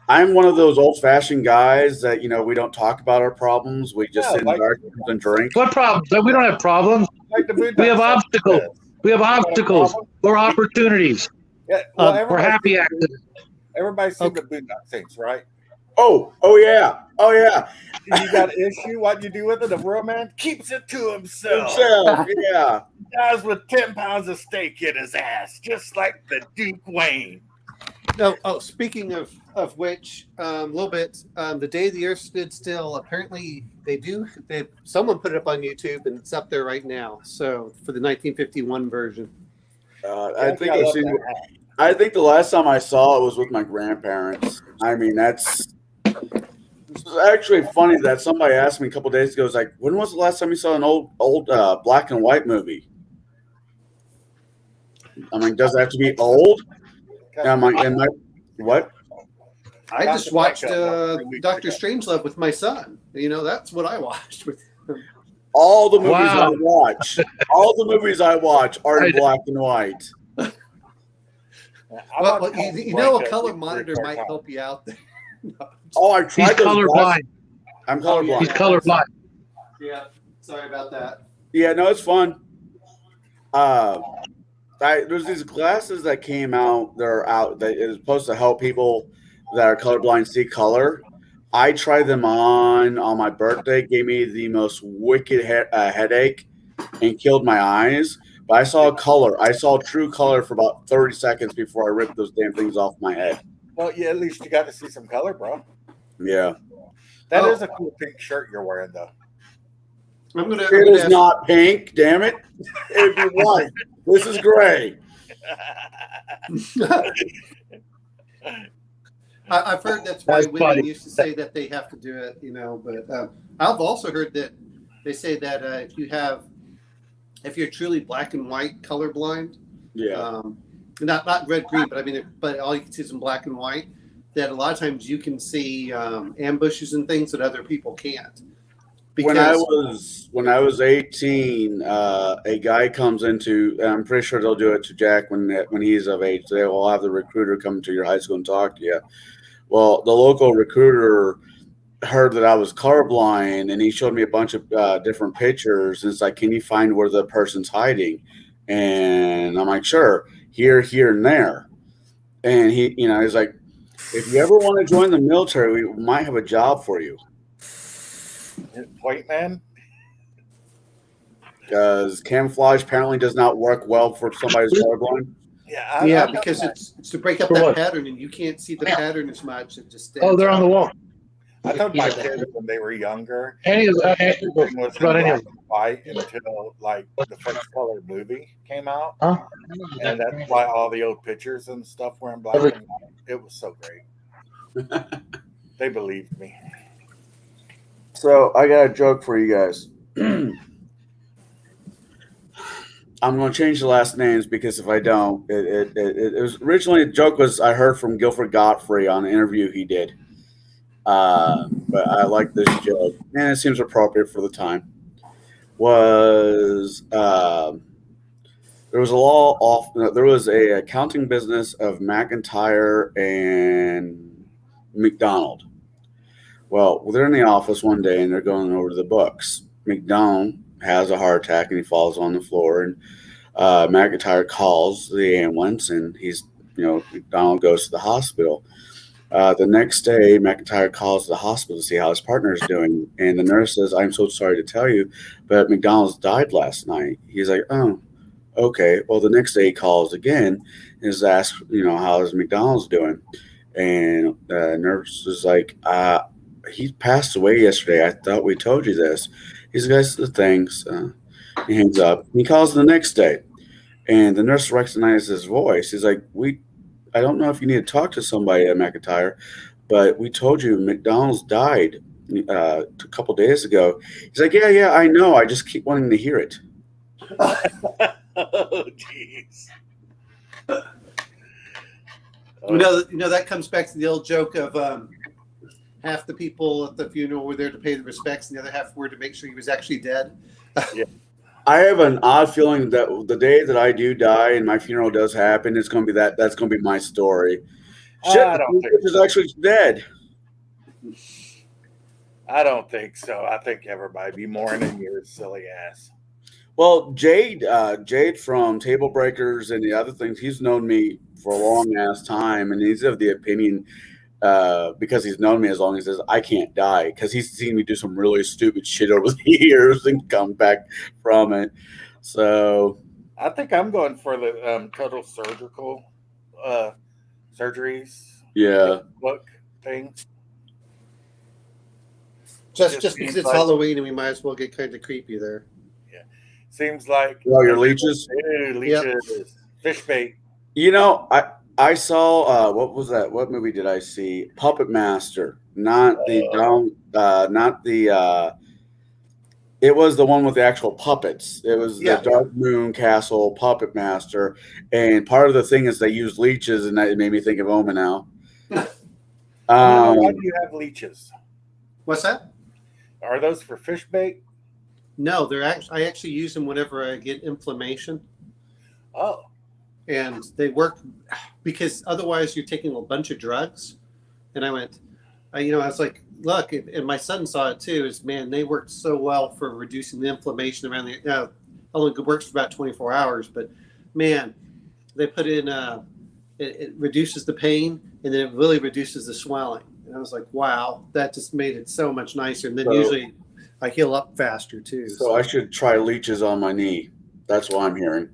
I'm one of those old-fashioned guys that we don't talk about our problems. We just sit in dark rooms and drink. What problems? We don't have problems. Like the Boondock We have Saints obstacles. says. We have You got a obstacles problem? or opportunities Yeah, well, or everybody's happy seen- accidents. Everybody's seen Okay. the Boondock Saints, right? Oh yeah. You got an issue? What you do with it? A real man keeps it to himself. Himself, yeah. Dies with 10 pounds of steak in his ass, just like the Duke Wayne. No. Oh, speaking of which, a little bit. The day the Earth stood still. Apparently, someone put it up on YouTube, and it's up there right now. So for the 1951 version. I think I think the last time I saw it was with my grandparents. I mean, it's actually funny that somebody asked me a couple days ago. It's like, when was the last time you saw an old black and white movie? I mean, does it have to be old? What? I Not just the watched backup, 3 weeks Doctor ago. Strangelove with my son. That's what I watched with him. All the movies Wow. I watch, are in black and white. Well, a color monitor might help you out there. Oh, I He's tried those colorblind. glasses. I'm colorblind. He's colorblind. Yeah, sorry about that. Yeah, no, it's fun. There's these glasses that came out. They're out. That is supposed to help people that are colorblind see color. I tried them on my birthday. Gave me the most wicked headache and killed my eyes. But I saw color. I saw true color for about 30 seconds before I ripped those damn things off my head. Well, yeah, at least you got to see some color, bro. Yeah, That is a cool pink shirt you're wearing, though. I'm gonna it is ask- not pink. Damn it! It'd be white. This is gray. I've heard that's why That's women funny. used to say that they have to do it, But I've also heard that they say that if you're truly black and white colorblind, Yeah. not red green, but all you can see is in black and white. That a lot of times you can see ambushes and things that other people can't. When I was 18, a guy comes into. And I'm pretty sure they'll do it to Jack when he's of age. They will have the recruiter come to your high school and talk to you. Well, the local recruiter heard that I was colorblind, and he showed me a bunch of different pictures. And it's like, can you find where the person's hiding? And I'm like, sure, here, and there. And he's like, if you ever want to join the military, we might have a job for you. White man? Because camouflage apparently does not work well for somebody who's colorblind. Yeah, because it's to break up For that what? pattern, and you can't see the pattern as much. It just Oh, they're on the wall. I told my kids when they were younger, Everything was was about in any black of and white until like the first colored movie came out, Huh? and that's why all the old pictures and stuff were in black and white. It was so great. They believed me. So I got a joke for you guys. I'm going to change the last names because if I don't, it was originally the joke was I heard from Guilford Godfrey on an interview he did. But I like this joke, and it seems appropriate for the time. There was a accounting business of McIntyre and McDonald. Well, they're in the office one day and they're going over the books. McDonald has a heart attack and he falls on the floor, and McIntyre calls the ambulance, and McDonald goes to the hospital. The next day, McIntyre calls the hospital to see how his partner is doing, and the nurse says, "I'm so sorry to tell you, but McDonald's died last night." He's like, "Oh, okay." Well, the next day he calls again and is asked, how is McDonald's doing? And the nurse is like, he passed away yesterday. I thought we told you this. He's like, "That's the things." He hangs up. He calls the next day, and the nurse recognizes his voice. He's like, I don't know if you need to talk to somebody at McIntyre, but we told you McDonald's died a couple days ago." He's like, yeah, I know. I just keep wanting to hear it. Oh, jeez. That comes back to the old joke of half the people at the funeral were there to pay the respects, and the other half were to make sure he was actually dead. I have an odd feeling that the day that I do die and my funeral does happen, it's going to be that's going to be my story. Shit, I don't think is actually dead. I don't think so. I think everybody be mourning your silly ass. Well, Jade from Table Breakers and the other things, he's known me for a long ass time, and he's of the opinion because he's known me as long as he says I can't die because he's seen me do some really stupid shit over the years and come back from it. So I think I'm going for the total surgical surgeries. Yeah. Book thing. Just because it's Halloween and we might as well get kind of creepy there. Yeah. Seems like your leeches? Leeches. Fish bait. I saw what was that? What movie did I see? Puppet Master. Not the it was the one with the actual puppets. It was the Dark Moon Castle Puppet Master. And part of the thing is they used leeches, and that made me think of Omen now. Why do you have leeches? What's that? Are those for fish bait? No, I actually use them whenever I get inflammation. Oh. And they work because otherwise you're taking a bunch of drugs. And I went, I was like, look, and my son saw it too, is man, they worked so well for reducing the inflammation around the, only works for about 24 hours, but man, they put in, it reduces the pain and then it really reduces the swelling. And I was like, wow, that just made it so much nicer. And then usually I heal up faster too. So I should try leeches on my knee. That's what I'm hearing.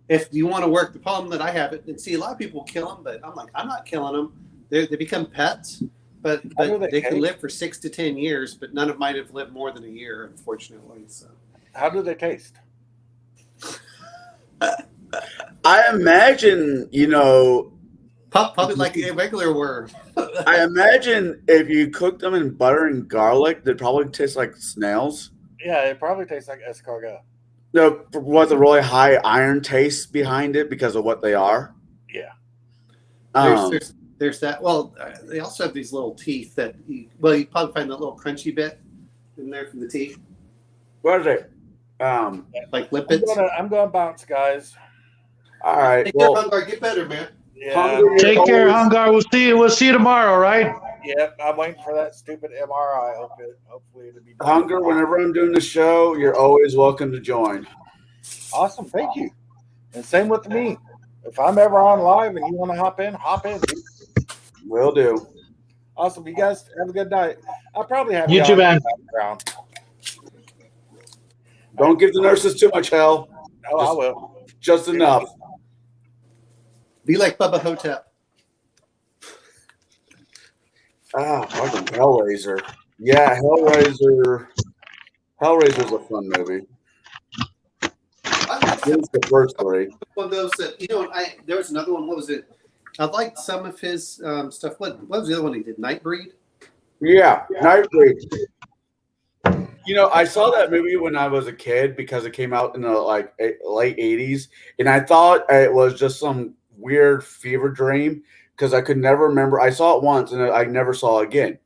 If you want to work, the problem that I have, and see, a lot of people kill them, but I'm like, I'm not killing them. They become pets, but they can live for 6 to 10 years, but none of mine have lived more than a year, unfortunately. So, how do they taste? I imagine, probably like a regular worm. I imagine if you cook them in butter and garlic, they'd probably taste like snails. Yeah, it probably tastes like escargot. No, with a really high iron taste behind it because of what they are. Yeah. There's that. Well, they also have these little teeth that you probably find that little crunchy bit in there from the teeth. What is it? Like lipids. I'm going to bounce, guys. All right. Take care, Hungar. Get better, man. Yeah. Take care, Hungar. We'll see you tomorrow, right? Yep. I'm waiting for that stupid MRI. Hopefully it'll be done. Hunger, whenever I'm doing the show, you're always welcome to join. Awesome. Thank you. And same with me. If I'm ever on live and you want to hop in, hop in. Will do. Awesome. You guys have a good night. I'll probably have you too, man. Don't give the nurses too much hell. Oh, I will. Just enough. Be like Bubba Hotep. Fucking Hellraiser. Yeah, Hellraiser. Hellraiser's a fun movie. It's the first three. One of those that there was another one. What was it? I liked some of his stuff. What was the other one he did? Nightbreed. Yeah, Nightbreed. I saw that movie when I was a kid because it came out in the late 80s, and I thought it was just some weird fever dream because I could never remember. I saw it once and I never saw it again.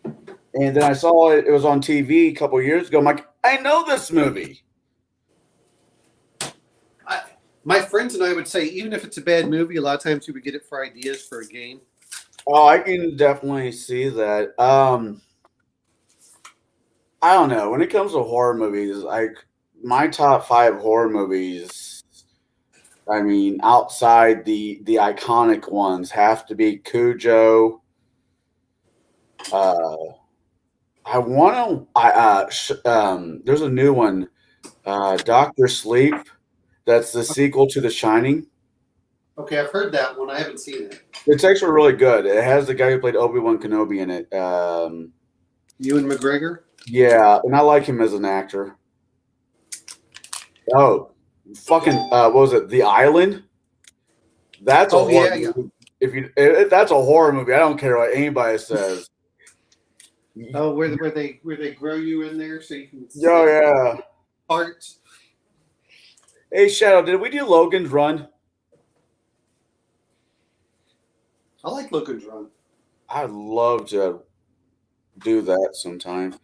And then I saw it was on TV a couple of years ago. I'm like, I know this movie. My friends and I would say, even if it's a bad movie, a lot of times we would get it for ideas for a game. Oh, I can definitely see that. I don't know. When it comes to horror movies, my top 5 horror movies, I mean, outside the iconic ones, have to be Cujo. There's a new one, Dr. Sleep. That's the sequel to The Shining. Okay, I've heard that one. I haven't seen it. It's actually really good. It has the guy who played Obi-Wan Kenobi in it. Ewan McGregor? Yeah, and I like him as an actor. Oh, fucking what was it? The Island? That's a Oh horror yeah, yeah. movie. If you that's a horror movie. I don't care what anybody says. Oh, where they grow you in there so you can Oh see yeah. parts. Hey Shadow, did we do Logan's Run? I like Logan's Run. I'd love to do that sometime.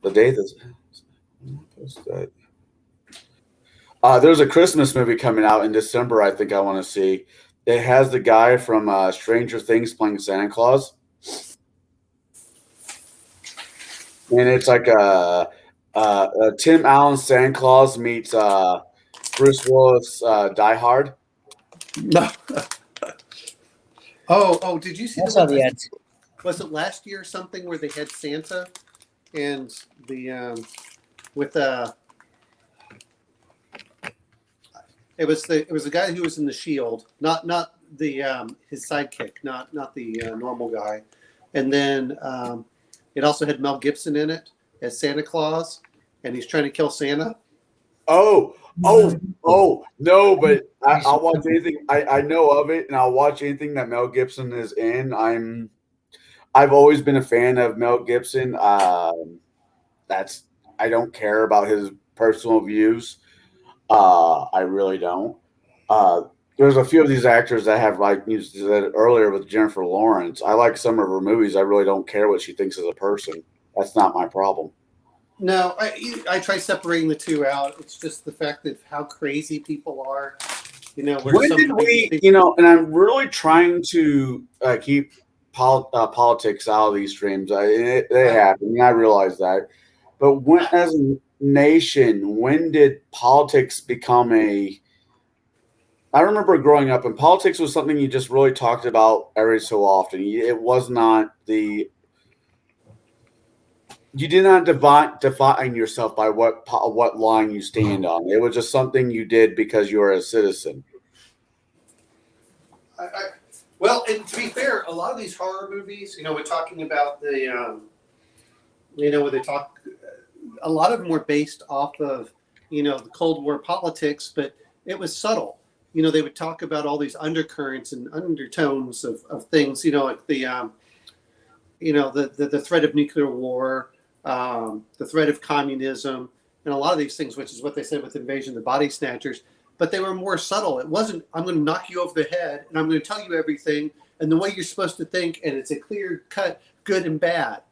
The day that's that. There's a Christmas movie coming out in December. I think I want to see. It has the guy from Stranger Things playing Santa Claus, and it's like a Tim Allen Santa Claus meets Bruce Willis Die Hard. No. Oh, did you see I the saw one? the ads. Was it last year or something where they had Santa and the with it was the guy who was in the Shield, not the his sidekick, not the normal guy, and then it also had Mel Gibson in it as Santa Claus, and he's trying to kill Santa. Oh, no, but I'll watch anything. I know of it, and I'll watch anything that Mel Gibson is in. I've always been a fan of Mel Gibson. That's I don't care about his personal views. I really don't. There's a few of these actors that have, like you said earlier with Jennifer Lawrence. I like some of her movies. I really don't care what she thinks as a person. That's not my problem. No, I try separating the two out. It's just the fact of how crazy people are. Where When some did we, and I'm really trying to keep politics out of these streams. They happen. I realize that. But when, as a nation, when did politics become a? I remember growing up, and politics was something you just really talked about every so often. It was not the. You did not define yourself by what line you stand on. It was just something you did because you are a citizen. Well, and to be fair, a lot of these horror movies, we're talking about the, where they talk, a lot of them were based off of, the Cold War politics, but it was subtle. They would talk about all these undercurrents and undertones of things, like the threat of nuclear war, the threat of communism, and a lot of these things, which is what they said with Invasion of the Body Snatchers. But they were more subtle. It wasn't, I'm going to knock you over the head and I'm going to tell you everything and the way you're supposed to think, and it's a clear cut good and bad.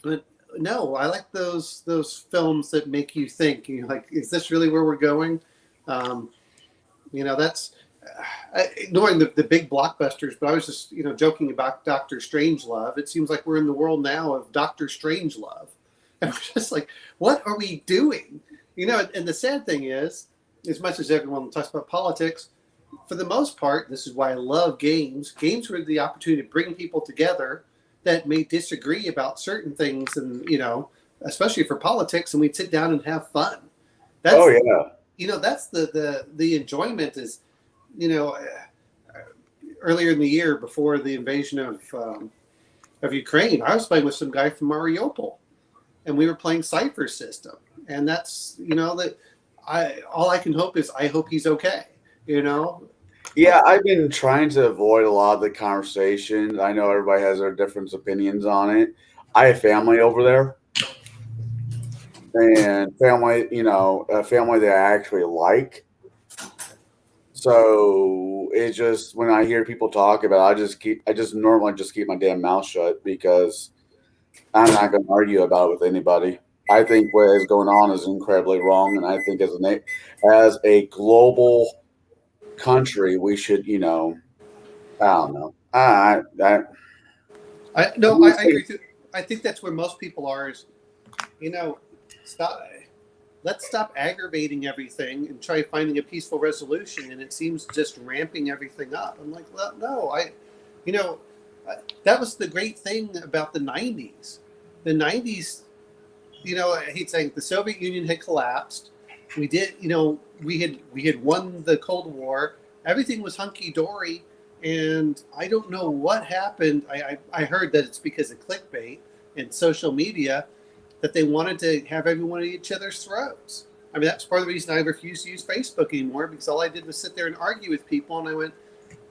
But no, I like those films that make you think. Like, is this really where we're going? That's ignoring the big blockbusters. But I was just joking about Doctor Strangelove. It seems like we're in the world now of Doctor Strangelove, and we're just like, what are we doing? And the sad thing is, as much as everyone talks about politics, for the most part, this is why I love games. Games were the opportunity to bring people together that may disagree about certain things, and especially for politics, and we'd sit down and have fun. That's, that's the enjoyment is, earlier in the year before the invasion of Ukraine, I was playing with some guy from Mariupol, and we were playing Cypher System, and that's that. All I can hope is I hope he's okay. Yeah, I've been trying to avoid a lot of the conversation. I know everybody has their different opinions on it. I have family over there, and family, a family that I actually like. So it's just when I hear people talk about it, I just normally just keep my damn mouth shut because I'm not going to argue about it with anybody. I think what is going on is incredibly wrong, and I think as a global country, we should, I don't know. I agree too. I think that's where most people are. Is let's stop aggravating everything and try finding a peaceful resolution. And it seems just ramping everything up. I'm like, well, no, that was the great thing about the '90s. The '90s. I hate saying the Soviet Union had collapsed. We did, we had won the Cold War. Everything was hunky dory, and I don't know what happened. I heard that it's because of clickbait and social media, that they wanted to have everyone at each other's throats. I mean, that's part of the reason I refuse to use Facebook anymore, because all I did was sit there and argue with people, and I went,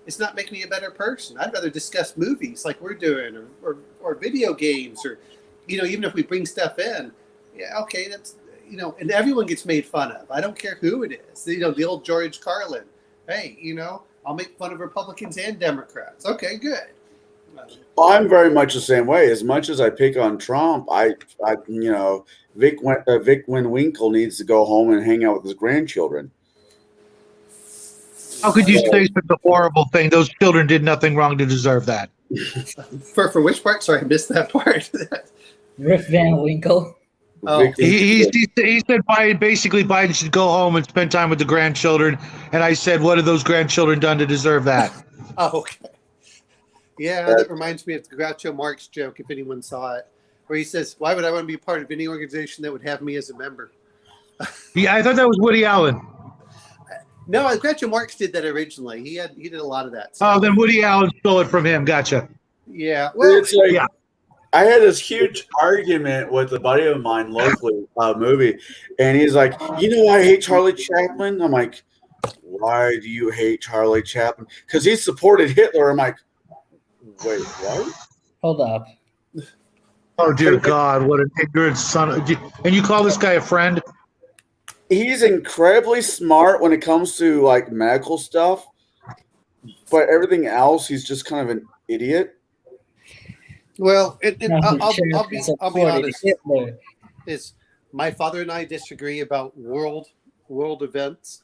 it's not making me a better person. I'd rather discuss movies like we're doing, or video games, or, even if we bring stuff in, yeah, okay, that's, and everyone gets made fun of. I don't care who it is. The old George Carlin. Hey, I'll make fun of Republicans and Democrats. Okay, good. I'm very much the same way. As much as I pick on Trump, Vic Winkle needs to go home and hang out with his grandchildren. How could you say such a horrible thing? Those children did nothing wrong to deserve that. For which part? Sorry, I missed that part. Rick Van Winkle. Oh. He said Biden should go home and spend time with the grandchildren. And I said, what have those grandchildren done to deserve that? Oh, okay. Yeah, that reminds me of the Groucho Marx joke, if anyone saw it, where he says, why would I want to be part of any organization that would have me as a member? Yeah, I thought that was Woody Allen. No, Groucho Marx did that originally. He did a lot of that Oh, stuff. then Woody Allen stole it from him. Gotcha. Yeah. Well, It's like, yeah. I had this huge argument with a buddy of mine locally about a movie, and he's like, I hate Charlie Chaplin. I'm like, why do you hate Charlie Chaplin? Because he supported Hitler. I'm like, wait, what? Hold up. Oh, dear God, what an ignorant son. And you call this guy a friend? He's incredibly smart when it comes to like medical stuff, but everything else, he's just kind of an idiot. well, I'll be honest. Hitler. Is my father and I disagree about world events,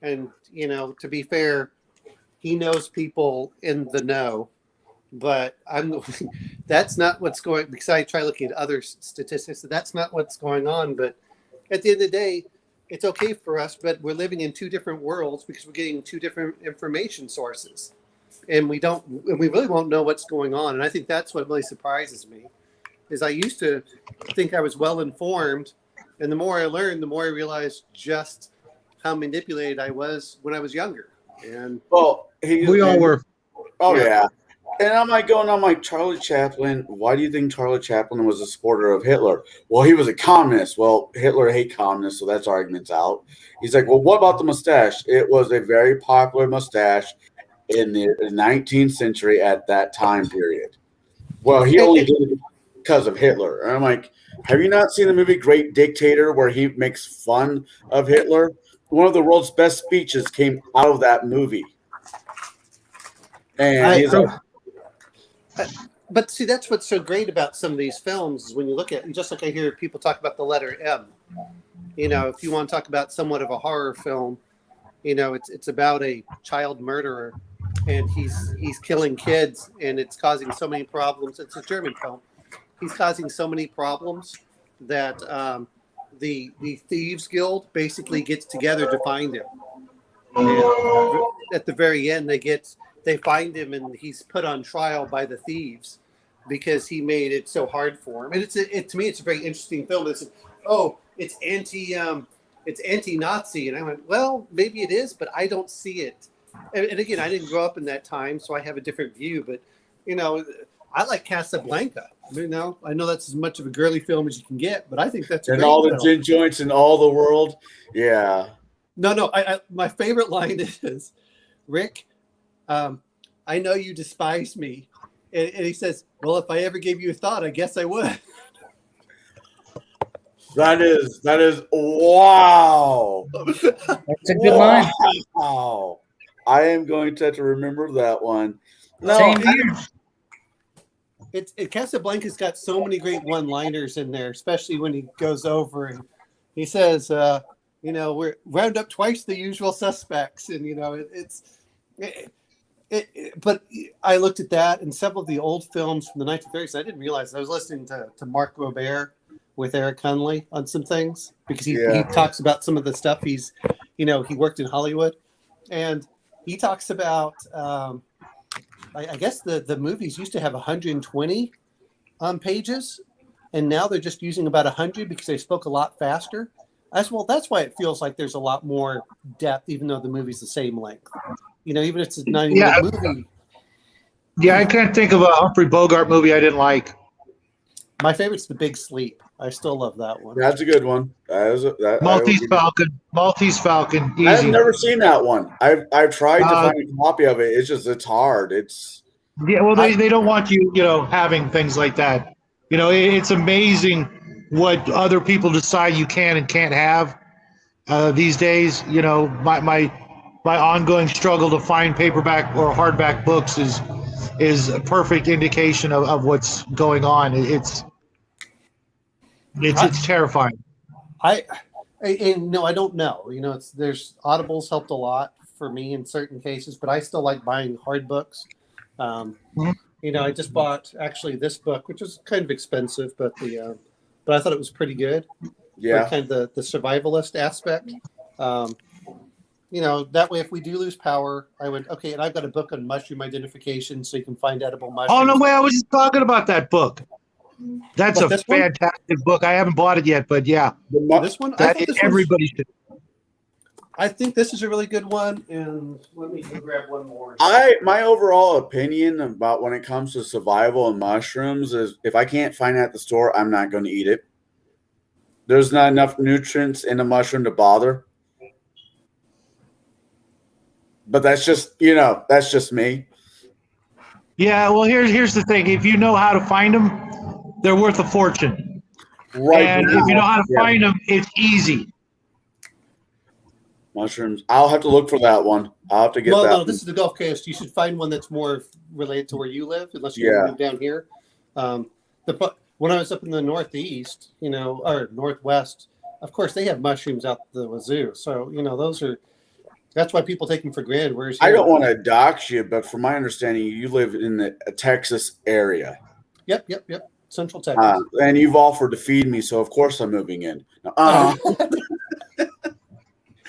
and to be fair, he knows people in the know, but that's not what's going. Because I try looking at other statistics, that's not what's going on. But at the end of the day, it's okay for us, but we're living in two different worlds because we're getting two different information sources, and we really won't know what's going on. And I think that's what really surprises me, is I used to think I was well informed, and the more I learned, the more I realized just how manipulated I was when I was younger. And We all were. Oh yeah. And I'm like, Charlie Chaplin, why do you think Charlie Chaplin was a supporter of Hitler? Well, he was a communist. Well, Hitler hated communists, so that's argument's out. He's like, well, what about the mustache? It was a very popular mustache in the 19th century at that time period. Well, he only did it because of Hitler. And I'm like, have you not seen the movie Great Dictator, where he makes fun of Hitler? One of the world's best speeches came out of that movie. And he's like, but see, that's what's so great about some of these films is when you look at, just like I hear people talk about the letter M. If you want to talk about somewhat of a horror film, it's about a child murderer, and he's killing kids, and it's causing so many problems. It's a German film. He's causing so many problems that the Thieves Guild basically gets together to find him. And at the very end, they find him, and he's put on trial by the thieves because he made it so hard for him. And to me, it's a very interesting film. It's anti-Nazi, and I went, well, maybe it is, but I don't see it. And again, I didn't grow up in that time, so I have a different view. But I like Casablanca. I know that's as much of a girly film as you can get, but I think that's a great all the film. gin joints in all the world. Yeah. No. My favorite line is, Rick, I know you despise me. And he says, well, if I ever gave you a thought, I guess I would. That is wow. That's a good line. Wow. I am going to have to remember that one. No, Same here. Casablanca's got so many great one-liners in there, especially when he goes over and he says, we're round up twice the usual suspects. And, but I looked at that and several of the old films from the 1930s. I didn't realize I was listening to Mark Robert with Eric Hunley on some things because he talks about some of the stuff he worked in Hollywood, and he talks about I guess the movies used to have 120 pages, and now they're just using about 100 because they spoke a lot faster. That's why it feels like there's a lot more depth, even though the movie's the same length. Even if it's a 90-minute movie. Yeah, I can't think of a Humphrey Bogart movie I didn't like. My favorite's the Big Sleep. I still love that one. That's a good one. Maltese Falcon, I have easy. never seen that one. I've tried to Uh, find a copy of it. It's hard. Yeah, well, they don't want you, having things like that. It's amazing what other people decide you can and can't have these days. My ongoing struggle to find paperback or hardback books is a perfect indication of what's going on. It's terrifying. No, I don't know. There's Audibles helped a lot for me in certain cases, but I still like buying hard books. I just bought actually this book, which was kind of expensive, but I thought it was pretty good. Yeah. For kind of the survivalist aspect. That way, if we do lose power, I would okay. And I've got a book on mushroom identification, so you can find edible mushrooms. Oh no way! I was just talking about that book. That's a fantastic book. I haven't bought it yet, but yeah, this one. Everybody should. I think this is a really good one, and let me grab one more. My overall opinion about when it comes to survival and mushrooms is if I can't find it at the store, I'm not going to eat it. There's not enough nutrients in a mushroom to bother. But that's just me. Yeah, well, here's the thing. If you know how to find them, they're worth a fortune. Right. And if you know how to find them, it's easy. Mushrooms. I'll have to look for that one. I'll have to get that. No, this is the Gulf Coast. You should find one that's more related to where you live, unless you move down here. When I was up in the Northeast, or Northwest, of course they have mushrooms out the wazoo. So that's why people take them for granted. Whereas I don't want to dox you, but from my understanding, you live in the Texas area. Yep. Central Texas. And you've offered to feed me, so of course I'm moving in.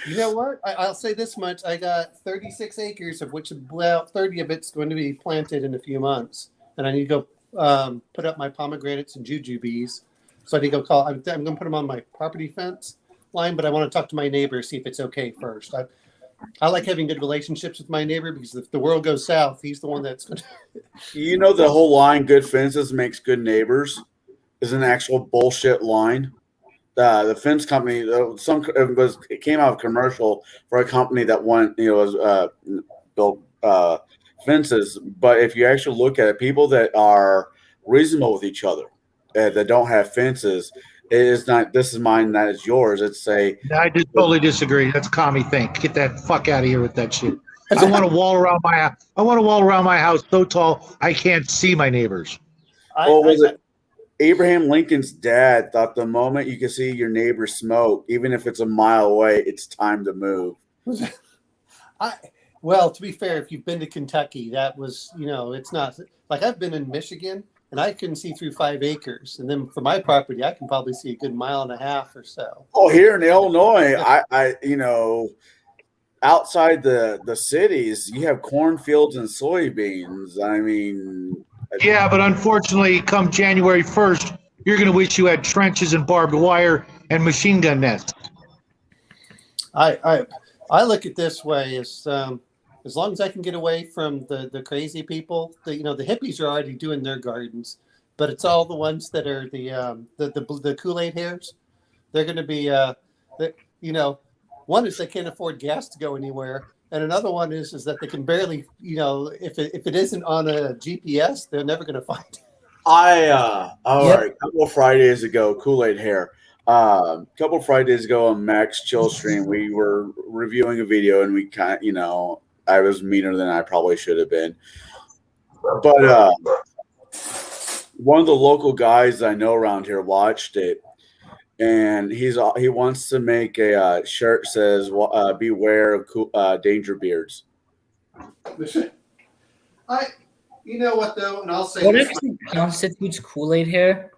You know what? I'll say this much. I got 36 acres, of which about 30 of it's going to be planted in a few months. And I need to go put up my pomegranates and jujubes. So I need to go I'm going to put them on my property fence line, but I want to talk to my neighbor, see if it's okay first. I like having good relationships with my neighbor because if the world goes south, he's the one that's going to... The whole line, good fences makes good neighbors, is an actual bullshit line. The fence company, it came out of a commercial for a company that built fences. But if you actually look at it, people that are reasonable with each other, that don't have fences, it is not. This is mine, that is yours. I just totally disagree. That's a commie thing. Get that fuck out of here with that shit. I want a wall around my house. I want a wall around my house so tall I can't see my neighbors. Abraham Lincoln's dad thought the moment you can see your neighbor smoke, even if it's a mile away, it's time to move. Well, to be fair, if you've been to Kentucky, that was, it's not like I've been in Michigan and I couldn't see through 5 acres. And then for my property, I can probably see a good mile and a half or so. Oh, here in Illinois, outside the cities, you have cornfields and soybeans. I mean, yeah, but unfortunately, come January 1st, you're going to wish you had trenches and barbed wire and machine gun nests. I look at this way as long as I can get away from the crazy people. The hippies are already doing their gardens, but it's all the ones that are the Kool-Aid hairs. They're going to be one is they can't afford gas to go anywhere. And another one is that they can barely, if it isn't on a GPS, they're never going to find it. A couple of Fridays ago, Kool-Aid hair. A couple of Fridays ago on Max Chill Stream, we were reviewing a video and we I was meaner than I probably should have been. But one of the local guys I know around here watched it. And he wants to make a shirt that says "Beware of danger beards." You know what though, and I'll say what actually constitutes Kool-Aid hair?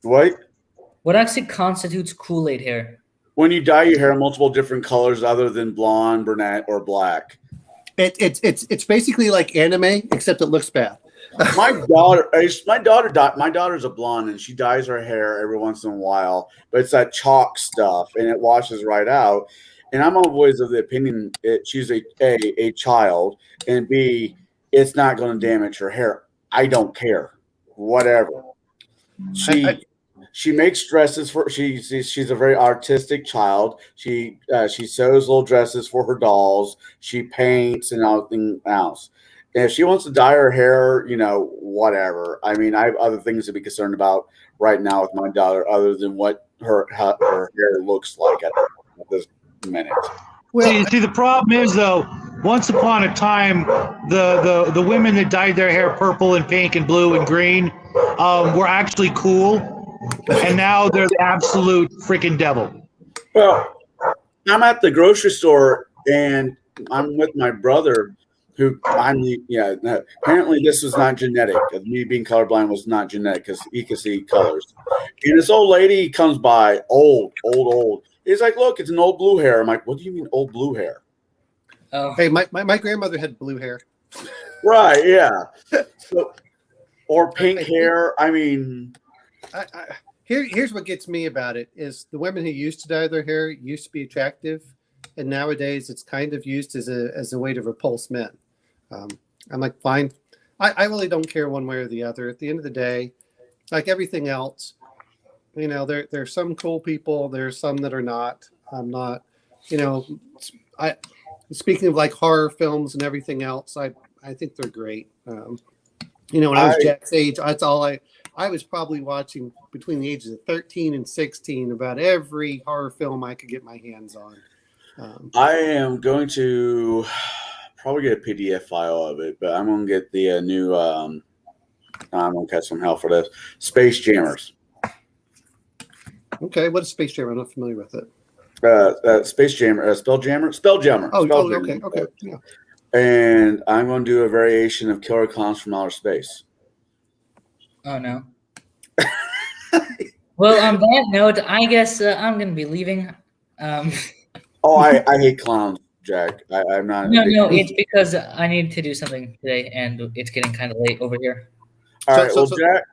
What? What actually constitutes Kool-Aid hair? When you dye your hair multiple different colors other than blonde, brunette, or black. It's basically like anime, except it looks bad. My daughter's a blonde and she dyes her hair every once in a while, but it's that chalk stuff and it washes right out. And I'm always of the opinion she's a child, and B, it's not going to damage her hair. I don't care, whatever. She makes dresses for she's a very artistic child. She sews little dresses for her dolls. She paints and everything else. And if she wants to dye her hair, whatever. I mean, I have other things to be concerned about right now with my daughter, other than what her hair looks like at this minute. Well, see, the problem is though. Once upon a time, the women that dyed their hair purple and pink and blue and green were actually cool, and now they're the absolute freaking devil. Well, I'm at the grocery store and I'm with my brother, who apparently this was not genetic. Me being colorblind was not genetic because he could see colors. And this old lady comes by, old. He's like, "Look, it's an old blue hair." I'm like, "What do you mean old blue hair?" Oh, Hey, my grandmother had blue hair. Right, yeah. Or pink hair. I mean, Here's what gets me about it is the women who used to dye their hair used to be attractive, and nowadays it's kind of used as a way to repulse men. I'm like, fine. I really don't care one way or the other. At the end of the day, like everything else, there's some cool people. There's some that are not. I'm not, speaking of like horror films and everything else, I think they're great. When I was Jack's age, that's all I was probably watching between the ages of 13 and 16 about every horror film I could get my hands on. I am going to probably get a PDF file of it, but I'm going to get the new. I'm going to catch some hell for this. Space Jammers. Okay, what is Space Jam? I'm not familiar with it. Space Jammer, Spelljammer. Oh, okay, yeah. And I'm going to do a variation of Killer Clowns from Outer Space. oh no. Well, on that note, I guess I'm going to be leaving. Oh, I hate clowns, Jack. I'm not. No, it's because I need to do something today, and it's getting kind of late over here. All right, So- Jack,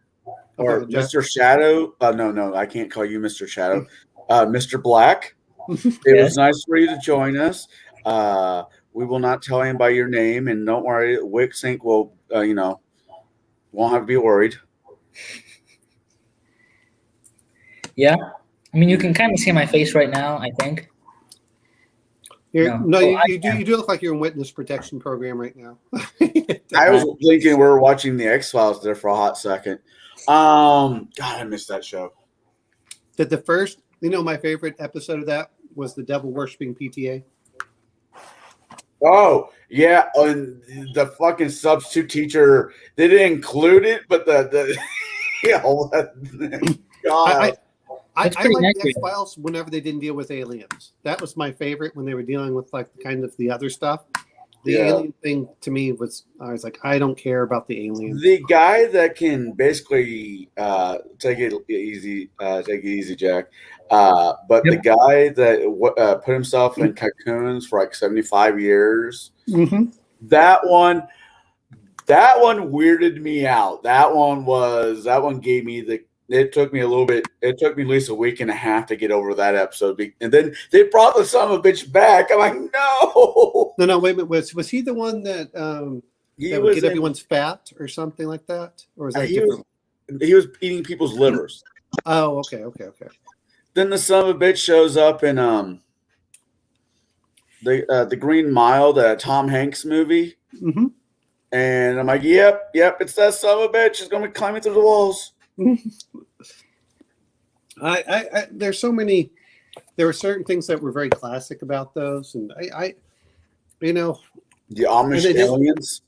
or Okay, Jack. Mr. Shadow. No, I can't call you Mr. Shadow. Mr. Black. It Yes. was nice for you to join us. We will not tell him by your name, and don't worry, Wixink will, won't have to be worried. Yeah, I mean, you can kind of see my face right now, I think. No. You do look like you're in witness protection program right now. I was thinking we were watching the X-Files there for a hot second. God, I missed that show. That the first, my favorite episode of that was the devil worshipping PTA. Oh, yeah, and the fucking substitute teacher, they didn't include it, but the God. I That's pretty like the accurate. X-Files whenever they didn't deal with aliens. That was my favorite when they were dealing with like kind of the other stuff. The alien thing to me was, I was like, I don't care about the aliens. The guy that can basically take it easy, Jack. But the guy that put himself in cocoons for like 75 years, that one weirded me out. That one gave me it took me at least a week and a half to get over that episode. And then they brought the son of a bitch back. I'm like, no. No, wait a minute. Was he the one that that would get everyone's fat or something like that? Or was that different? He was eating people's livers. Oh, okay. Then the son of a bitch shows up in the Green Mile, the Tom Hanks movie. Mm-hmm. And I'm like, yep, it's that son of a bitch. It's going to be climbing through the walls. There's so many. There were certain things that were very classic about those, and the Amish aliens.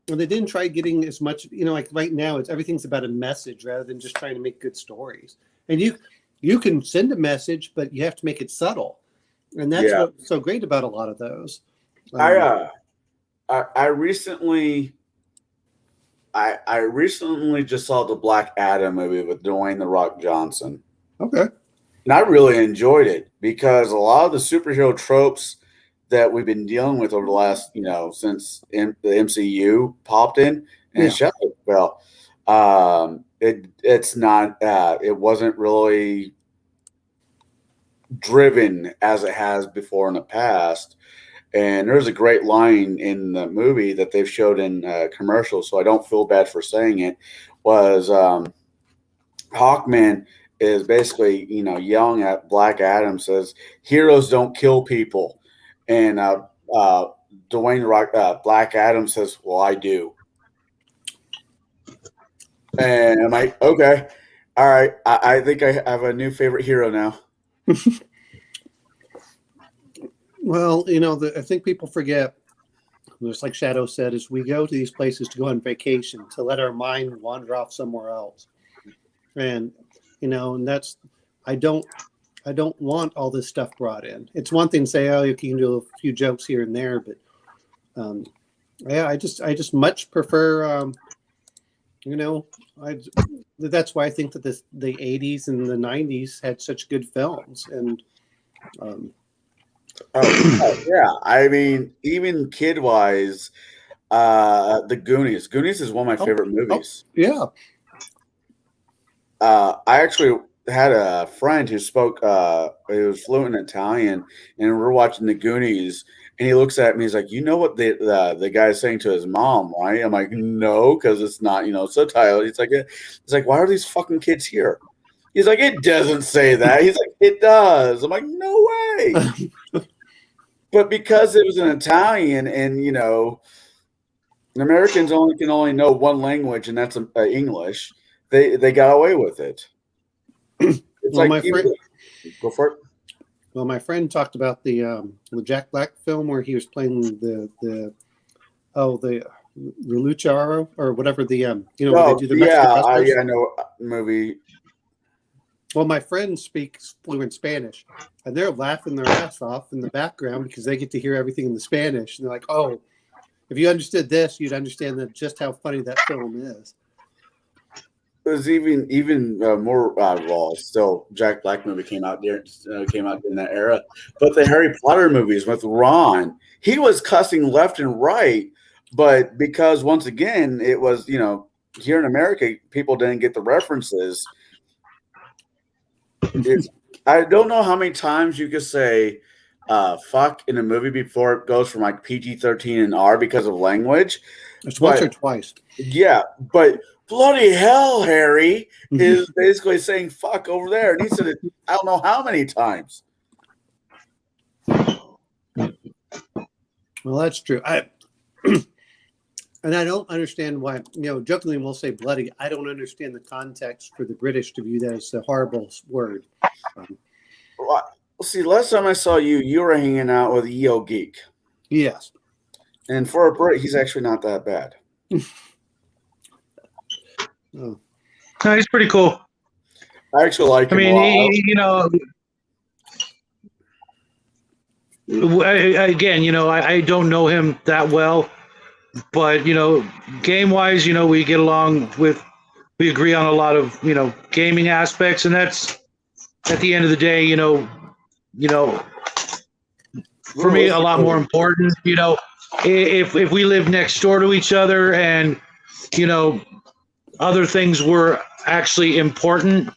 And they didn't try getting as much. Like right now, everything's about a message rather than just trying to make good stories. And you can send a message, but you have to make it subtle, and that's what's so great about a lot of those. I recently just saw the Black Adam movie with Dwayne "The Rock" Johnson. Okay. And I really enjoyed it because a lot of the superhero tropes that we've been dealing with over the last, since the MCU popped in and it's not, it wasn't really driven as it has before in the past. And there's a great line in the movie that they've showed in commercials, so I don't feel bad for saying it, was Hawkman is basically, yelling at Black Adam, says, "Heroes don't kill people," and Dwayne Rock, Black Adam says, "Well, I do." And I'm like, okay, all right, I think I have a new favorite hero now. Well, I think people forget, just like Shadow said, is we go to these places to go on vacation, to let our mind wander off somewhere else. And, and that's, I don't want all this stuff brought in. It's one thing to say, oh, you can do a few jokes here and there, but yeah, I just much prefer, that's why I think that the 80s and the 90s had such good films. And, yeah, I mean, even kid wise, the Goonies. Goonies is one of my favorite movies. Yeah. I actually had a friend who spoke, he was fluent in Italian, and we're watching the Goonies, and he looks at me, he's like, "You know what the guy is saying to his mom, right?" I'm like, "No, because it's not, subtitled." He's like, "Why are these fucking kids here?" He's like, "It doesn't say that." He's like, "It does." I'm like, "No way." But because it was an Italian, and Americans can only know one language, and that's English. They got away with it. It's Well, like go for it. Well, my friend talked about the Jack Black film where he was playing the lucharo or whatever where they do the Mexican wrestlers. I know movie. Well, my friend speaks fluent Spanish, and they're laughing their ass off in the background because they get to hear everything in the Spanish, and they're like, "Oh, if you understood this, you'd understand just how funny that film is." It was even more still Jack Black movie came out in that era, but the Harry Potter movies with Ron, he was cussing left and right, but because once again it was here in America people didn't get the references. I don't know how many times you could say fuck in a movie before it goes from like PG-13 and R because of language. It's once or twice. Yeah, but bloody hell, Harry is basically saying fuck over there. And he said it I don't know how many times. Well, that's true. And I don't understand why, jokingly we'll say bloody. I don't understand the context for the British to view that as a horrible word. See, last time I saw you were hanging out with EO Geek. Yes. And for a Brit, he's actually not that bad. Oh. No, he's pretty cool. I actually like him. I don't know him that well, but game wise, we get along we agree on a lot of gaming aspects, and that's at the end of the day, for me a lot more important. If we live next door to each other and other things were actually important,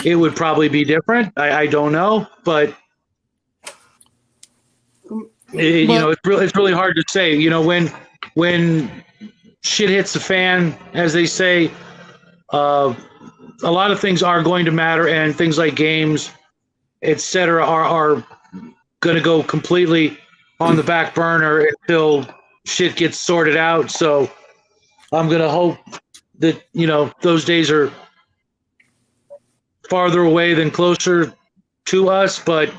it would probably be different. I don't know, but it's really hard to say. When shit hits the fan, as they say, a lot of things are going to matter, and things like games, etc., are going to go completely on the back burner until shit gets sorted out. So I'm going to hope that those days are farther away than closer to us. But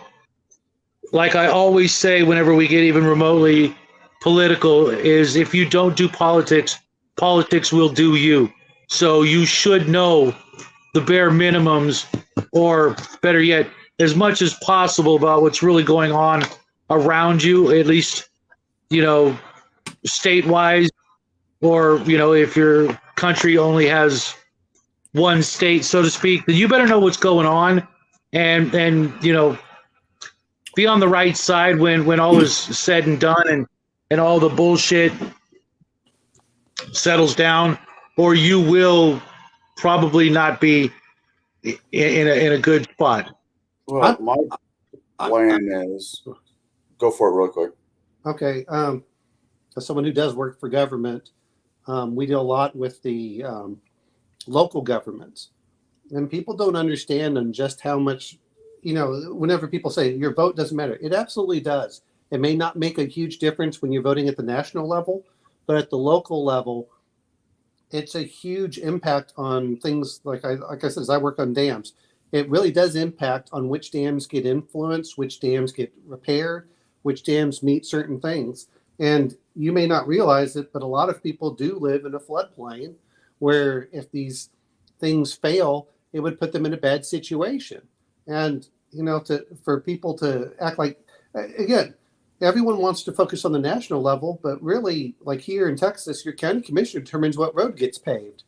like I always say, whenever we get even remotely political, is if you don't do politics, politics will do you. So you should know the bare minimums, or better yet, as much as possible about what's really going on around you, at least, state-wise, or, if your country only has one state, so to speak, then you better know what's going on and be on the right side when all is said and done and all the bullshit settles down, or you will probably not be in a good spot. Well, my plan is go for it real quick. Okay. As someone who does work for government, we deal a lot with the local governments. And people don't understand on just how much, whenever people say your vote doesn't matter, it absolutely does. It may not make a huge difference when you're voting at the national level, but at the local level, it's a huge impact on things like I said, as I work on dams. It really does impact on which dams get influenced, which dams get repaired, which dams meet certain things. And you may not realize it, but a lot of people do live in a floodplain where if these things fail, it would put them in a bad situation. And, for people to act like, again, everyone wants to focus on the national level, but really, like here in Texas, your county commissioner determines what road gets paved.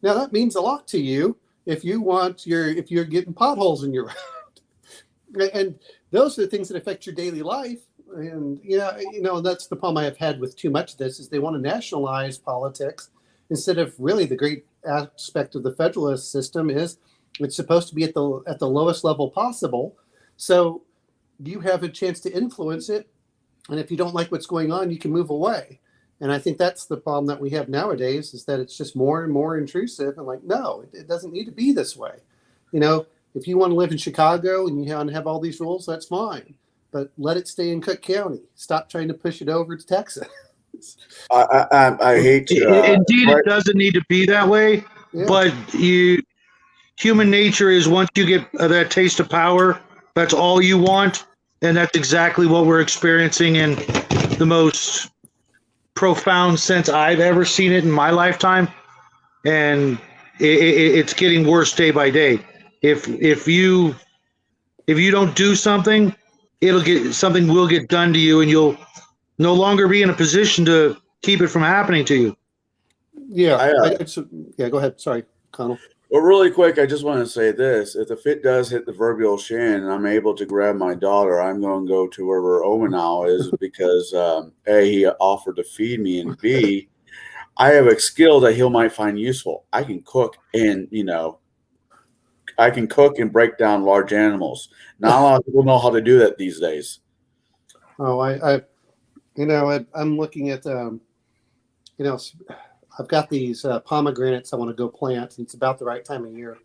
Now that means a lot to you if you're getting potholes in your road. And those are the things that affect your daily life. And that's the problem I have had with too much of this is they want to nationalize politics instead of really the great aspect of the federalist system is it's supposed to be at the lowest level possible. So you have a chance to influence it. And if you don't like what's going on, you can move away. And I think that's the problem that we have nowadays is that it's just more and more intrusive. And like, no, it doesn't need to be this way. If you want to live in Chicago and you want to have all these rules, that's fine. But let it stay in Cook County. Stop trying to push it over to Texas. I hate to. Indeed, it doesn't need to be that way. Yeah. But human nature is once you get that taste of power, that's all you want. And that's exactly what we're experiencing in the most profound sense I've ever seen it in my lifetime. And it's getting worse day by day. If you don't do something, something will get done to you, and you'll no longer be in a position to keep it from happening to you. Yeah, go ahead. Sorry, Connell. Well, really quick, I just want to say this. If the fit does hit the proverbial shin and I'm able to grab my daughter, I'm going to go to wherever Omenau is because, A, he offered to feed me, and B, I have a skill that he might find useful. I can cook and, I can cook and break down large animals. Not a lot of people know how to do that these days. Oh, I'm looking at, I've got these pomegranates I want to go plant. And it's about the right time of year,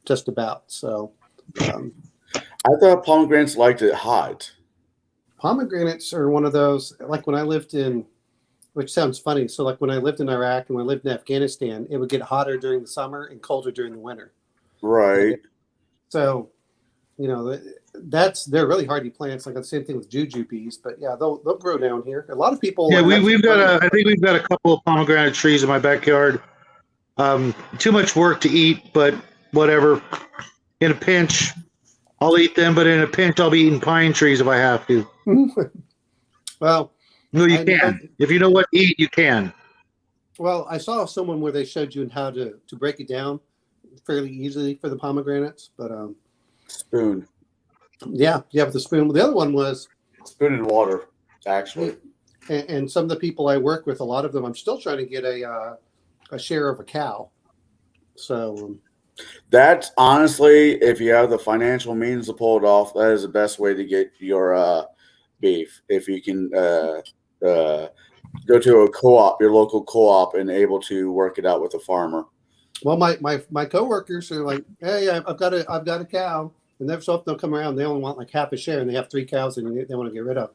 just about. So, I thought pomegranates liked it hot. Pomegranates are one of those, like when I lived in, which sounds funny. So, like when I lived in Iraq and when I lived in Afghanistan, it would get hotter during the summer and colder during the winter. Right. So, they're really hardy plants. Like the same thing with jujubes, but yeah, they'll grow down here. A lot of people. Yeah, I think we've got a couple of pomegranate trees in my backyard. Too much work to eat, but whatever. In a pinch, I'll eat them. But in a pinch, I'll be eating pine trees if I have to. Well, no, you can. If you know what to eat, you can. Well, I saw someone where they showed you how to break it down fairly easily for the pomegranates, but spoon. Yeah, with the spoon. The other one was spoon and water, actually. And some of the people I work with, a lot of them, I'm still trying to get a share of a cow. So that's honestly, if you have the financial means to pull it off, that is the best way to get your beef. If you can go to a co-op, your local co-op, and able to work it out with a farmer. Well, my coworkers are like, hey, I've got a cow. And every so often they'll come around, they only want like half a share, and they have 3 cows and they want to get rid of.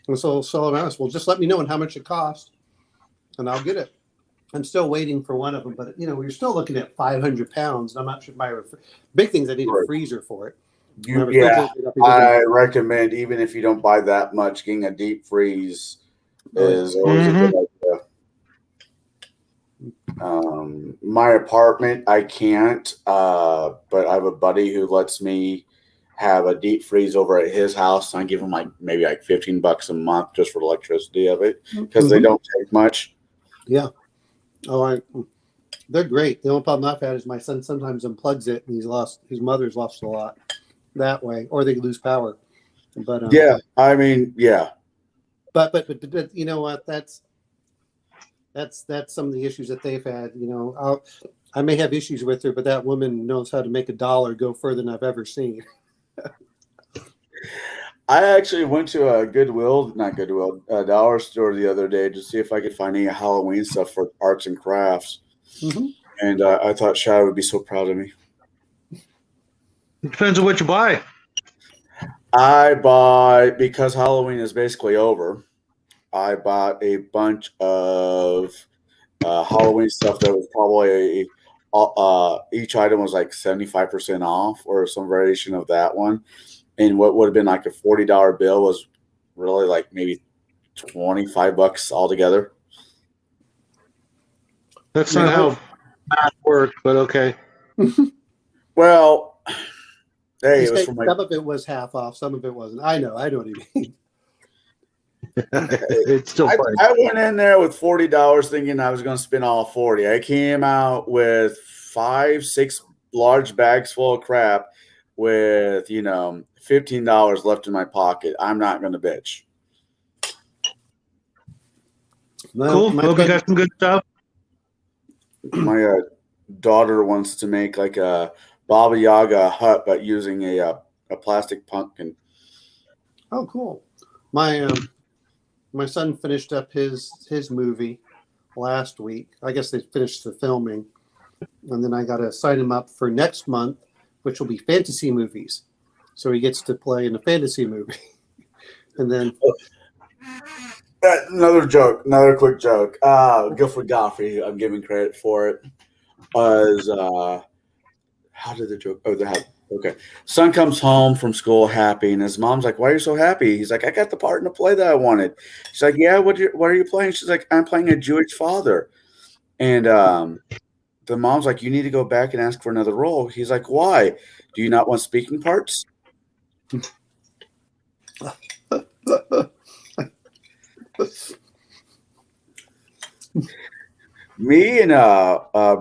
And so I'm honest, well, just let me know and how much it costs, and I'll get it. I'm still waiting for one of them, but we're still looking at 500 pounds. And I'm not sure my big things. I need a freezer for it. I recommend, even if you don't buy that much, getting a deep freeze is always a good idea. My apartment, I can't, but I have a buddy who lets me have a deep freeze over at his house. And I give him maybe $15 a month just for the electricity of it because they don't take much. Yeah. Oh, they're great. The only problem I've had is my son sometimes unplugs it and his mother's lost a lot that way, or they lose power. But yeah, I mean, yeah. But you know what? That's some of the issues that they've had. I may have issues with her, but that woman knows how to make $1 go further than I've ever seen. I actually went to a dollar store the other day to see if I could find any Halloween stuff for arts and crafts. Mm-hmm. And I thought Shad would be so proud of me. It depends on what you buy. I bought, because Halloween is basically over, I bought a bunch of Halloween stuff that was probably each item was like 75% off or some variation of that one. And what would have been like a $40 bill was really like maybe $25 altogether. That's You not know, how math works, but okay. Well, hey, you it was say for my. some of it was half off, some of it wasn't. I know what you mean. It's still funny. I went in there with $40 thinking I was going to spend all 40. I came out with 5, 6 large bags full of crap with, $15 left in my pocket. I'm not going to bitch. Cool. My Hope you son- got some good stuff. My daughter wants to make like a Baba Yaga hut, but using a plastic pumpkin. Oh, cool. My son finished up his movie last week. I guess they finished the filming, and then I got to sign him up for next month, which will be fantasy movies. So he gets to play in a fantasy movie, and then Another quick joke. Guilford Godfrey, I'm giving credit for it. Was how did the joke? Oh, okay. Son comes home from school happy, and his mom's like, "Why are you so happy?" He's like, "I got the part in the play that I wanted." She's like, "Yeah, what are you playing?" She's like, "I'm playing a Jewish father." And the mom's like, "You need to go back and ask for another role." He's like, "Why? Do you not want speaking parts?" Me and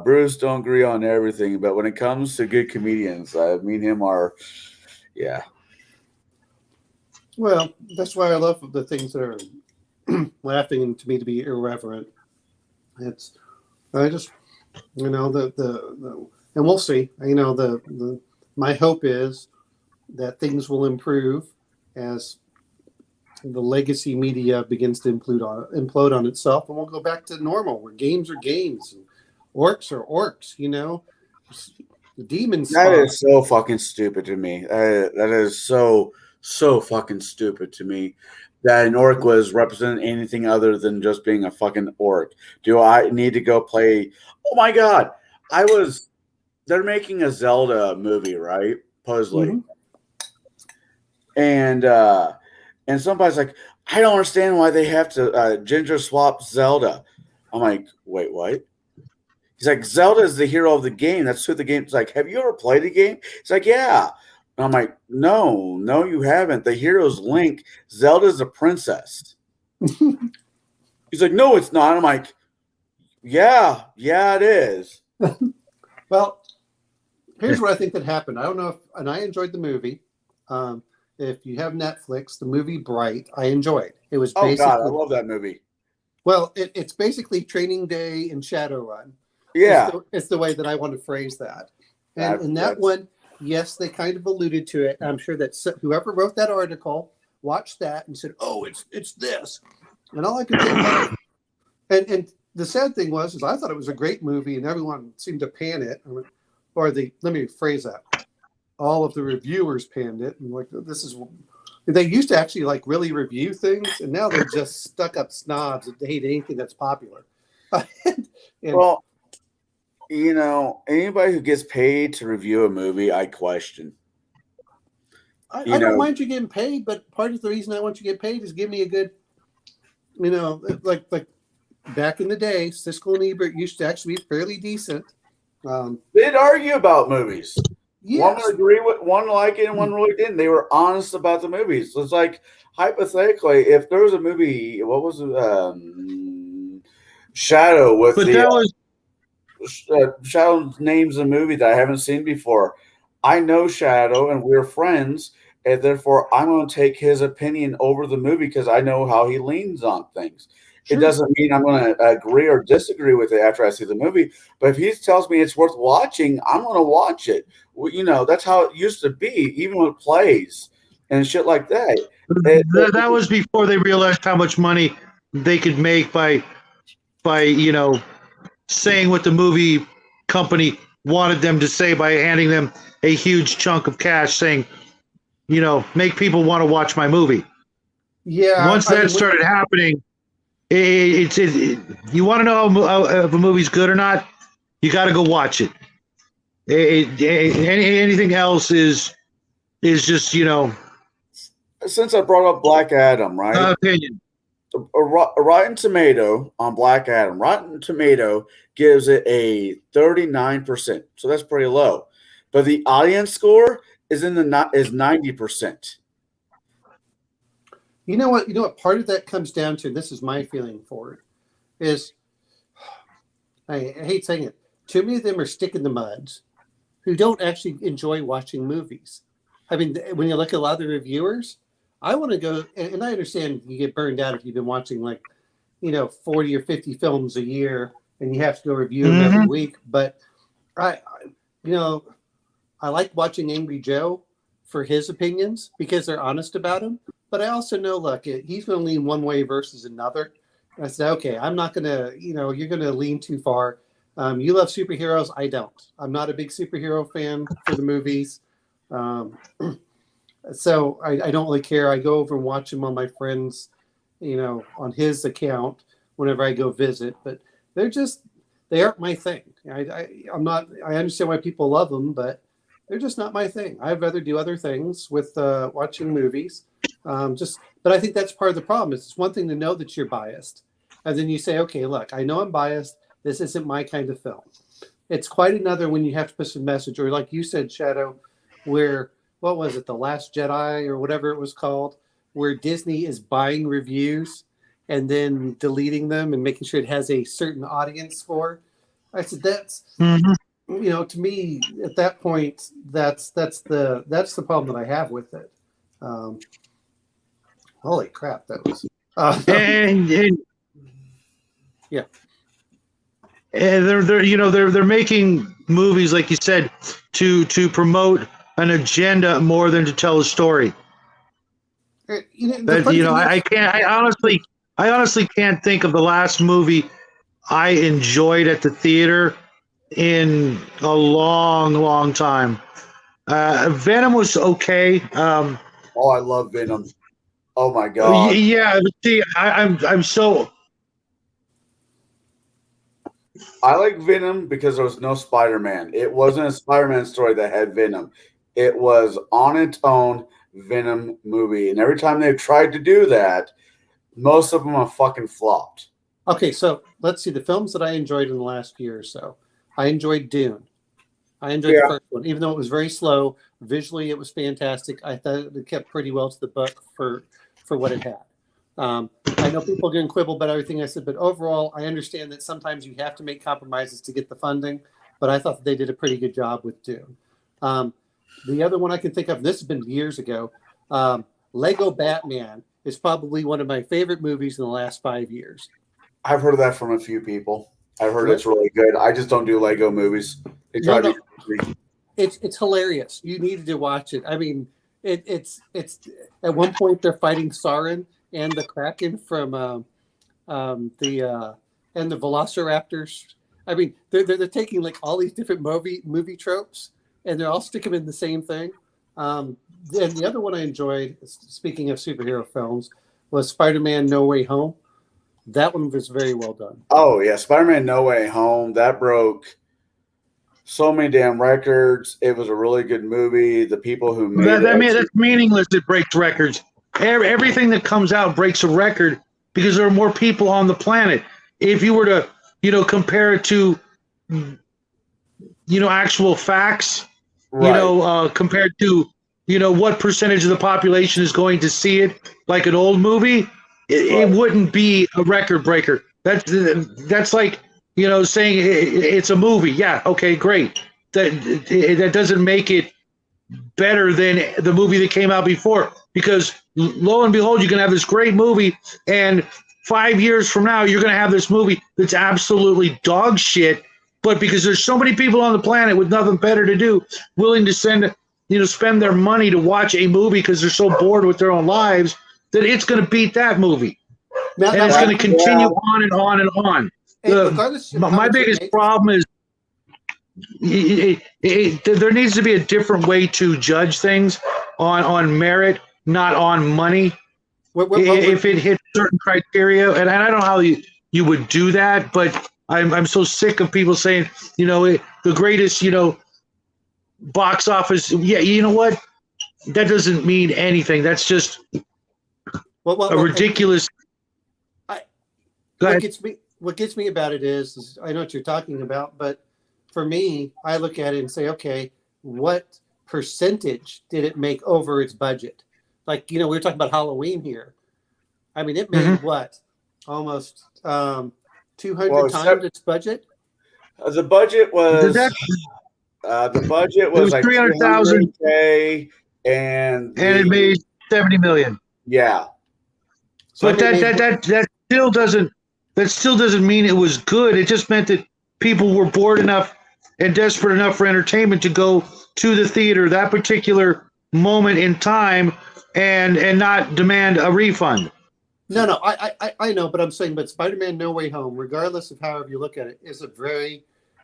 Bruce don't agree on everything, but when it comes to good comedians, me and him are, yeah. well, that's why I love the things that are laughing and to me to be irreverent. It's I just the and we'll see. The my hope is that things will improve as the legacy media begins to implode on itself, and we'll go back to normal, where games are games, and orcs are orcs. The demons. That is so fucking stupid to me. That is so fucking stupid to me. That an orc was representing anything other than just being a fucking orc. Do I need to go play? Oh my god! They're making a Zelda movie, right? Supposedly, and somebody's like, I don't understand why they have to ginger swap Zelda. I'm like, wait, what? He's like, Zelda is the hero of the game. That's who the game's like. Have you ever played a game? He's like, yeah. And I'm like, no, you haven't. The hero's Link. Zelda's a princess. He's like, no, it's not. I'm like, yeah, it is. Well, here's what I think that happened. I don't know and I enjoyed the movie. If you have Netflix, the movie Bright, I enjoyed. It was Oh basically, god, I love that movie. well, it's basically Training Day and Shadowrun. Yeah, It's the way that I want to phrase that. And in that one, yes, they kind of alluded to it. I'm sure that whoever wrote that article watched that and said, "Oh, it's this," and all I could think of. And the sad thing is I thought it was a great movie, and everyone seemed to pan it. Let me phrase that. All of the reviewers panned it, and like this is. They used to actually like really review things, and now they're just stuck up snobs that hate anything that's popular. well, anybody who gets paid to review a movie, I question. I don't mind you getting paid, but part of the reason I want you to get paid is give me a good, like back in the day, Siskel and Ebert used to actually be fairly decent. They'd argue about movies. Yes. One would agree with, one liked it, and one really didn't. They were honest about the movies. So it's like, hypothetically, if there was a movie, what was it? Shadow with Shadow names a movie that I haven't seen before. I know Shadow, and we're friends, and therefore I'm going to take his opinion over the movie because I know how he leans on things. Sure. It doesn't mean I'm going to agree or disagree with it after I see the movie, but if he tells me it's worth watching, I'm going to watch it. Well, that's how it used to be, even with plays and shit like that. That was before they realized how much money they could make by saying what the movie company wanted them to say by handing them a huge chunk of cash, saying, make people want to watch my movie. Yeah. Once that started happening, you want to know if a movie's good or not, you got to go watch it. Anything else is just Since I brought up Black Adam, right? opinion. A Rotten Tomato on Black Adam. Rotten Tomato gives it a 39%, so that's pretty low. But the audience score is 90%. You know what? Part of that comes down to, this is my feeling for it, is I hate saying it. Too many of them are stick in the muds who don't actually enjoy watching movies. I mean, when you look at a lot of the reviewers, I want to go, and I understand you get burned out if you've been watching 40 or 50 films a year and you have to go review them every week. But I like watching Angry Joe for his opinions because they're honest about them. But I also know, look, he's going to lean one way versus another. And I said, okay, I'm not going to, you're going to lean too far. You love superheroes. I don't. I'm not a big superhero fan for the movies. So I don't really care. I go over and watch them on my friend's, on his account whenever I go visit. But they aren't my thing. I understand why people love them, but they're just not my thing. I'd rather do other things with watching movies. But I think that's part of the problem. It's one thing to know that you're biased, and then you say, okay, look, I know I'm biased. This isn't my kind of film. It's quite another when you have to put some message, or like you said, Shadow, where, what was it, The Last Jedi or whatever it was called, where Disney is buying reviews and then deleting them and making sure it has a certain audience score. I said, that's, to me at that point, that's the problem that I have with it. Holy crap, that was yeah. And they're making movies, like you said, to promote an agenda more than to tell a story. I honestly can't think of the last movie I enjoyed at the theater in a long time. Venom was okay. I love Venom. Oh my god. Yeah, see, I like Venom because there was no Spider-Man. It wasn't a Spider-Man story that had Venom. It was on its own Venom movie. And every time they've tried to do that, most of them have fucking flopped. Okay, so let's see the films that I enjoyed in the last year or so. I enjoyed Dune. I enjoyed the first one, even though it was very slow. Visually, it was fantastic. I thought it kept pretty well to the book for what it had. I know people are going to quibble about everything I said, but overall, I understand that sometimes you have to make compromises to get the funding. But I thought that they did a pretty good job with Dune. The other one I can think of, this has been years ago, Lego Batman is probably one of my favorite movies in the last 5 years. I've heard that from a few people. I've heard it's really good. I just don't do Lego movies. It's hilarious. You needed to watch it. I mean, it's at one point they're fighting Sauron and the Kraken from and the Velociraptors. I mean, they're taking like all these different movie tropes and they're all sticking them in the same thing. And the other one I enjoyed, speaking of superhero films, was Spider-Man: No Way Home. That one was very well done. Oh yeah, Spider-Man: No Way Home. That broke so many damn records. It was a really good movie. The people who made that's meaningless. It breaks records. Everything that comes out breaks a record because there are more people on the planet. If you were to, compare it to, actual facts, right. Compared to, what percentage of the population is going to see it, like an old movie, it wouldn't be a record breaker. That's like, saying it's a movie. Yeah, okay, great. That doesn't make it better than the movie that came out before, because lo and behold, you're going to have this great movie, and 5 years from now, you're going to have this movie that's absolutely dog shit, but because there's so many people on the planet with nothing better to do, willing to spend their money to watch a movie because they're so bored with their own lives, that it's going to beat that movie. And it's going to continue on and on and on. My biggest problem is there needs to be a different way to judge things on merit, not on money. If it hits certain criteria, and I don't know how you would do that, but I'm so sick of people saying, the greatest, box office. Yeah, you know what? That doesn't mean anything. That's just a ridiculous. What gets me about it is I know what you're talking about, but for me, I look at it and say, okay, what percentage did it make over its budget? Like, we were talking about Halloween here. I mean, it made what? Almost 200 times its budget? The budget was It was like 300,000 K, and it made 70 million. Yeah. So but that still doesn't mean it was good. It just meant that people were bored enough and desperate enough for entertainment to go to the theater that particular moment in time and not demand a refund. No, I know, but I'm saying, but Spider-Man: No Way Home, regardless of however you look at it, is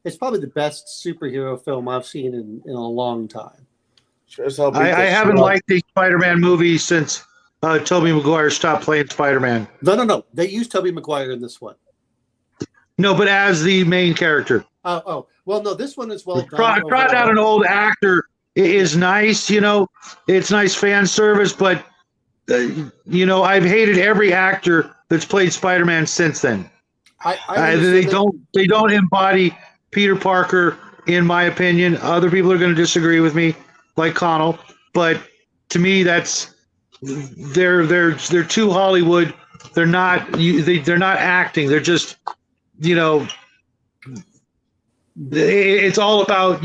it's probably the best superhero film I've seen in a long time. I haven't liked the Spider-Man movie since Tobey Maguire stopped playing Spider-Man. No. They used Tobey Maguire in this one. No, but as the main character. Oh. Well, no, this one is well done. Trot out an old actor is nice, It's nice fan service, but, I've hated every actor that's played Spider-Man since then. They don't embody Peter Parker, in my opinion. Other people are going to disagree with me, like Connell, but to me, they're too Hollywood. They're not acting. They're just, it's all about,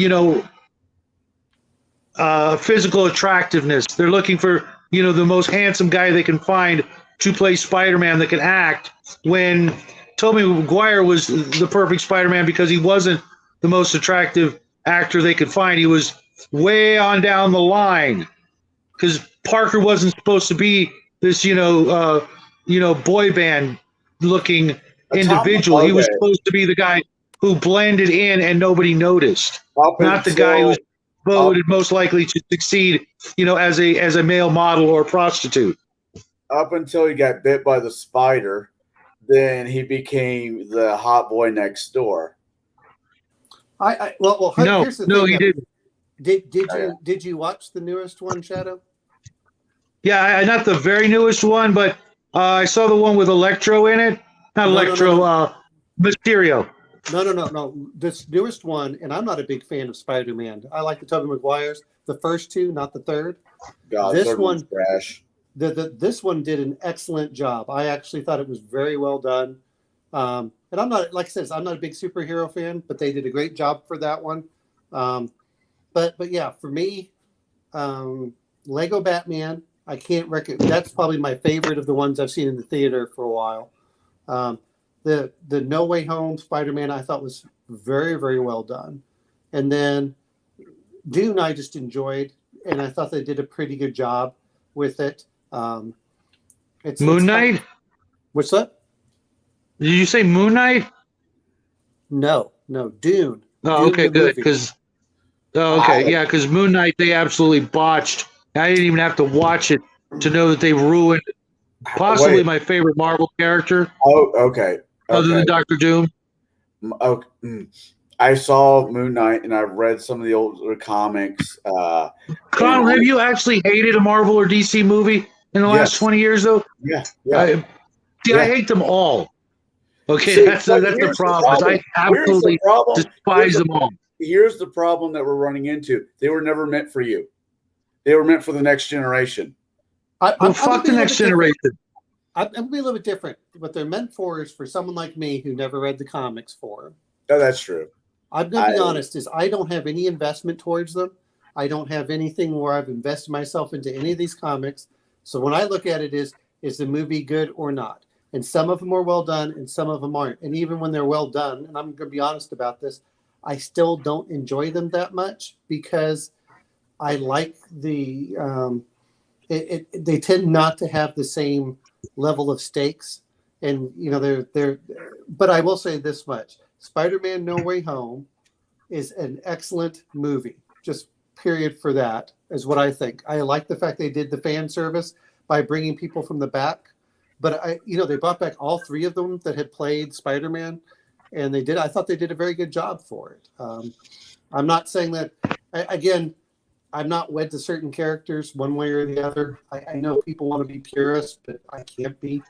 physical attractiveness. They're looking for, the most handsome guy they can find to play Spider-Man that can act, when Tobey Maguire was the perfect Spider-Man because he wasn't the most attractive actor they could find. He was way on down the line because Parker wasn't supposed to be this, boy band looking individual. He was supposed to be the guy who blended in and nobody noticed, not the guy who was voted most likely to succeed, as a male model or prostitute. Up until he got bit by the spider, then he became the hot boy next door. Here's the thing. He didn't. Did you watch the newest one, Shadow? Yeah, not the very newest one, but I saw the one with Electro in it. Not Electro, Mysterio. No. This newest one, and I'm not a big fan of Spider-Man. I like the Tobey Maguires, the first two, not the third. God, this one, trash. This one did an excellent job. I actually thought it was very well done. And I'm not, like I said, I'm not a big superhero fan, but they did a great job for that one. But yeah, for me, Lego Batman, I can't reckon. That's probably my favorite of the ones I've seen in the theater for a while. The No Way Home Spider-Man I thought was very, very well done. And then Dune I just enjoyed, and I thought they did a pretty good job with it. Moon Knight? What's that? Did you say Moon Knight? No, Dune. Oh, Dune, okay, good. Because Moon Knight they absolutely botched. I didn't even have to watch it to know that they ruined possibly my favorite Marvel character. Oh, okay. Other than Doctor Doom. I saw Moon Knight and I've read some of the older comics. Connell, have you actually hated a Marvel or DC movie in the last 20 years, though? Yeah. I hate them all. Okay, that's the problem. I absolutely despise them all. Here's the problem that we're running into. They were never meant for you. They were meant for the next generation. Fuck the next generation. I'm going to be a little bit different. What they're meant for is for someone like me who never read the comics for them. Oh, that's true. I'm going to be honest, is I don't have any investment towards them. I don't have anything where I've invested myself into any of these comics. So when I look at it is the movie good or not? And some of them are well done and some of them aren't. And even when they're well done, and I'm going to be honest about this, I still don't enjoy them that much because I like they tend not to have the same level of stakes. And, they're but I will say this much. Spider-Man No Way Home is an excellent movie. Just period for that is what I think. I like the fact they did the fan service by bringing people from the back, but they brought back all three of them that had played Spider-Man, and I thought they did a very good job for it. I'm not saying that, again, I'm not wed to certain characters one way or the other. I know people want to be purists, but I can't be.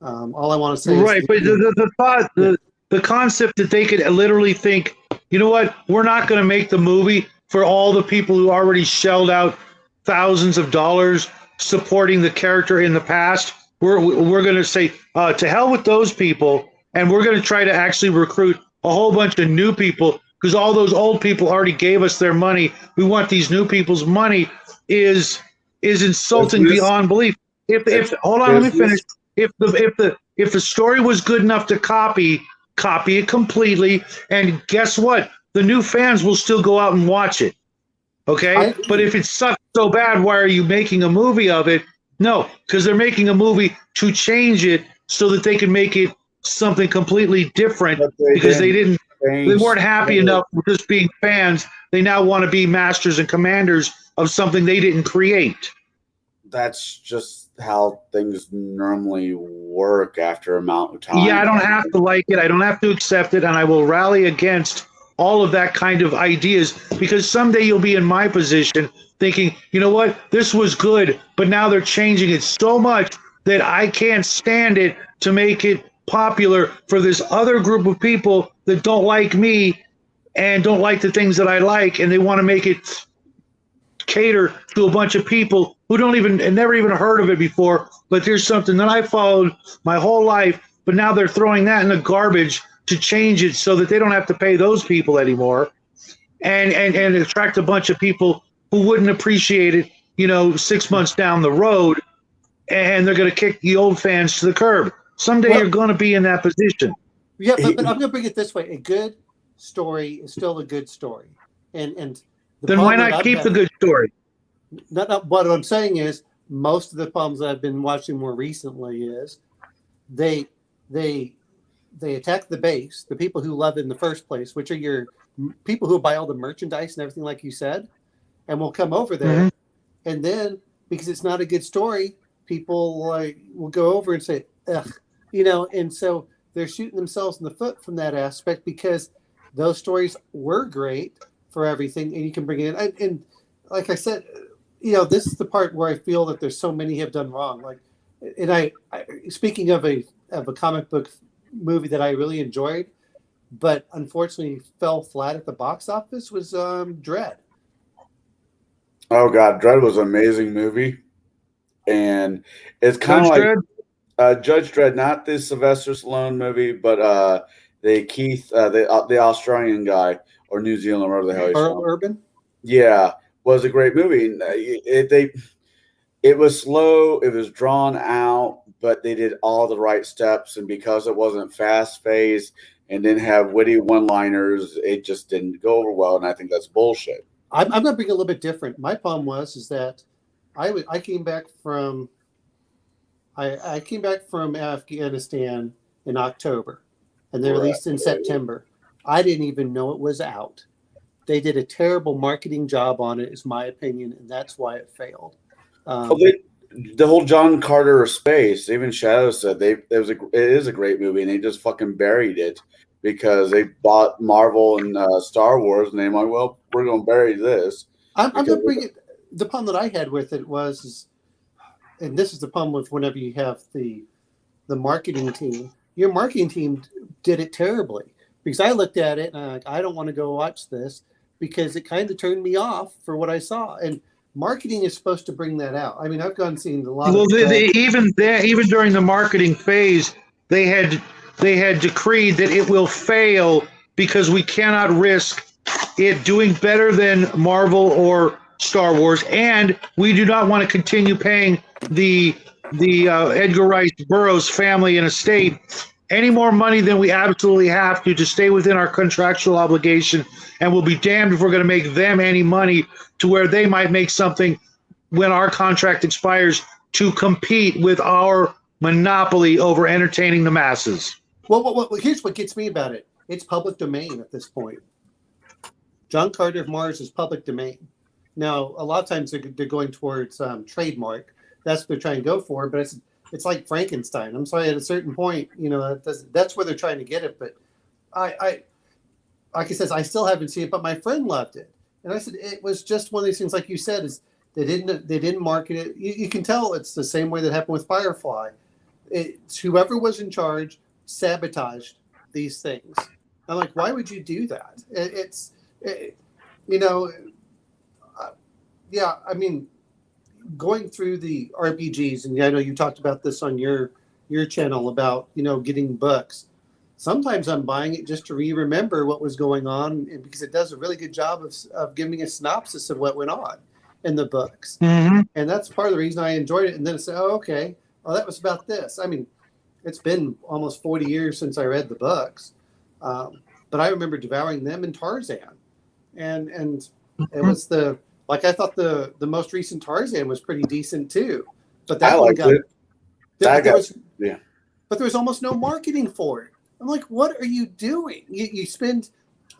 All I want to say Right, is but the thought, the concept that they could literally think, you know what, we're not going to make the movie for all the people who already shelled out thousands of dollars supporting the character in the past. We're going to say to hell with those people, and we're going to try to actually recruit a whole bunch of new people because all those old people already gave us their money. We want these new people's money is insulting beyond belief. If hold on, let me finish. If the story was good enough to copy it completely, and guess what? The new fans will still go out and watch it. Okay? But if it sucks so bad, why are you making a movie of it? No, because they're making a movie to change it so that they can make it something completely different because they weren't happy enough with just being fans. They now want to be masters and commanders of something they didn't create. That's just how things normally work after a amount of time. Yeah, I don't have to like it. I don't have to accept it. And I will rally against all of that kind of ideas because someday you'll be in my position thinking, you know what, this was good, but now they're changing it so much that I can't stand it to make it popular for this other group of people that don't like me and don't like the things that I like, and they want to make it cater to a bunch of people who don't even and never even heard of it before. But there's something that I followed my whole life, but now they're throwing that in the garbage to change it so that they don't have to pay those people anymore, and attract a bunch of people who wouldn't appreciate it, 6 months down the road, and they're going to kick the old fans to the curb. Someday you're going to be in that position. Yeah, but I'm going to bring it this way: a good story is still a good story, and then why not keep the good story? Not what I'm saying is most of the problems that I've been watching more recently is they attack the base, the people who love it in the first place, which are your people who buy all the merchandise and everything, like you said, and will come over there, and then because it's not a good story, people will go over and say, ugh, and so they're shooting themselves in the foot from that aspect because those stories were great for everything, and you can bring it in. And like I said, this is the part where I feel that there's so many have done wrong. And I speaking of a comic book movie that I really enjoyed, but unfortunately fell flat at the box office was Dredd. Oh God, Dredd was an amazing movie, and it's kind of like Judge Dredd, not the Sylvester Stallone movie, but the Keith, the Australian guy or New Zealand, wherever the hell he's from. Urban. Yeah, was a great movie. It was slow, it was drawn out, but they did all the right steps, and because it wasn't fast paced and didn't have witty one-liners, it just didn't go over well, and I think that's bullshit. I'm going to bring it a little bit different. My problem is that I came back from Afghanistan in October, and they released in September. I didn't even know it was out. They did a terrible marketing job on it, is my opinion, and that's why it failed. The whole John Carter of space, even Shadow said it is a great movie, and they just fucking buried it because they bought Marvel and Star Wars, and they're like, well, we're going to bury this. I'm going to bring it. The problem that I had with it was, and this is the problem with whenever you have the marketing team. Your marketing team did it terribly because I looked at it and I'm like, I don't want to go watch this because it kind of turned me off for what I saw. And marketing is supposed to bring that out. I mean, I've gone seeing a lot. Well, even during the marketing phase, they had decreed that it will fail because we cannot risk it doing better than Marvel or Star Wars, and we do not want to continue paying the Edgar Rice Burroughs family and estate any more money than we absolutely have to stay within our contractual obligation, and we'll be damned if we're going to make them any money to where they might make something when our contract expires to compete with our monopoly over entertaining the masses. Well, here's what gets me about it. It's public domain at this point. John Carter of Mars is public domain. Now, a lot of times they're going towards trademark. That's what they're trying to go for. But it's like Frankenstein. I'm sorry, at a certain point, that's where they're trying to get it. But I like I said, I still haven't seen it, but my friend loved it. And I said, it was just one of these things, like you said, is they didn't market it. You can tell it's the same way that happened with Firefly. It's whoever was in charge sabotaged these things. I'm like, why would you do that? Yeah. I mean, going through the RPGs, and I know you talked about this on your channel about getting books. Sometimes I'm buying it just to remember what was going on, and because it does a really good job of giving a synopsis of what went on in the books. Mm-hmm. And that's part of the reason I enjoyed it. And then I said, oh, okay, that was about this. I mean, it's been almost 40 years since I read the books, but I remember devouring them in Tarzan, and it was I thought the most recent Tarzan was pretty decent too, but that I one liked got it. But there was almost no marketing for it. I'm like, what are you doing? You spend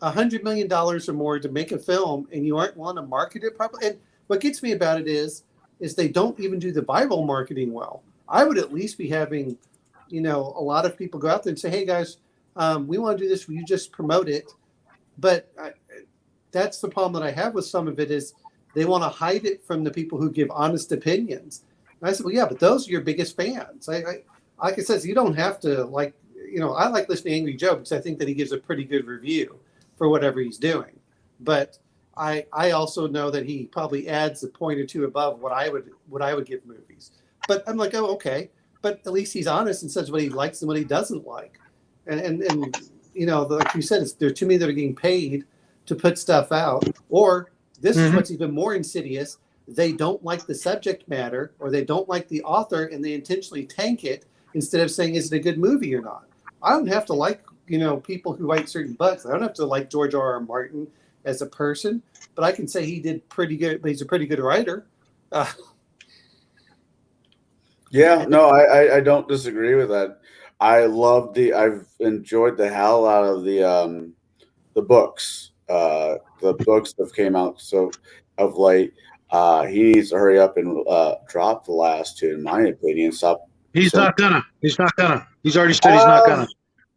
$100 million or more to make a film, and you aren't wanting to market it properly. And what gets me about it is they don't even do the Bible marketing well. I would at least be having, a lot of people go out there and say, hey guys, we want to do this. Will you just promote it? But that's the problem that I have with some of it is they want to hide it from the people who give honest opinions. And I said, well, yeah, but those are your biggest fans. Like I said, you don't have to I like listening to Angry Joe because I think that he gives a pretty good review for whatever he's doing. But I also know that he probably adds a point or two above what I would give movies. But I'm like, oh, okay. But at least he's honest and says what he likes and what he doesn't like. And like you said, there are too many that are getting paid to put stuff out. Or this is what's even more insidious. They don't like the subject matter, or they don't like the author, and they intentionally tank it instead of saying, is it a good movie or not? I don't have to like, people who write certain books. I don't have to like George R.R. Martin as a person, but I can say he did pretty good. He's a pretty good writer. Yeah, no, I don't disagree with that. I've enjoyed the hell out of the books. The books that came out so of late. He needs to hurry up and drop the last two, in my opinion. Stop. He's not gonna. He's already said he's not gonna.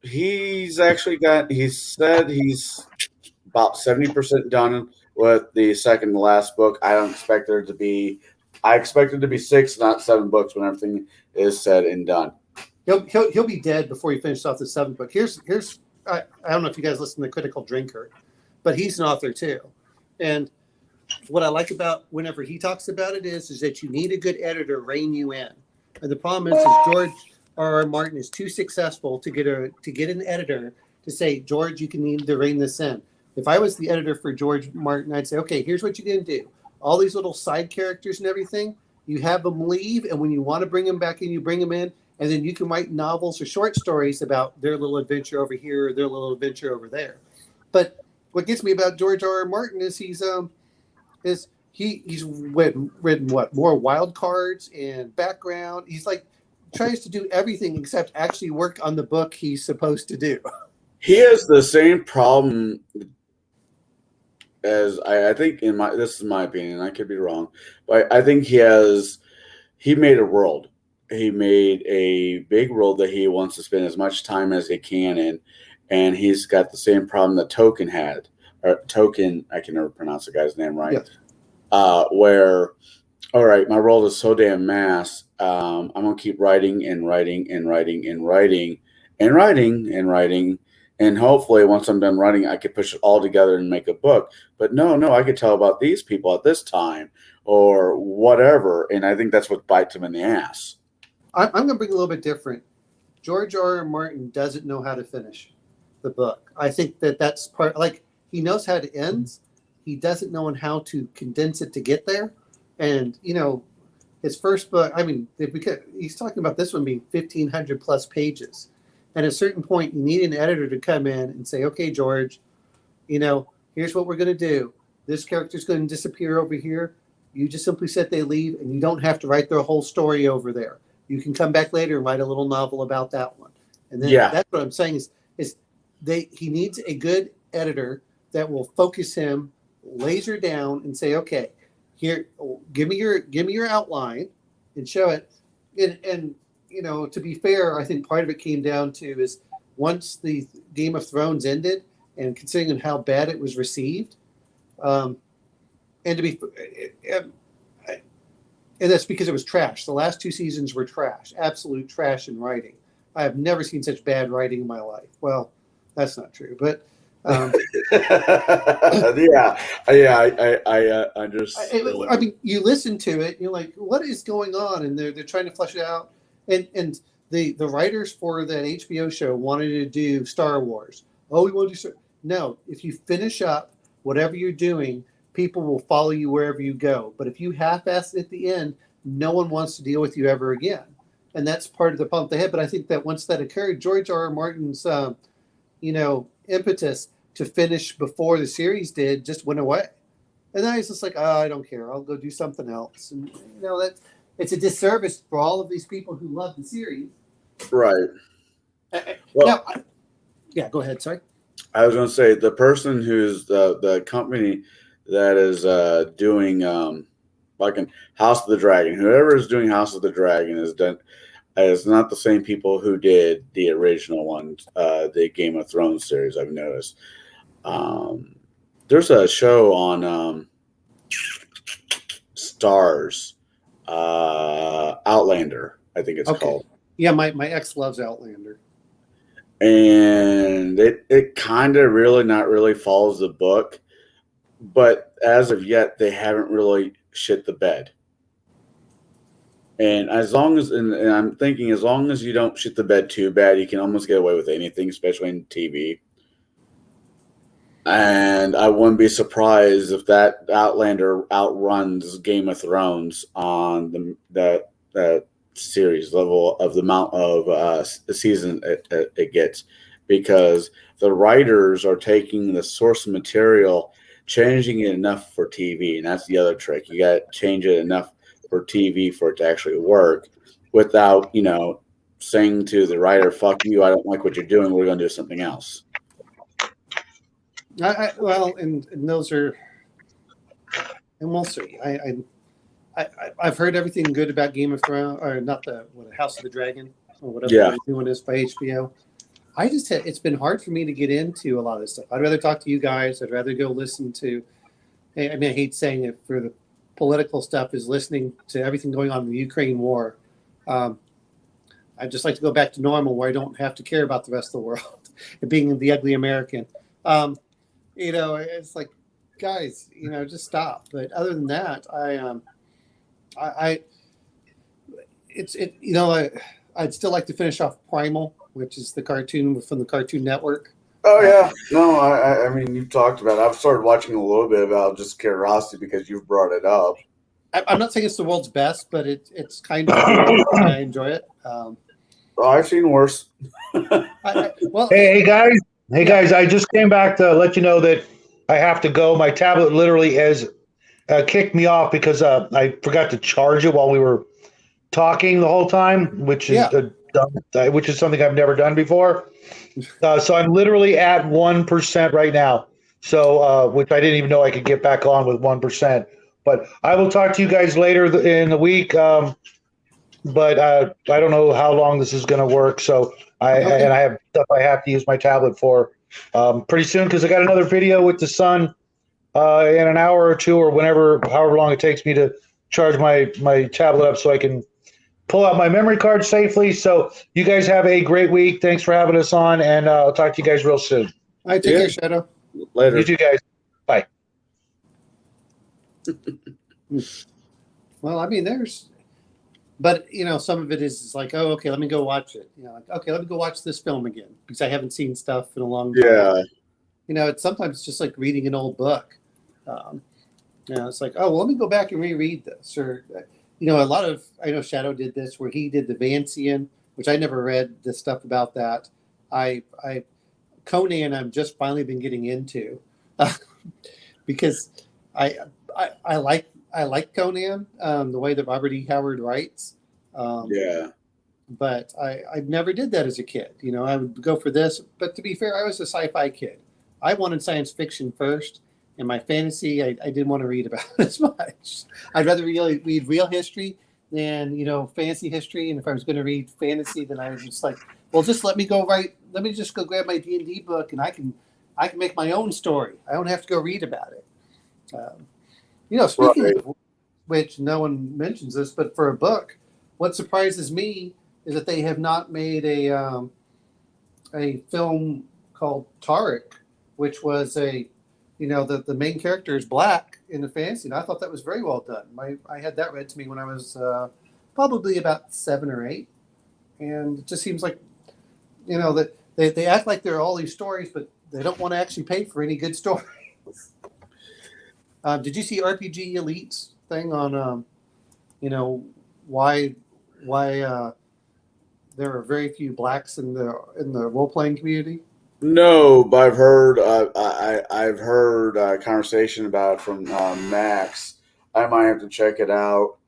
He's actually he said he's about 70% done with the second to last book. I expect there to be 6, not 7 books when everything is said and done. He'll be dead before he finishes off the 7th book. Here's I don't know if you guys listen to Critical Drinker, but he's an author too. And what I like about whenever he talks about it is that you need a good editor to rein you in. And the problem is George R.R. Martin is too successful to get an editor to say, George, you can need to rein this in. If I was the editor for George Martin, I'd say, okay, here's what you're going to do. All these little side characters and everything, you have them leave, and when you want to bring them back in, you bring them in, and then you can write novels or short stories about their little adventure over here or their little adventure over there. But what gets me about George R.R. Martin is he's written what, more wild cards and background. He's like tries to do everything except actually work on the book he's supposed to do. He has the same problem as I think this is my opinion. I could be wrong, but I think he made a world. He made a big world that he wants to spend as much time as he can in, and he's got the same problem that Tolkien had. Or Tolkien, I can never pronounce the guy's name right. Yeah. Where, all right, my world is so damn mass. I'm gonna keep writing and writing and writing and writing and writing and writing. And hopefully once I'm done writing, I could push it all together and make a book. But no, I could tell about these people at this time or whatever. And I think that's what bites him in the ass. I'm going to bring a little bit different. George R.R. Martin doesn't know how to finish the book. I think that's part, like, he knows how it ends. He doesn't know how to condense it to get there. And, his first book, I mean, he's talking about this one being 1,500 plus pages. And at a certain point, you need an editor to come in and say, okay, George, here's what we're going to do. This character's going to disappear over here. You just simply said they leave, and you don't have to write their whole story over there. You can come back later and write a little novel about that one. And then that's what I'm saying is he needs a good editor that will focus him, laser down, and say, okay, here, give me your outline, and show it. And to be fair, I think part of it came down to is once the Game of Thrones ended, and considering how bad it was received, and to be, and that's because it was trash. The last 2 seasons were trash, absolute trash in writing. I have never seen such bad writing in my life. Well, that's not true, but yeah, I understand. I mean, you listen to it, you're like, what is going on? And they're trying to flesh it out. And the writers for that HBO show wanted to do Star Wars. Oh, we want to do Star. No, if you finish up whatever you're doing, people will follow you wherever you go. But if you half-ass it at the end, no one wants to deal with you ever again. And that's part of the problem they had. But I think that once that occurred, George R. R. Martin's impetus to finish before the series did just went away. And then he's just like, oh, I don't care. I'll go do something else. And it's a disservice for all of these people who love the series. Right. Well, go ahead. Sorry. I was going to say the person who's the company that is doing like in House of the Dragon. Whoever is doing House of the Dragon is not the same people who did the original one, the Game of Thrones series. I've noticed. There's a show on Stars, Outlander, I think it's called. Yeah, my ex loves Outlander. And it kind of really not really follows the book, but as of yet, they haven't really shit the bed. And as long as, and I'm thinking, as long as you don't shit the bed too bad, you can almost get away with anything, especially in TV. And I wouldn't be surprised if that Outlander outruns Game of Thrones on the series level of the amount of season it gets, because the writers are taking the source material, changing it enough for TV, and that's the other trick. You got to change it enough for TV for it to actually work, without saying to the writer, "Fuck you, I don't like what you're doing. We're going to do something else." And those are, and we'll see. I've heard everything good about Game of Thrones, or not House of the Dragon, or whatever the new one is by HBO. It's been hard for me to get into a lot of this stuff. I'd rather talk to you guys. I'd rather go listen to. I mean, I hate saying it for the political stuff, is listening to everything going on in the Ukraine war. I'd just like to go back to normal, where I don't have to care about the rest of the world and being the ugly American. It's like, guys, just stop. But other than that, I'd still like to finish off Primal, which is the cartoon from the Cartoon Network. Oh yeah, no, I mean, you've talked about it. I've started watching a little bit about just curiosity because you've brought it up. I'm not saying it's the world's best, but it's kind of cool. I enjoy it. I've seen worse. Hey guys, I just came back to let you know that I have to go. My tablet literally has kicked me off because I forgot to charge it while we were talking the whole time, which is something I've never done before. So I'm literally at 1% right now. So which I didn't even know I could get back on with 1%. But I will talk to you guys later in the week. But I don't know how long this is going to work. So I have stuff I have to use my tablet for pretty soon, because I got another video with the sun in an hour or two, or however long it takes me to charge my tablet up so I can pull out my memory card safely. So you guys have a great week. Thanks for having us on, and I'll talk to you guys real soon. All right, take care, Shadow. Later. You too, guys. Bye. Well, I mean, but some of it is like, oh, okay, let me go watch it. Okay, let me go watch this film again, because I haven't seen stuff in a long time. Yeah. It's sometimes just like reading an old book. It's like, oh, well, let me go back and reread this. Or, I know Shadow did this, where he did the Vancian, which I never read the stuff about that. Conan, I've just finally been getting into because I like Conan, the way that Robert E. Howard writes. But I never did that as a kid. I would go for this. But to be fair, I was a sci-fi kid. I wanted science fiction first, and my fantasy I didn't want to read about as much. I'd rather really read real history than fantasy history. And if I was going to read fantasy, then I was just like, well, just let me go write. Let me just go grab my D&D book, and I can make my own story. I don't have to go read about it. Speaking Right. of which, no one mentions this, but for a book, what surprises me is that they have not made a film called Tariq, which was the main character is black in the fantasy, and I thought that was very well done. I had that read to me when I was probably about 7 or 8, and it just seems like that they act like there are all these stories, but they don't want to actually pay for any good stories. Did you see RPG Elite's thing on why there are very few blacks in the role playing community? No, but I've heard a conversation about it from Max. I might have to check it out.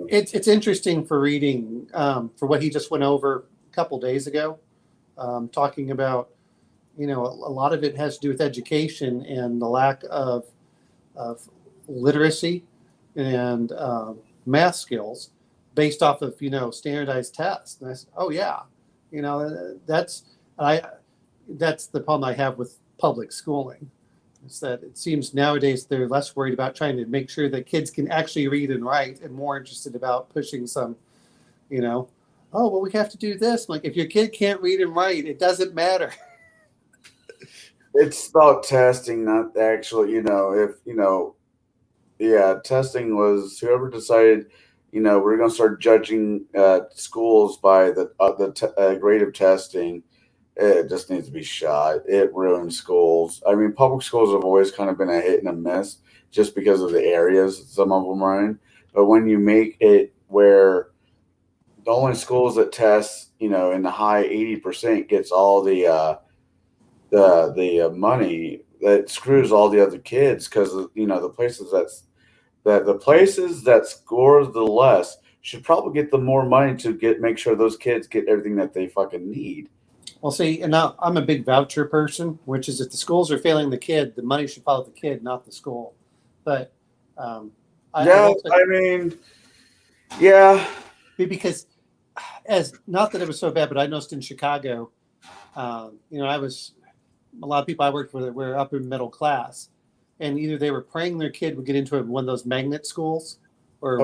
It's interesting for reading for what he just went over a couple days ago, talking about a lot of it has to do with education and the lack of literacy and math skills based off of standardized tests. And I said, oh yeah, that's the problem I have with public schooling. Is that it seems nowadays they're less worried about trying to make sure that kids can actually read and write, and more interested about pushing some, oh well, we have to do this. Like, if your kid can't read and write, it doesn't matter. It's about testing, not actually, testing was whoever decided, we're going to start judging schools by the grade of testing. It just needs to be shot. It ruins schools. I mean, public schools have always kind of been a hit and a miss just because of the areas some of them are in. But when you make it where the only schools that test, in the high 80% gets all the money, that screws all the other kids, because the places that score the less should probably get the more money to make sure those kids get everything that they fucking need. Well, see, and now I'm a big voucher person, which is if the schools are failing the kid, the money should follow the kid, not the school. But because as not that it was so bad, but I noticed in Chicago, I was a lot of people I worked with were upper middle class, and either they were praying their kid would get into one of those magnet schools, or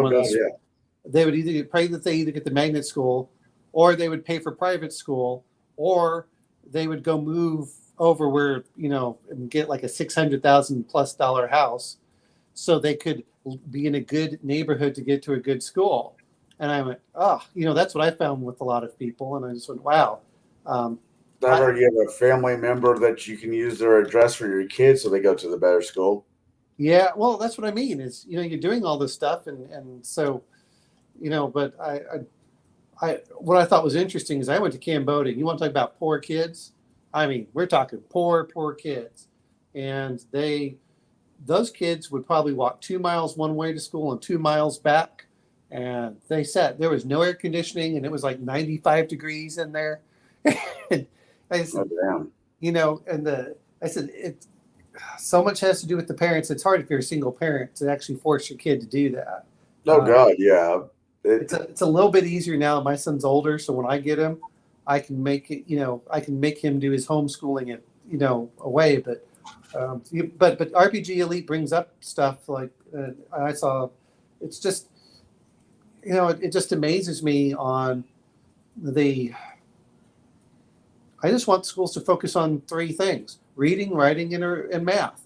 they would either pray that they either get the magnet school, or they would pay for private school, or they would go move over where, and get like a $600,000+ house so they could be in a good neighborhood to get to a good school. And I went, that's what I found with a lot of people. And I just went, wow. You have a family member that you can use their address for your kids so they go to the better school. Yeah, well, that's what I mean is, you're doing all this stuff. And so, but I what I thought was interesting is I went to Cambodia. You want to talk about poor kids? I mean, we're talking poor kids. And those kids would probably walk 2 miles one way to school and 2 miles back. And they said there was no air conditioning and it was like 95 degrees in there. And I said, oh, damn. I said, it's so much has to do with the parents. It's hard if you're a single parent to actually force your kid to do that. Oh God, yeah. It's a little bit easier now. My son's older, so when I get him, I can make it. I can make him do his homeschooling away. But RPG Elite brings up stuff like I saw. It's just it just amazes me on the. I just want schools to focus on 3 things: reading, writing, and math.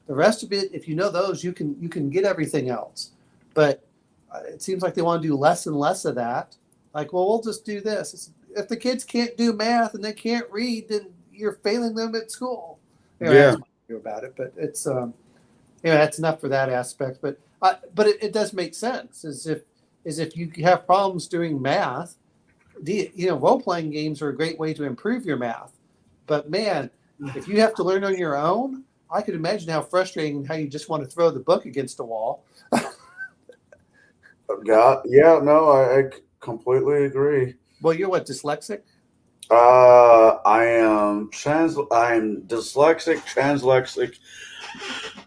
The rest of it, if you know those, you can get everything else. But it seems like they want to do less and less of that. Like, well, we'll just do this. If the kids can't do math and they can't read, then you're failing them at school. That's my view about it. But it's that's enough for that aspect. But it does make sense. As if you have problems doing math, role playing games are a great way to improve your math. But man, if you have to learn on your own, I could imagine how frustrating, how you just want to throw the book against a wall. God, yeah, no, I completely agree. Well, you're what, dyslexic? I'm dyslexic, translexic.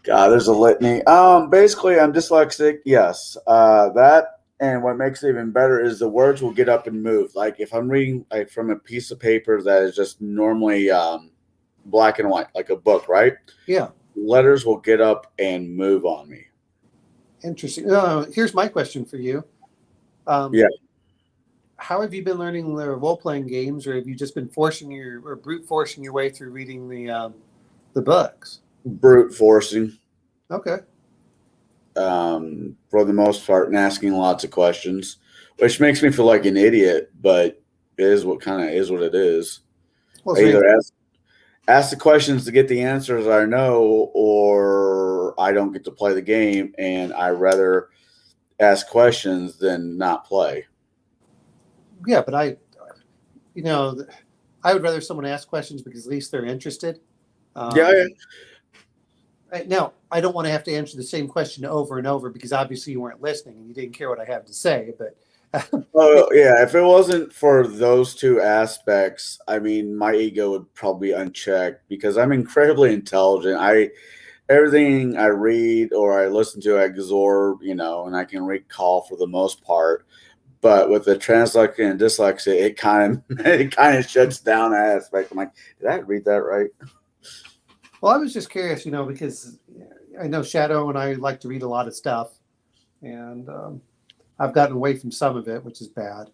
God, there's a litany. Basically, I'm dyslexic. Yes. That and what makes it even better is the words will get up and move. Like if I'm reading like from a piece of paper that is just normally black and white, like a book, right? Yeah. Letters will get up and move on me. Interesting. Here's my question for you. Yeah. How have you been learning the role playing games, or have you just been brute forcing your way through reading the books? Brute forcing. Okay. For the most part, and asking lots of questions, which makes me feel like an idiot, but it is what kind of is what it is. Well, I either ask the questions to get the answers I know, or I don't get to play the game, and I rather ask questions than not play. yeah, but I would rather someone ask questions because at least they're interested. Yeah. Now, I don't want to have to answer the same question over and over because obviously you weren't listening and you didn't care what I have to say. But Oh yeah, if it wasn't for those two aspects, I mean, my ego would probably be unchecked because I'm incredibly intelligent. Everything I read or I listen to, I absorb, and I can recall for the most part. But with the translation and dyslexia, it kind of it kind of shuts down that aspect. I'm like, did I read that right? well, I was just curious, because I know Shadow and I like to read a lot of stuff, and I've gotten away from some of it, which is bad.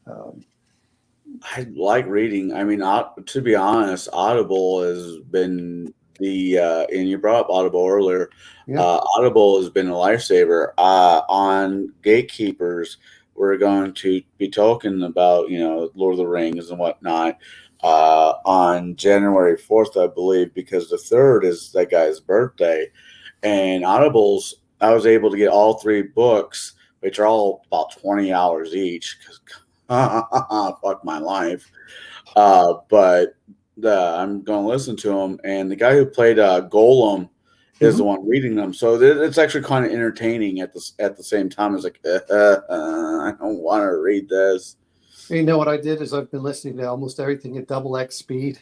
I like reading. I mean, to be honest, Audible has been and you brought up Audible earlier. Yeah. Audible has been a lifesaver. On Gatekeepers, we're going to be talking about, Lord of the Rings and whatnot on January 4th, I believe, because the 3rd is that guy's birthday. And Audible's, I was able to get all 3 books, which are all about 20 hours each, because fuck my life. But I'm going to listen to him. And the guy who played Golem is the one reading them. So it's actually kind of entertaining at the same time. It's like, I don't want to read this. You know what I did is I've been listening to almost everything at double X speed.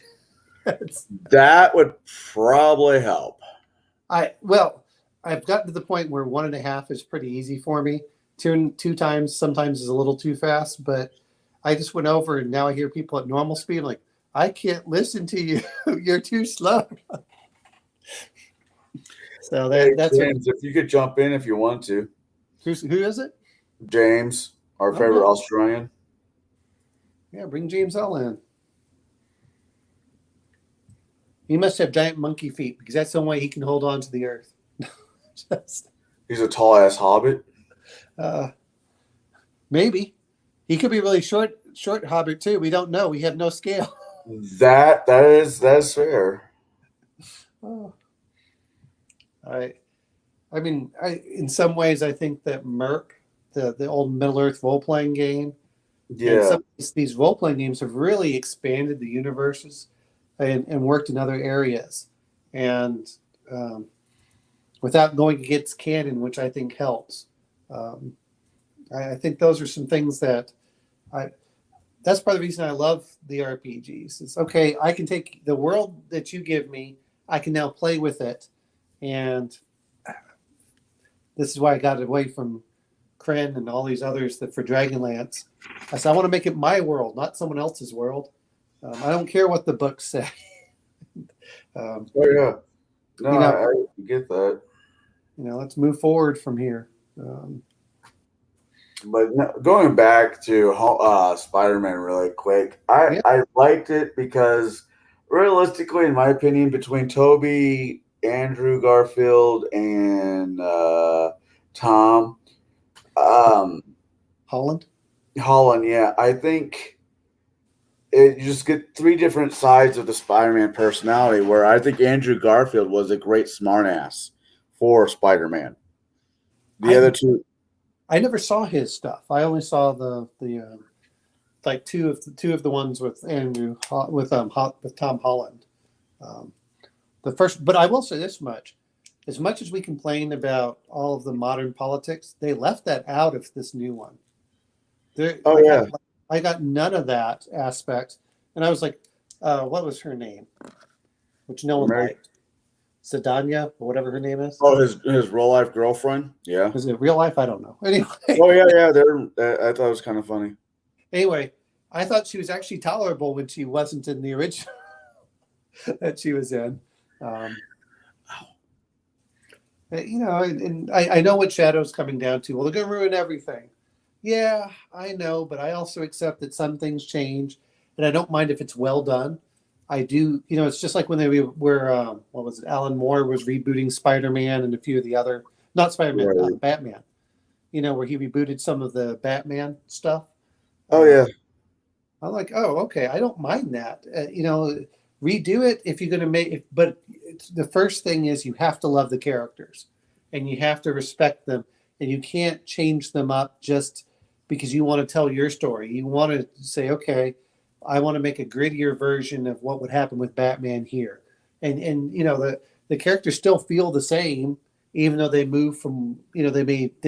That would probably help. I've gotten to the point where 1.5 is pretty easy for me. Two times sometimes is a little too fast, but I just went over and now I hear people at normal speed. I'm like, I can't listen to you. You're too slow. So that's James, if you could jump in if you want to. who is it? James, our favorite Australian. Yeah, bring James L in. He must have giant monkey feet because that's the only way he can hold on to the earth. He's a tall ass hobbit. Maybe he could be really short hobbit too. We don't know. We have no scale. That's fair. Oh. I mean, in some ways, I think that Merc, the old Middle Earth role playing game, Yeah, some of these role playing games have really expanded the universes and worked in other areas, and without going against canon, which I think helps. I think those are some things that that's part of the reason I love the RPGs. It's okay. I can take the world that you give me. I can now play with it, and this is why I got away from Kren and all these others that for Dragonlance. I said I want to make it my world, not someone else's world. I don't care what the books say. oh yeah, no, I get that. Let's move forward from here. But no, going back to Spider-Man really quick, I liked it because realistically, in my opinion, between Toby, Andrew Garfield, and Tom Holland, yeah, I think you just get 3 different sides of the Spider-Man personality. Where I think Andrew Garfield was a great smartass for Spider-Man. The other two. I never saw his stuff. I only saw the like two of the ones with Andrew with Tom Holland. The first, but I will say this much: as much as we complain about all of the modern politics, they left that out of this new one. I got none of that aspect. And I was like, what was her name? Which no one Mary- liked. Sedania, or whatever her name is. Oh, his real life girlfriend. Yeah. Is it real life? I don't know. Anyway. Oh yeah. I thought it was kind of funny. Anyway, I thought she was actually tolerable when she wasn't in the original that she was in. And I know what Shadow's coming down to. Well, they're going to ruin everything. Yeah, I know, but I also accept that some things change, and I don't mind if it's well done. I do, it's just like when they were, what was it? Alan Moore was rebooting Spider-Man and a few of the other, not Spider-Man, Right. Batman. Where he rebooted some of the Batman stuff. Oh yeah. I'm like, oh, okay, I don't mind that. Redo it if you're going to make it. But the first thing is you have to love the characters, and you have to respect them, and you can't change them up just because you want to tell your story. You want to say, okay, I want to make a grittier version of what would happen with Batman here, and the characters still feel the same, even though they move from they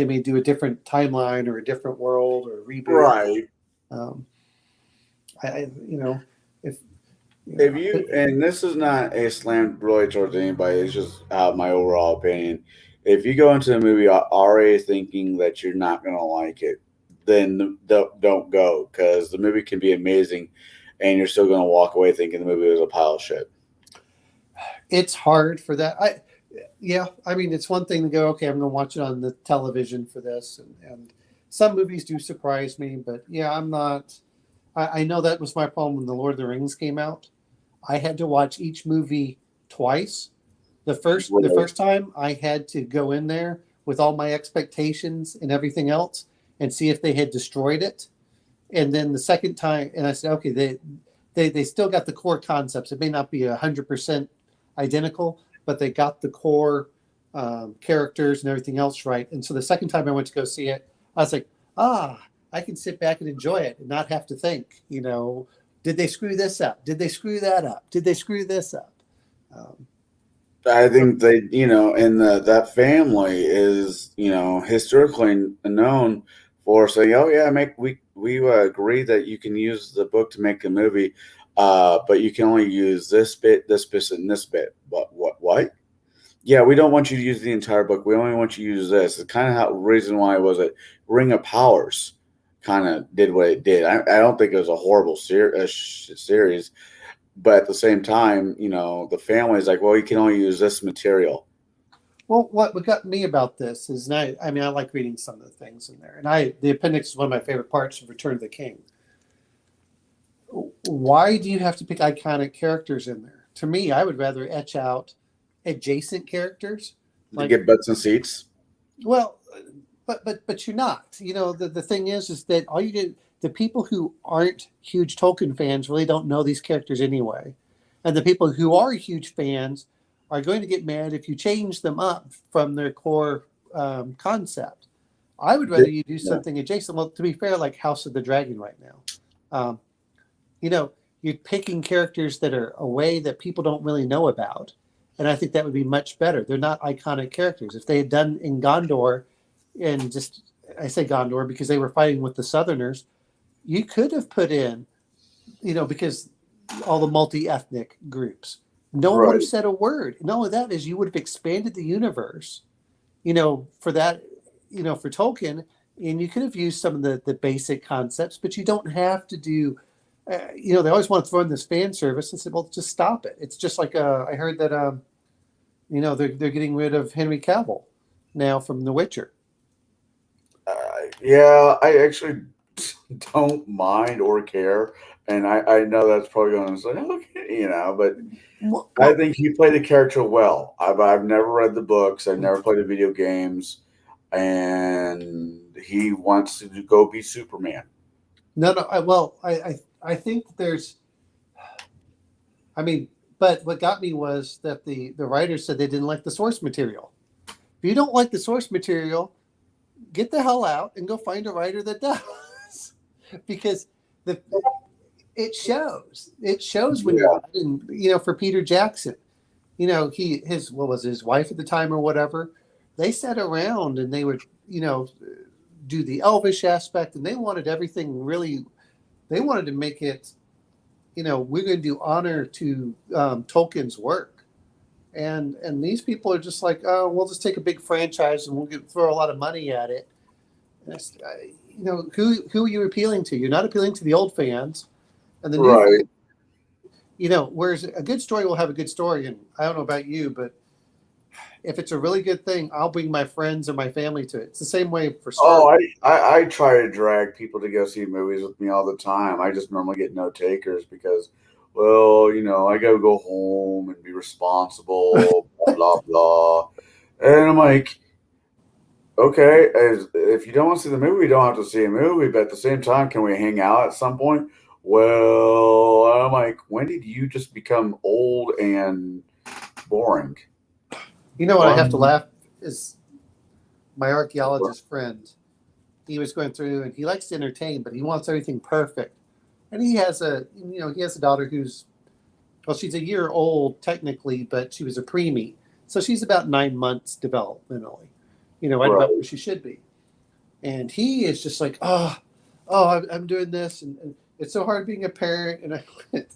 may do a different timeline or a different world or a reboot. Right. If you, and this is not a slam really towards anybody, it's just my overall opinion. If you go into a movie already thinking that you're not going to like it, then don't go, because the movie can be amazing and you're still going to walk away thinking the movie was a pile of shit. It's hard for that. It's one thing to go, okay, I'm going to watch it on the television for this. And some movies do surprise me, but yeah, I'm not. I know that was my problem when The Lord of the Rings came out. I had to watch each movie twice. The first time I had to go in there with all my expectations and everything else and see if they had destroyed it. And then the second time, and I said, okay, they still got the core concepts. It may not be 100% identical, but they got the core characters and everything else right. And so the second time I went to go see it, I was like, I can sit back and enjoy it and not have to think, did they screw this up? Did they screw that up? Did they screw this up? I think they, and that family is, historically known for saying, oh yeah, we agree that you can use the book to make a movie, but you can only use this bit, and this bit. But what? Yeah, we don't want you to use the entire book. We only want you to use this. It's kind of how reason why was it Ring of Powers kind of did what it did. I don't think it was a horrible series, but at the same time, the family is like, well, you can only use this material. Well, what got me about this is, I like reading some of the things in there, and the appendix is one of my favorite parts of Return of the King. Why do you have to pick iconic characters in there? To me, I would rather etch out adjacent characters. To get butts and seats. Well, but you're not. The thing is that all you get, the people who aren't huge Tolkien fans really don't know these characters anyway, and the people who are huge fans are going to get mad if you change them up from their core concept. I would rather you do something adjacent. Well, to be fair, like House of the Dragon right now, you're picking characters that are away that people don't really know about, and I think that would be much better. They're not iconic characters. If they had done in Gondor, and I say Gondor because they were fighting with the Southerners, you could have put in, because all the multi-ethnic groups. No one would have said a word. Not only that is you would have expanded the universe, for that, for Tolkien, and you could have used some of the basic concepts, but you don't have to do, they always want to throw in this fan service and say, well, just stop it. It's just like, I heard that, they're getting rid of Henry Cavill now from The Witcher. Yeah, I actually don't mind or care. And I know that's probably going to say, okay, but I think he played the character well. I've never read the books. I've never played the video games. And he wants to go be Superman. No. I think there's, but what got me was that the writers said they didn't like the source material. If you don't like the source material, get the hell out and go find a writer that does. Because it shows when you're, for Peter Jackson, his wife at the time or whatever, they sat around and they would, do the Elvish aspect, and they wanted everything really, they wanted to make it, we're going to do honor to Tolkien's work. And these people are just like, oh, we'll just take a big franchise and we'll throw a lot of money at it. Who are you appealing to? You're not appealing to the old fans. And the new, whereas a good story will have a good story. And I don't know about you, but if it's a really good thing, I'll bring my friends or my family to it. It's the same way for Star Wars. I try to drag people to go see movies with me all the time. I just normally get no takers because, well, I got to go home and be responsible, blah, blah, blah. And I'm like, okay, if you don't want to see the movie, you don't have to see a movie. But at the same time, can we hang out at some point? Well, I'm like, when did you just become old and boring? You know what I have to laugh is my archaeologist friend. He was going through and he likes to entertain, but he wants everything perfect. And he has a daughter who's, well, she's a year old technically, but she was a preemie. So she's about 9 months developmentally, right about where she should be. And he is just like, I'm doing this. And it's so hard being a parent. And I went,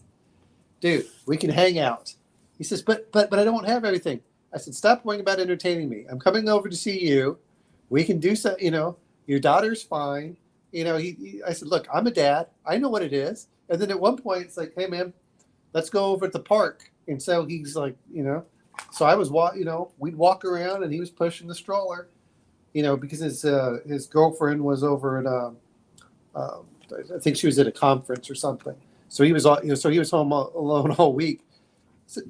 dude, we can hang out. He says, but I don't have everything. I said, stop worrying about entertaining me. I'm coming over to see you. We can do so, your daughter's fine. I said, look, I'm a dad. I know what it is. And then at one point it's like, hey man, let's go over at the park. And so he's like, so I was, we'd walk around and he was pushing the stroller, because his girlfriend was over at, I think she was at a conference or something. So he was, so he was home alone all week. So,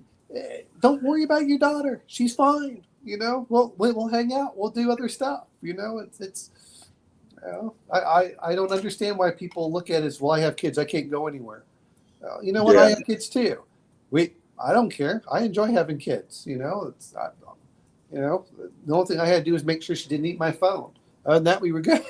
don't worry about your daughter. She's fine. We'll hang out. We'll do other stuff. I don't understand why people look at it as, well, I have kids. I can't go anywhere. You know what? Yeah. I have kids too. I don't care. I enjoy having kids. The only thing I had to do was make sure she didn't eat my phone. Other than that, we were good.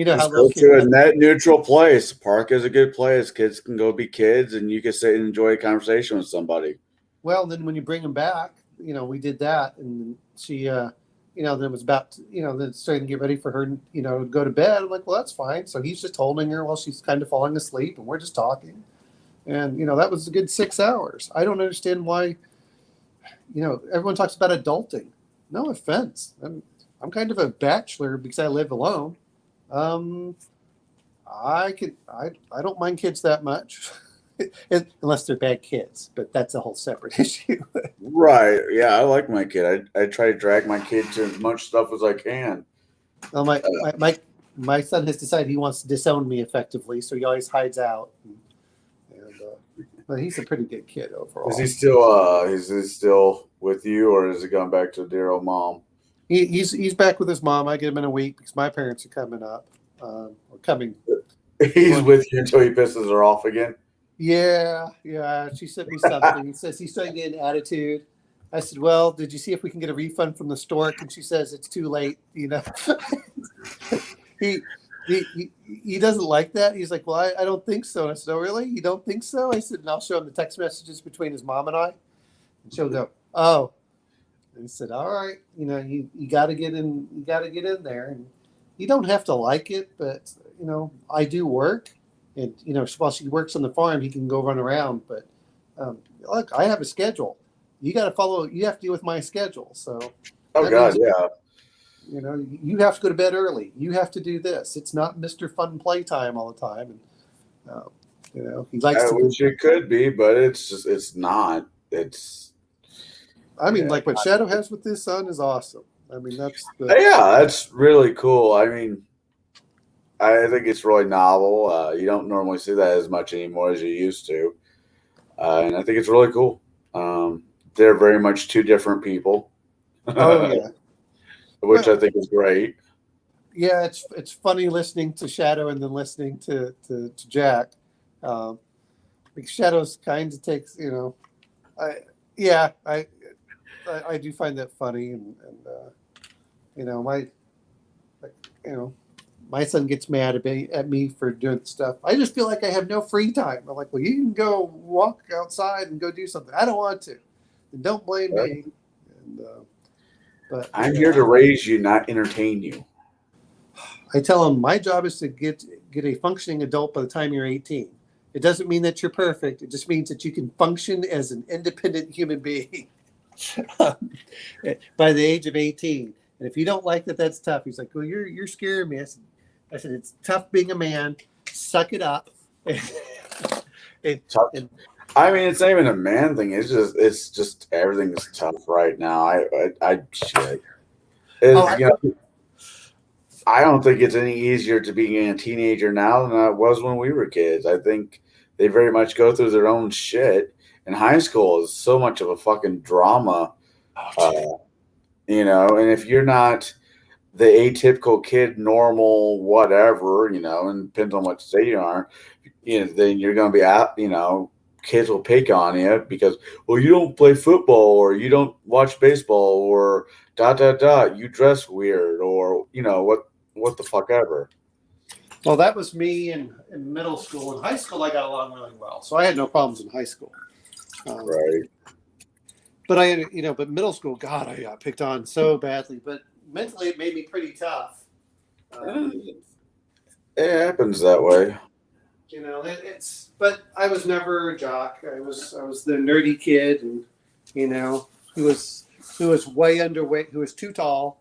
How go to a net neutral place. Park is a good place. Kids can go be kids, and you can sit and enjoy a conversation with somebody. Well, then when you bring them back, we did that, and she, then it was about, then starting to get ready for her, to go to bed. I'm like, well, that's fine. So he's just holding her while she's kind of falling asleep, and we're just talking, and that was a good 6 hours. I don't understand why, everyone talks about adulting. No offense, I'm kind of a bachelor because I live alone. I don't mind kids that much, unless they're bad kids, but that's a whole separate issue. Right. Yeah. I like my kid. I try to drag my kid to as much stuff as I can. Well, my son has decided he wants to disown me effectively. So he always hides out. But he's a pretty good kid overall. Is he still with you, or is he going back to dear old mom? He's back with his mom. I get him in a week because my parents are coming up. Or coming. He's with you until he pisses her off again. Yeah. She sent me something. He says he's starting to get an attitude. I said, well, did you see if we can get a refund from the store? And she says it's too late. He doesn't like that. He's like, well, I don't think so. And I said, oh, really? You don't think so? I said, and I'll show him the text messages between his mom and I. And she'll go, oh. And I said, all right, you got to get in. You got to get in there, and you don't have to like it, but I do work, and while she works on the farm, he can go run around. But look, I have a schedule. You got to follow. You have to deal with my schedule. So, oh God, yeah. You have to go to bed early. You have to do this. It's not Mr. Fun Playtime all the time, and he likes. I wish it could be, but it's not. Like what Shadow has with his son is awesome. That's really cool. I mean, I think it's really novel. You don't normally see that as much anymore as you used to, and I think it's really cool. They're very much two different people. Oh yeah, which I think is great. Yeah, it's funny listening to Shadow and then listening to Jack. Because Shadow's kind of takes, I do find that funny, and my son gets mad at me for doing stuff. I just feel like I have no free time. I'm like, well, you can go walk outside and go do something. I don't want to. And don't blame me. And, but I'm here to raise you, not entertain you. I tell them my job is to get a functioning adult by the time you're 18. It doesn't mean that you're perfect. It just means that you can function as an independent human being by the age of 18. And if you don't like that, that's tough. He's like, well, you're scaring me. I said, it's tough being a man. Suck it up. Tough. I mean, it's not even a man thing. It's just everything's tough right now. Shit. I don't think it's any easier to be a teenager now than it was when we were kids. I think they very much go through their own shit. And high school is so much of a fucking drama, and if you're not the atypical kid, normal, whatever, and depends on what state you are, then you're going to be out, kids will pick on you because, well, you don't play football or you don't watch baseball or ... you dress weird or, what the fuck ever. Well, that was me in middle school. In high school, I got along really well. So I had no problems in high school. Right. But but middle school, God, I got picked on so badly. But mentally, it made me pretty tough. It happens that way. But I was never a jock. I was the nerdy kid, and who was way underweight, who was too tall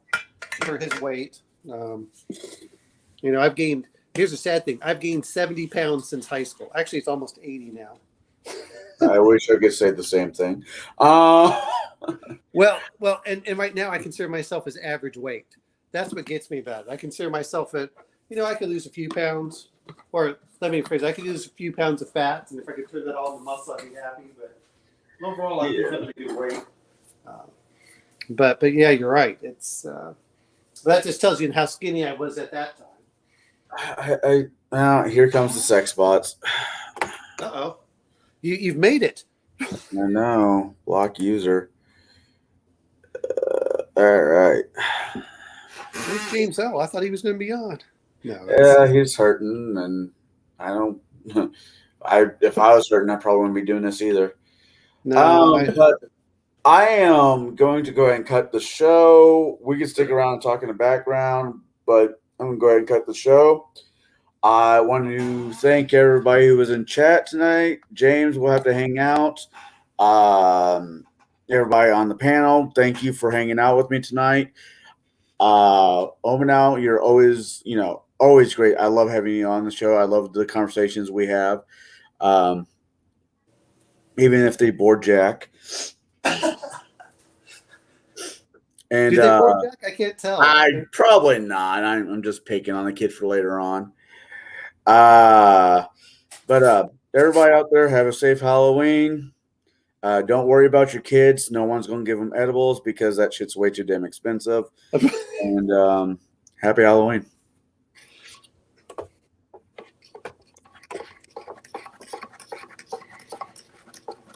for his weight. I've gained. Here's the sad thing: I've gained 70 pounds since high school. Actually, it's almost 80 now. I wish I could say the same thing. Well, and right now I consider myself as average weight. That's what gets me about it. I consider myself I could lose a few pounds, or let me rephrase, I could lose a few pounds of fat, and if I could turn that all into muscle, I'd be happy. But overall, I think I'm a good weight. But yeah, you're right. It's that just tells you how skinny I was at that time. Here comes the sex bots. Uh-oh. You've made it. I know. Block user. All right. Where's James L? I thought he was going to be on. No. Yeah, he's hurting, and I don't. If I was hurting, I probably wouldn't be doing this either. No. But I am going to go ahead and cut the show. We can stick around and talk in the background, but I'm going to go ahead and cut the show. I want to thank everybody who was in chat tonight. James will have to hang out. Everybody on the panel, thank you for hanging out with me tonight. Omenau, you're always great. I love having you on the show. I love the conversations we have. Even if they bore Jack. And do they bore Jack? I can't tell. Probably not. I'm just picking on the kid for later on. But everybody out there, have a safe Halloween. Don't worry about your kids. No one's going to give them edibles because that shit's way too damn expensive. And happy Halloween.